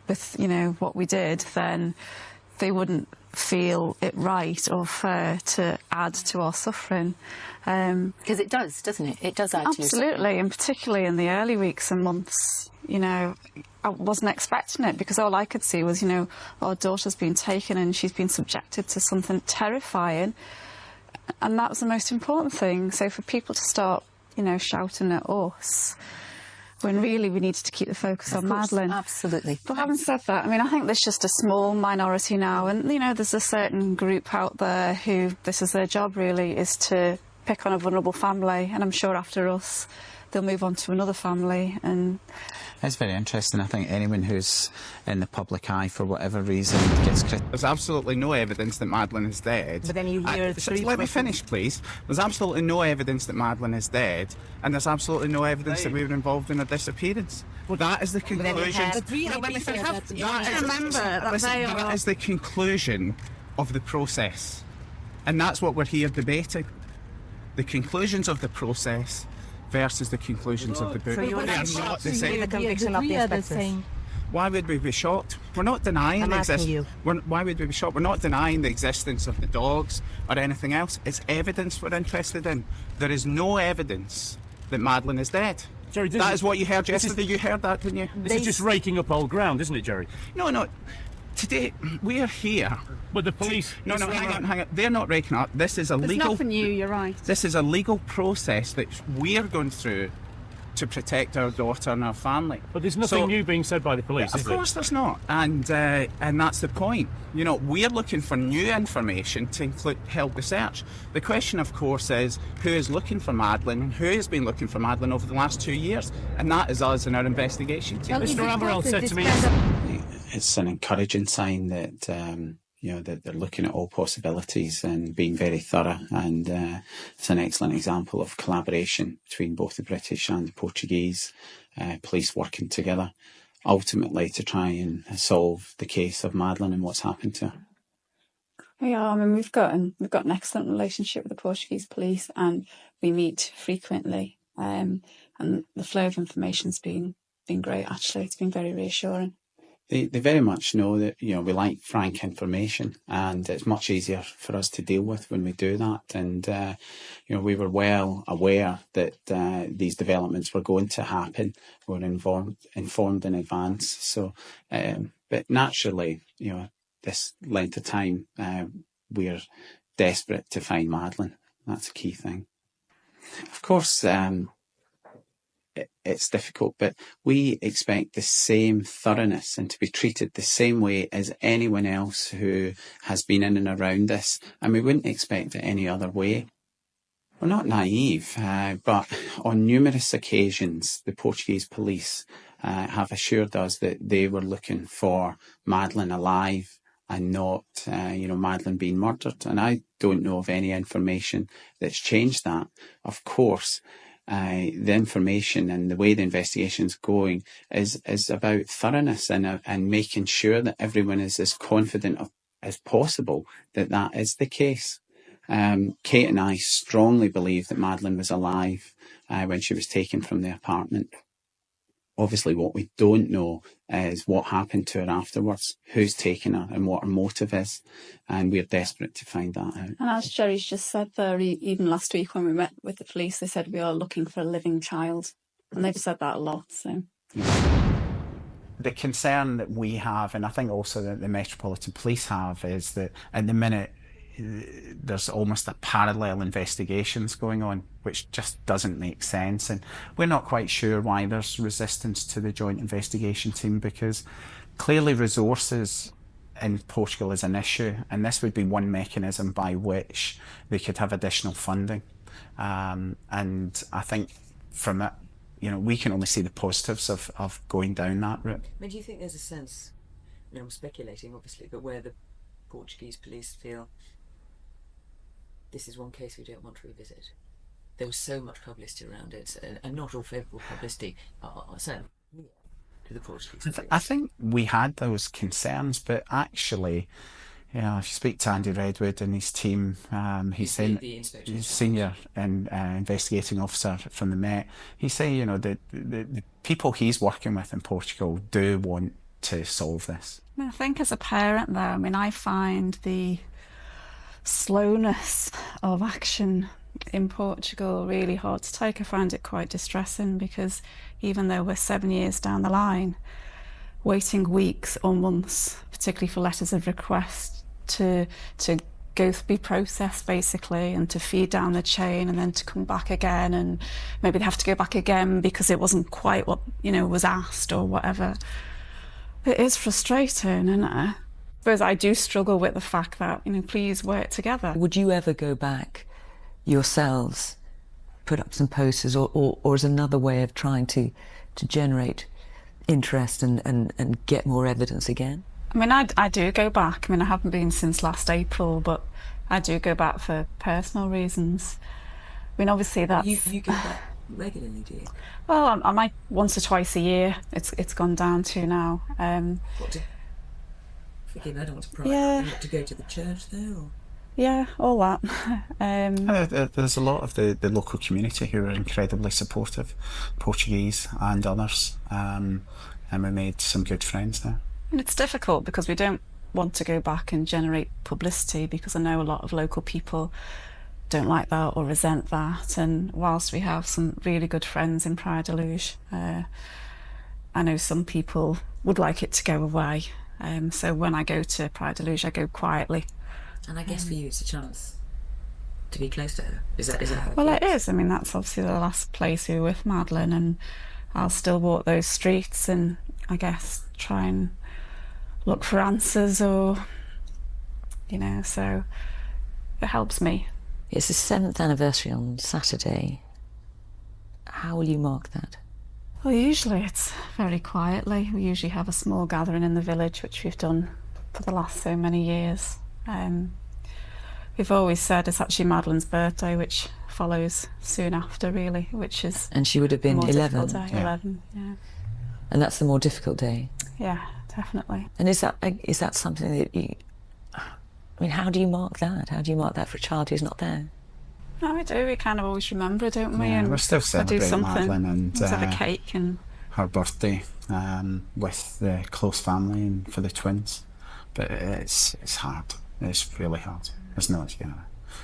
what we did, then they wouldn't feel it right or fair to add to our suffering. Because it does, doesn't it? It does add to your suffering. Absolutely, and particularly in the early weeks and months, I wasn't expecting it, because all I could see was, our daughter's been taken and she's been subjected to something terrifying, and that was the most important thing. So for people to start, shouting at us, when really we needed to keep the focus on Madeleine. Absolutely. But having said that, I think there's just a small minority now, and, there's a certain group out there who this is their job, really, is to pick on a vulnerable family, and I'm sure after us, they'll move on to another family. And it's very interesting. I think anyone who's in the public eye for whatever reason gets criticised. There's absolutely no evidence that Madeleine is dead. But then you hear let me finish, please. There's absolutely no evidence that Madeleine is dead, and there's absolutely no evidence that we were involved in her disappearance. Well, that is the conclusion. That is the conclusion of the process, and that's what we're here debating. The conclusions of the process versus the conclusions of the book. So you're not the same. The conviction of the inspectors. Why would we be shocked? We're not denying the existence. Why would we be shocked? We're not denying the existence of the dogs or anything else. It's evidence we're interested in. There is no evidence that Madeleine is dead. Gerry, that is what you heard yesterday. You heard that, didn't you? This is just raking up old ground, isn't it, Gerry? No. Today, we are here. But the police... No, hang on. They're not raking up. This is a legal... It's not for you, you're right. This is a legal process that we're going through to protect our daughter and our family. But there's nothing new being said by the police, is there? Of course there's not. And that's the point. We're looking for new information to help the search. The question, of course, is who is looking for Madeleine and who has been looking for Madeleine over the last 2 years? And that is us and our investigation team. Mr. Averell said to me... It's an encouraging sign that that they're looking at all possibilities and being very thorough, and it's an excellent example of collaboration between both the British and the Portuguese police working together, ultimately to try and solve the case of Madeleine and what's happened to her. Yeah, we've got an excellent relationship with the Portuguese police, and we meet frequently, and the flow of information's been great. Actually, it's been very reassuring. They very much know that, we like frank information, and it's much easier for us to deal with when we do that. And, we were well aware that these developments were going to happen. We were informed in advance. So, but naturally, this length of time, we're desperate to find Madeleine. That's a key thing. Of course, it's difficult, but we expect the same thoroughness and to be treated the same way as anyone else who has been in and around this, and we wouldn't expect it any other way. We're not naive, but on numerous occasions, the Portuguese police have assured us that they were looking for Madeleine alive and not, Madeleine being murdered. And I don't know of any information that's changed that. Of course, the information and the way the investigation's going is about thoroughness and making sure that everyone is as confident as possible that that is the case. Kate and I strongly believe that Madeleine was alive when she was taken from the apartment. Obviously, what we don't know is what happened to her afterwards, who's taken her and what her motive is, and we're desperate to find that out. And as Gerry's just said there, even last week when we met with the police, they said we are looking for a living child, and they've said that a lot. So. The concern that we have, and I think also that the Metropolitan Police have, is that at the minute there's almost a parallel investigations going on, which just doesn't make sense, and we're not quite sure why there's resistance to the joint investigation team, because clearly resources in Portugal is an issue, and this would be one mechanism by which they could have additional funding, and I think from it, we can only see the positives of going down that route. I mean, do you think there's a sense, I'm speculating obviously, but where the Portuguese police feel this is one case we don't want to revisit? There was so much publicity around it, and not all favourable publicity, to the Portuguese police. I think we had those concerns, but actually, if you speak to Andy Redwood and his team, he's senior and investigating officer from the Met. He's saying, the people he's working with in Portugal do want to solve this. I think as a parent, though, I find the slowness of action in Portugal really hard to take. I find it quite distressing, because even though we're 7 years down the line, waiting weeks or months, particularly for letters of request, to be processed basically, and to feed down the chain, and then to come back again, and maybe they have to go back again because it wasn't quite what was asked or whatever. It is frustrating, and I suppose I do struggle with the fact that please work together. Would you ever go back yourselves, put up some posters, or as another way of trying to generate interest and get more evidence again? I do go back. I haven't been since last April, but I do go back for personal reasons. Obviously that's... You go back regularly, do you? Well, I might once or twice a year. It's gone down to now. Forgive me, I don't want to pry. Yeah. You want to go to the church there, or? Yeah, all that. There's a lot of the local community who are incredibly supportive, Portuguese and others, and we made some good friends there. And it's difficult because we don't want to go back and generate publicity, because I know a lot of local people don't like that or resent that, and whilst we have some really good friends in Praia de Luz, I know some people would like it to go away, so when I go to Praia de Luz I go quietly. And I guess for you it's a chance to be close to her. Is that how it Well, feels? it is. That's obviously the last place we were with Madeleine, and I'll still walk those streets and I guess try and look for answers, or so it helps me. It's the 7th anniversary on Saturday. How will you mark that? Well, usually it's very quietly. We usually have a small gathering in the village, which we've done for the last so many years. We've always said it's actually Madeleine's birthday, which follows soon after, really, which is... And she would have been 11. Yeah. 11, yeah. And that's the more difficult day? Yeah, definitely. And is that something that you... how do you mark that? How do you mark that for a child who's not there? No, we do. We kind of always remember, don't we? Yeah, and we're still celebrating Madeleine and let's have a cake and her birthday with the close family and for the twins. But it's hard. It's really hard. It's not,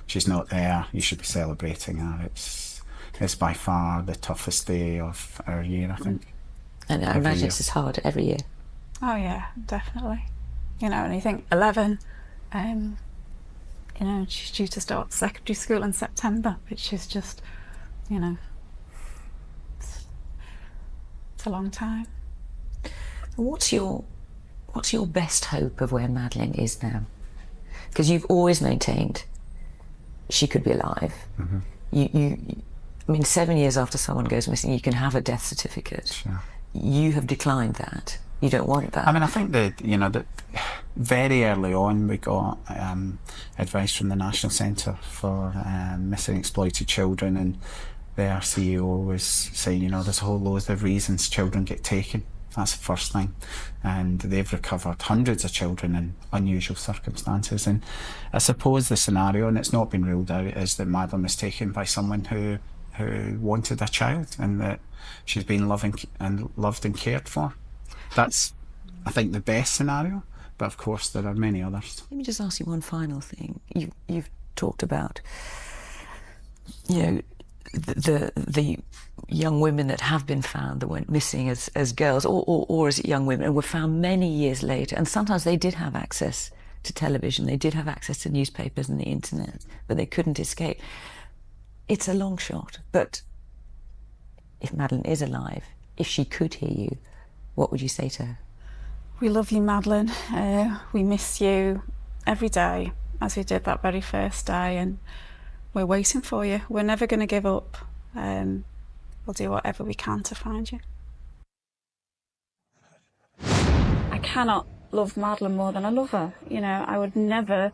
she's not there. You should be celebrating her. It's by far the toughest day of our year, I think. And I imagine it's as hard every year. Oh yeah, definitely. And you think 11, she's due to start secondary school in September, which is just, It's a long time. What's your best hope of where Madeleine is now? Because you've always maintained she could be alive. Mm-hmm. I mean, 7 years after someone goes missing, you can have a death certificate. Sure. You have declined that. You don't want that. I mean, I think that very early on we got advice from the National Centre for Missing Exploited Children, and their CEO was saying, there's a whole load of reasons children get taken. That's the first thing. And they've recovered hundreds of children in unusual circumstances. And I suppose the scenario, and it's not been ruled out, is that Madeleine was taken by someone who wanted a child, and that she's been loved and cared for. That's, I think, the best scenario. But of course, there are many others. Let me just ask you one final thing. You've talked about, the young women that have been found that went missing as girls or as young women and were found many years later. And sometimes they did have access to television, they did have access to newspapers and the internet, but they couldn't escape. It's a long shot, but if Madeleine is alive, if she could hear you, what would you say to her? We love you, Madeleine. We miss you every day, as we did that very first day, and we're waiting for you. We're never going to give up. We'll do whatever we can to find you. I cannot love Madeleine more than I love her. I would never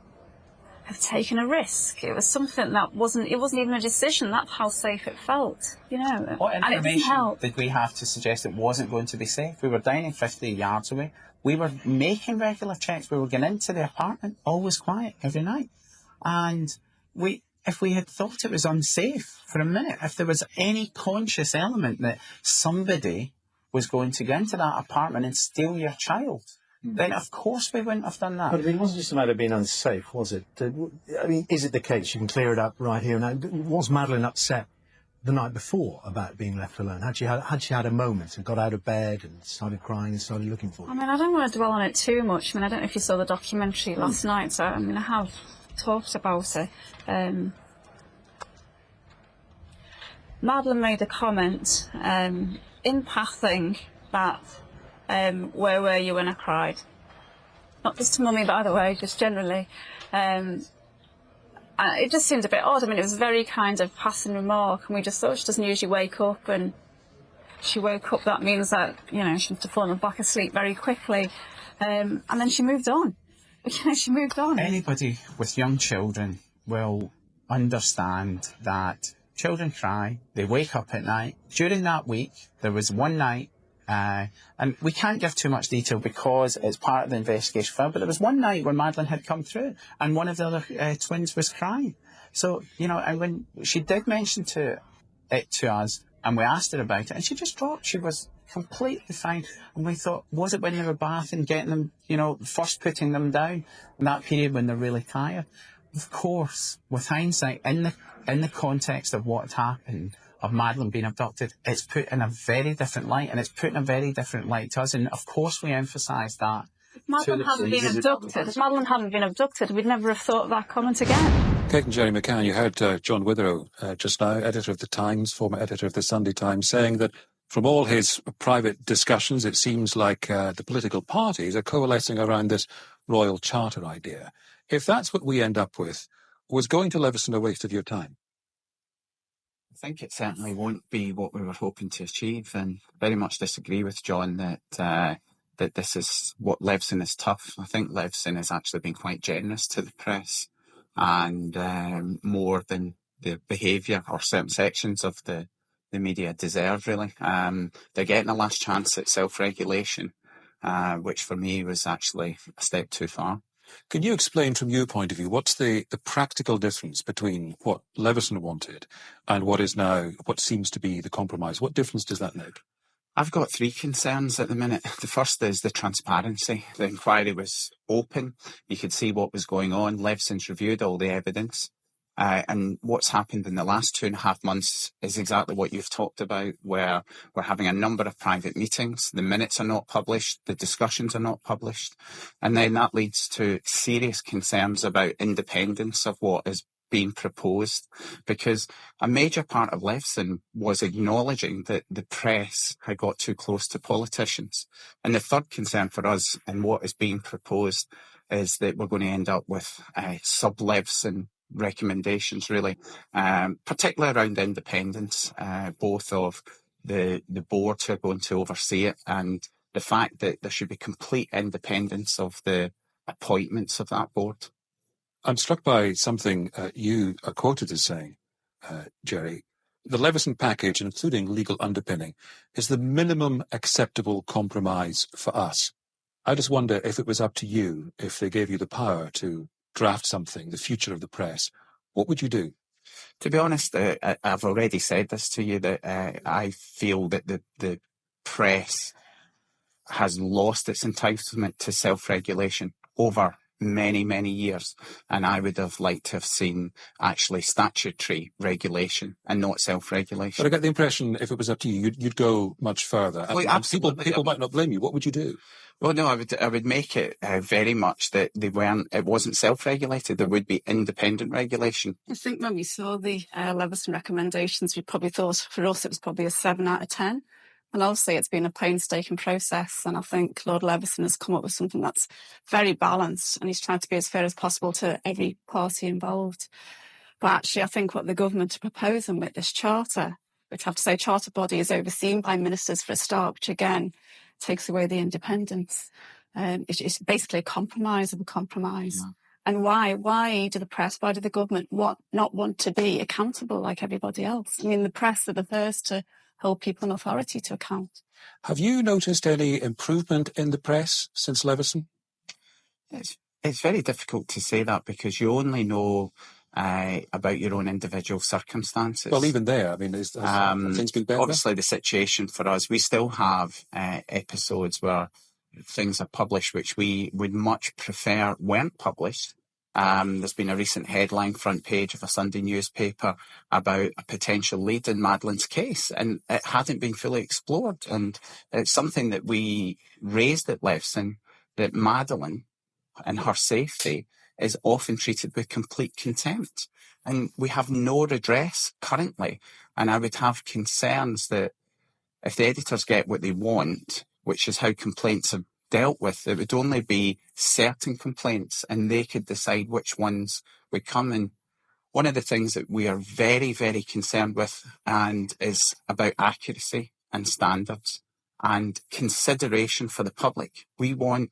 have taken a risk. It was something that wasn't even a decision. That's how safe it felt, What and it didn't information help. did we have to suggest it wasn't going to be safe? We were dining 50 yards away. We were making regular checks. We were going into the apartment, always quiet, every night. And if we had thought it was unsafe for a minute, if there was any conscious element that somebody was going to go into that apartment and steal your child, then of course we wouldn't have done that. But it wasn't just a matter of being unsafe, was it? I mean, is it the case? You can clear it up right here now. Was Madeleine upset the night before about being left alone? Had she had a moment and got out of bed and started crying and started looking for you? I mean, I don't want to dwell on it too much. I mean, I don't know if you saw the documentary last night, so I have talked about it. Madeleine made a comment in passing that where were you when I cried? Not just to Mummy, by the way, just generally. It just seemed a bit odd. I mean, it was a very kind of passing remark, and we just thought she doesn't usually wake up, and she woke up. That means that she must have fallen back asleep very quickly, and then she moved on. She moved on. Anybody with young children will understand that children cry, they wake up at night. During that week, there was one night, and we can't give too much detail because it's part of the investigation file, but there was one night where Madeleine had come through and one of the other twins was crying. So, and when she did mention it to us and we asked her about it, and she just dropped, she was completely fine. And we thought, was it when they were bathing, getting them, first putting them down in that period when they're really tired? Of course, with hindsight, in the context of what had happened, of Madeleine being abducted, it's put in a very different light, and it's put in a very different light to us, and of course we emphasise that. If Madeleine hadn't been abducted, we'd never have thought of that comment again. Kate and Gerry McCann, you heard John Witherow just now, editor of The Times, former editor of the Sunday Times, saying that from all his private discussions, it seems like the political parties are coalescing around this royal charter idea. If that's what we end up with, was going to Leveson a waste of your time? I think it certainly won't be what we were hoping to achieve, and very much disagree with John that this is what Leveson is tough. I think Leveson has actually been quite generous to the press, and more than the behaviour or certain sections of the media deserve, really. They're getting a last chance at self-regulation, which for me was actually a step too far. Can you explain from your point of view, what's the practical difference between what Leveson wanted and what seems to be the compromise? What difference does that make? I've got three concerns at the minute. The first is the transparency. The inquiry was open. You could see what was going on. Leveson's reviewed all the evidence. And what's happened in the last 2.5 months is exactly what you've talked about, where we're having a number of private meetings. The minutes are not published. The discussions are not published. And then that leads to serious concerns about independence of what is being proposed, because a major part of Leveson was acknowledging that the press had got too close to politicians. And the third concern for us in what is being proposed is that we're going to end up with sub-Leveson recommendations, really, particularly around independence, both of the board who are going to oversee it, and the fact that there should be complete independence of the appointments of that board. I'm struck by something you are quoted as saying, Gerry. The Leveson package, including legal underpinning, is the minimum acceptable compromise for us. I just wonder if it was up to you, if they gave you the power to draft something, the future of the press, what would you do? To be honest, I've already said this to you, that I feel that the press has lost its entitlement to self-regulation over many, many years. And I would have liked to have seen actually statutory regulation and not self-regulation. But I get the impression if it was up to you, you'd go much further. Well, and people might not blame you. What would you do? Well, no, I would make it very much that it wasn't self-regulated. There would be independent regulation. I think when we saw the Leveson recommendations, we probably thought for us it was probably a 7 out of 10. And obviously it's been a painstaking process, and I think Lord Leveson has come up with something that's very balanced, and he's trying to be as fair as possible to every party involved. But actually, I think what the government are proposing with this charter, which I have to say, charter body is overseen by ministers for a start, which again takes away the independence. It's basically a compromise of a compromise. Yeah. And why do the press, why do the government not want to be accountable like everybody else? I mean, the press are the first to hold people in authority to account. Have you noticed any improvement in the press since Leveson? It's very difficult to say that, because you only know about your own individual circumstances. Well, even there, I mean, has things been better? Obviously, the situation for us, we still have episodes where things are published which we would much prefer weren't published. There's been a recent headline front page of a Sunday newspaper about a potential lead in Madeline's case, and it hadn't been fully explored. And it's something that we raised at Leveson, that Madeline and her safety is often treated with complete contempt. And we have no redress currently. And I would have concerns that if the editors get what they want, which is how complaints are dealt with, it would only be certain complaints, and they could decide which ones would come. And one of the things that we are very, very concerned with and is about accuracy and standards and consideration for the public. We want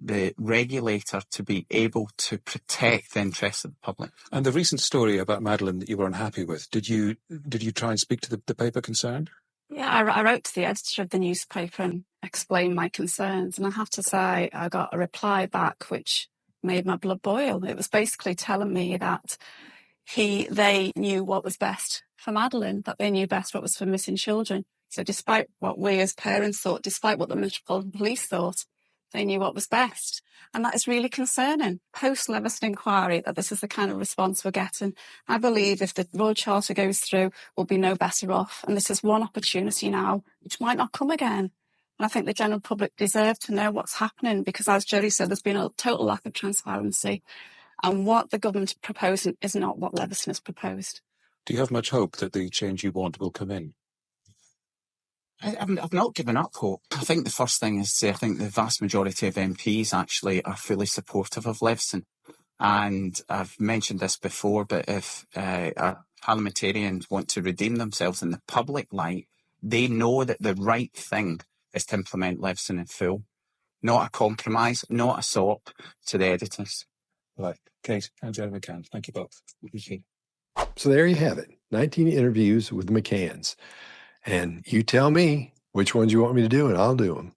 the regulator to be able to protect the interests of the public. And the recent story about Madeline that you were unhappy with, did you try and speak to the paper concerned? Yeah, I wrote to the editor of the newspaper and explained my concerns. And I have to say, I got a reply back which made my blood boil. It was basically telling me that they knew what was best for Madeline, that they knew best what was for missing children. So despite what we as parents thought, despite what the Metropolitan Police thought, they knew what was best. And that is really concerning. Post-Leveson inquiry, that this is the kind of response we're getting. I believe if the Royal Charter goes through, we'll be no better off. And this is one opportunity now, which might not come again. And I think the general public deserve to know what's happening, because as Gerry said, there's been a total lack of transparency. And what the government is proposing is not what Leveson has proposed. Do you have much hope that the change you want will come in? I've not given up hope. I think the first thing is to say I think the vast majority of MPs actually are fully supportive of Leveson. And I've mentioned this before, but if our parliamentarians want to redeem themselves in the public light, they know that the right thing is to implement Leveson in full. Not a compromise, not a sop to the editors. Right. Kate and Gerry McCann, thank you both. So there you have it, 19 interviews with the McCanns. And you tell me which ones you want me to do, and I'll do them.